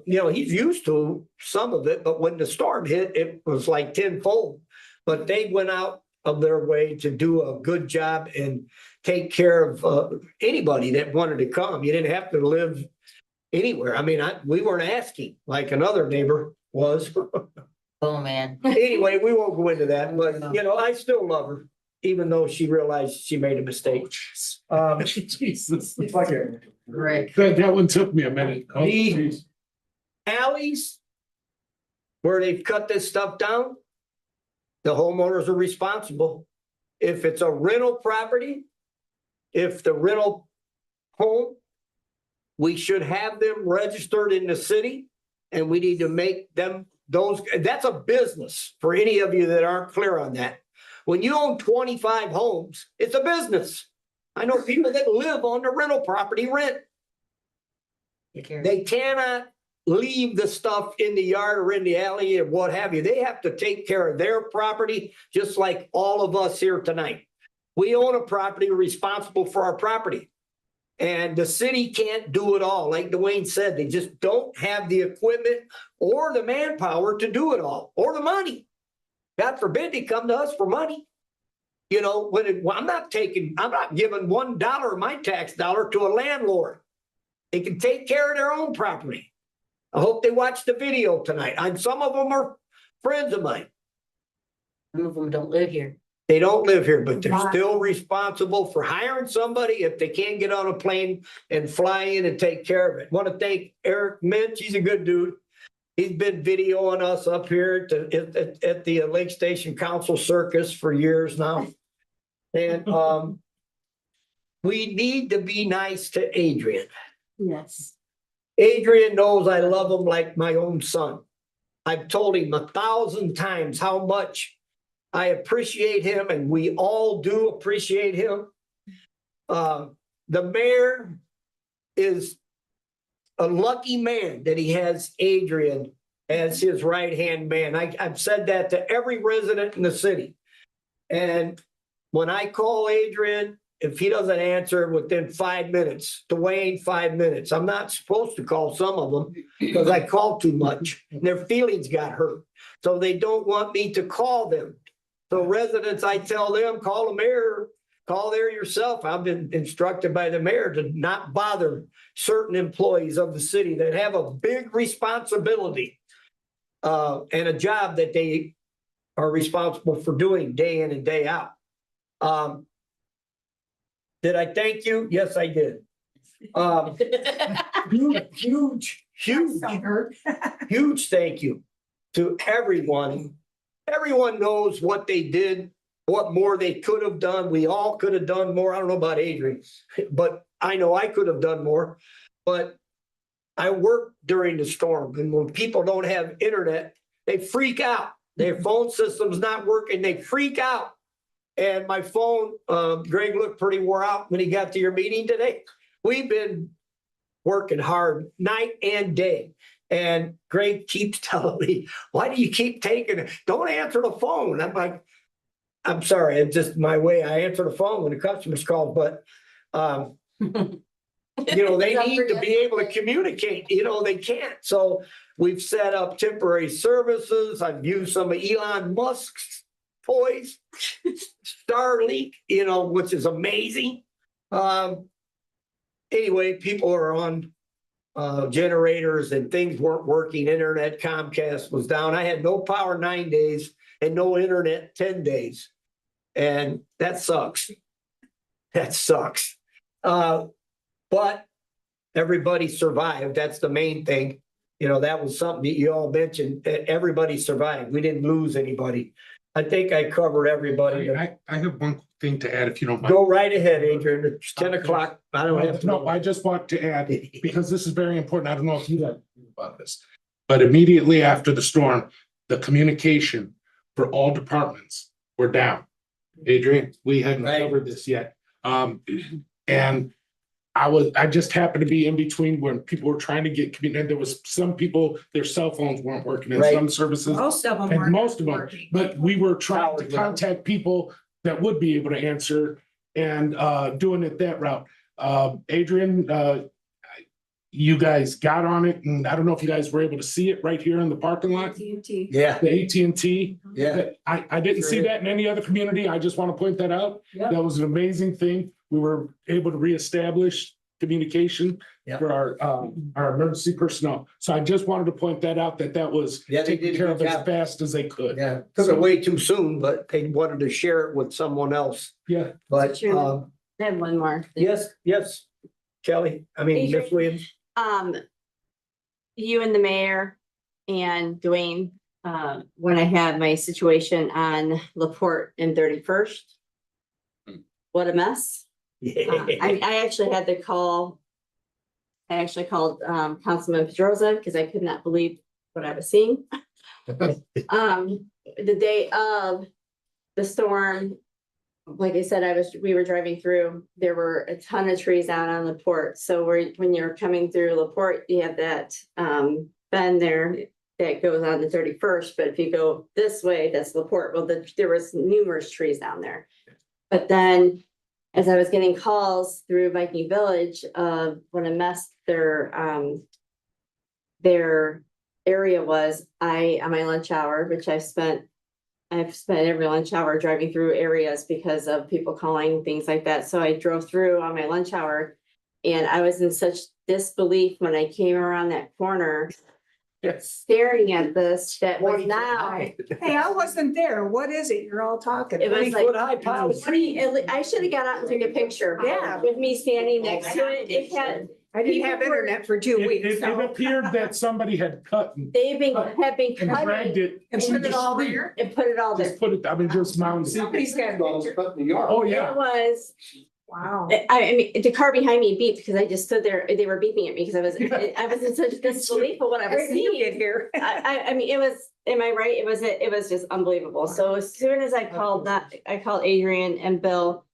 you know, he's used to some of it, but when the storm hit, it was like tenfold. But they went out of their way to do a good job and take care of anybody that wanted to come. You didn't have to live anywhere. I mean, we weren't asking like another neighbor was. Oh, man. Anyway, we won't go into that, but you know, I still love her, even though she realized she made a mistake. Jesus. Right. That one took me a minute. Oh, The- geez. Alleys where they've cut this stuff down, the homeowners are responsible. If it's a rental property, if the rental home, we should have them registered in the city and we need to make them that's a business for any of you that aren't clear on that. When you own 25 homes, it's a business. I know people that live on the rental property rent. They cannot leave the stuff in the yard or in the alley or what have you. They have to take care of their property, just like all of us here tonight. We own a property, we're responsible for our property. And the city can't do it all. Like Dwayne said, they just don't have the equipment or the manpower to do it all, or the money. God forbid they come to us for money. You know, I'm not giving $1 of my tax dollar to a landlord. They can take care of their own property. I hope they watch the video tonight. Some of them are friends of mine. Some of them don't live here. They don't live here, but they're still responsible for hiring somebody if they can't get on a plane and fly in and take care of it. Want to thank Eric Minch. He's a good dude. He's been videoing us up here at the Lake Station Council Circus for years now. And we need to be nice to Adrian. Yes. Adrian knows I love him like my own son. I've told him 1,000 times how much I appreciate him, and we all do appreciate him. The mayor is a lucky man that he has Adrian as his right-hand man. I've said that to every resident in the city. And when I call Adrian, if he doesn't answer within 5 minutes, Dwayne, 5 minutes. I'm not supposed to call some of them because I call too much. And their feelings got hurt. So they don't want me to call them. So residents, I tell them, call the mayor, call there yourself. I've been instructed by the mayor to not bother certain employees of the city that have a big responsibility and a job that they are responsible for doing day in and day out. Did I thank you? Yes, I did. Huge thank you to everyone. Everyone knows what they did, what more they could have done. We all could have done more. I don't know about Adrian, but I know I could have done more. But I worked during the storm, and when people don't have internet, they freak out. Their phone system's not working. They freak out. And my phone, Greg looked pretty wore out when he got to your meeting today. We've been working hard night and day. And Greg keeps telling me, why do you keep taking it? Don't answer the phone. I'm like, I'm sorry, it's just my way. I answer the phone when the customers call, but, they need to be able to communicate, they can't. So we've set up temporary services. I've used some of Elon Musk's toys, Starlink, which is amazing. Anyway, people are on generators and things weren't working. Internet, Comcast was down. I had no power 9 days and no internet 10 days. And that sucks. That sucks. But everybody survived. That's the main thing. That was something that you all mentioned. Everybody survived. We didn't lose anybody. I think I covered everybody. I have one thing to add, if you don't mind. Go right ahead, Adrian. It's 10 o'clock. I don't have to. No, I just want to add, because this is very important. I don't know if you guys know about this. But immediately after the storm, the communication for all departments were down. Adrian, we hadn't covered this yet. And I just happened to be in between when people were trying to get, and there was some people, their cell phones weren't working in some services. Most of them And weren't most of them, working. but we were trying to contact people that would be able to answer and doing it that route. Adrian, you guys got on it, and I don't know if you guys were able to see it right here in the parking lot. AT&T. Yeah, The AT&T. yeah. I didn't see that in any other community. I just want to point that out. Yeah. That was an amazing thing. We were able to reestablish communication Yeah. for our emergency personnel. So I just wanted to point that out, that was Yeah, they did taken a care good of as job. fast as they could. Yeah, took it way too soon, but they wanted to share it with someone else. Yeah. But, Chairman. I have one more. yes, Kelly, Miss Williams. You and the mayor and Dwayne, when I had my situation on Laporte and 31st. What a mess. I actually had to call. I actually called Councilman Pedroza because I could not believe what I was seeing. The day of the storm, like I said, we were driving through, there were a ton of trees out on Laporte. So when you're coming through Laporte, you have that bend there that goes on the 31st. But if you go this way, that's Laporte. Well, there was numerous trees down there. But then as I was getting calls through Viking Village of what a mess their area was, on my lunch hour, which I've spent every lunch hour driving through areas because of people calling, things like that. So I drove through on my lunch hour and I was in such disbelief when I came around that corner. Staring at this, that was now. Hey, I wasn't there. What is it? You're all talking. It was like 20-foot high piles. I should have got out and took a picture. Yeah. With me standing next to it. It had, I didn't have people were- internet for 2 weeks. It so- appeared that somebody had cut and have been dragged cutting it. And to put the it all street. there. and put it all there. Just put it, just mounted. Somebody's got a picture. Oh, yeah. It was, Wow. I mean, the car behind me beeped because I just stood there, they were beeping at me because I was in such disbelief of what I was Where did you seeing. get here? I mean, it was, am I right? It was just unbelievable. So as soon as I called Adrian and Bill,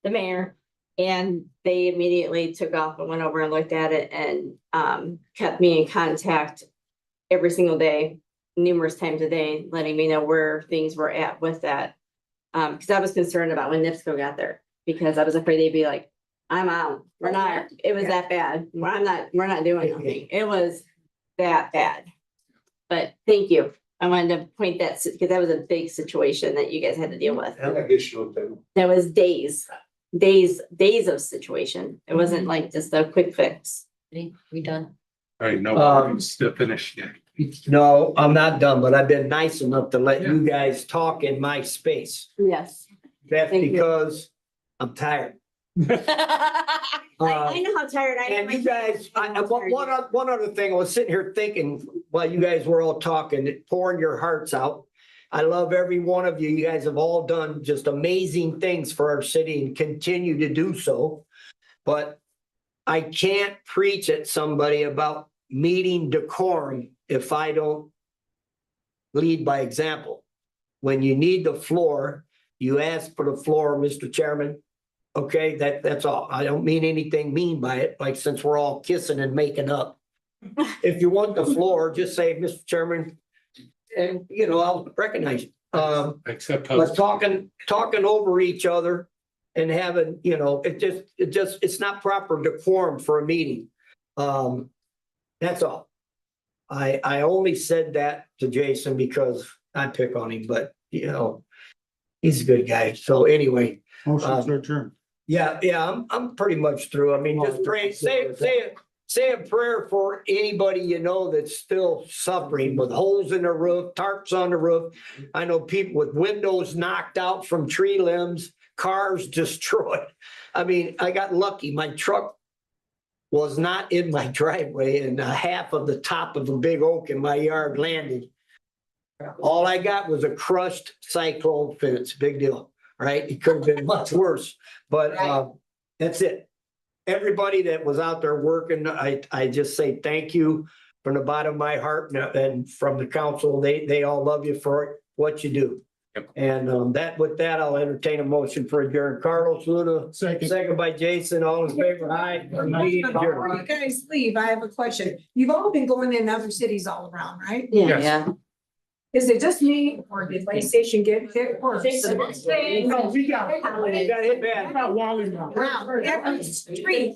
the mayor, and they immediately took off and went over and looked at it and kept me in contact every single day, numerous times a day, letting me know where things were at with that. Because I was concerned about when NIPSCO got there, because I was afraid they'd be like, I'm out. We're not, it was that bad. We're not doing anything. It was that bad. But thank you. I wanted to point that, because that was a big situation that you guys had to deal with. That was days of situation. It wasn't like just a quick fix. We done? All right, no, still finished. Yeah. No, I'm not done, but I've been nice enough to let you guys talk in my space. Yes. That's Thank you. because I'm tired. I know how tired I am. And you guys, one other thing, I was sitting here thinking while you guys were all talking, pouring your hearts out. I love every one of you. You guys have all done just amazing things for our city and continue to do so. But I can't preach at somebody about meeting decorum if I don't lead by example. When you need the floor, you ask for the floor, Mr. Chairman. Okay, that's all. I don't mean anything mean by it, like since we're all kissing and making up. if you want the floor, just say, Mr. Chairman. And, you know, I'll recognize it. Except. But talking over each other and having, you know, it's not proper decorum for a meeting. That's all. I only said that to Jason because I pick on him, but you know, he's a good guy. So anyway, Motion to adjourn. yeah, I'm pretty much through. I mean, just pray, say a prayer for anybody you know that's still suffering with holes in the roof, tarps on the roof. I know people with windows knocked out from tree limbs, cars destroyed. I mean, I got lucky. My truck was not in my driveway and half of the top of a big oak in my yard landed. All I got was a crushed cyclone fence, big deal, right? It could have been much worse, but that's it. Everybody that was out there working, I just say thank you from the bottom of my heart and from the council. They all love you for what you do. Yep. And with that, I'll entertain a motion for adjourn. Carlos Luna, second by Jason, all in favor, aye. Meeting adjourned. Before you guys leave, I have a question. You've all been going in other cities all around, right? Yes. Yeah. Is it just me or did Lake Station get hit worse? No, we got hit bad. Wow, every street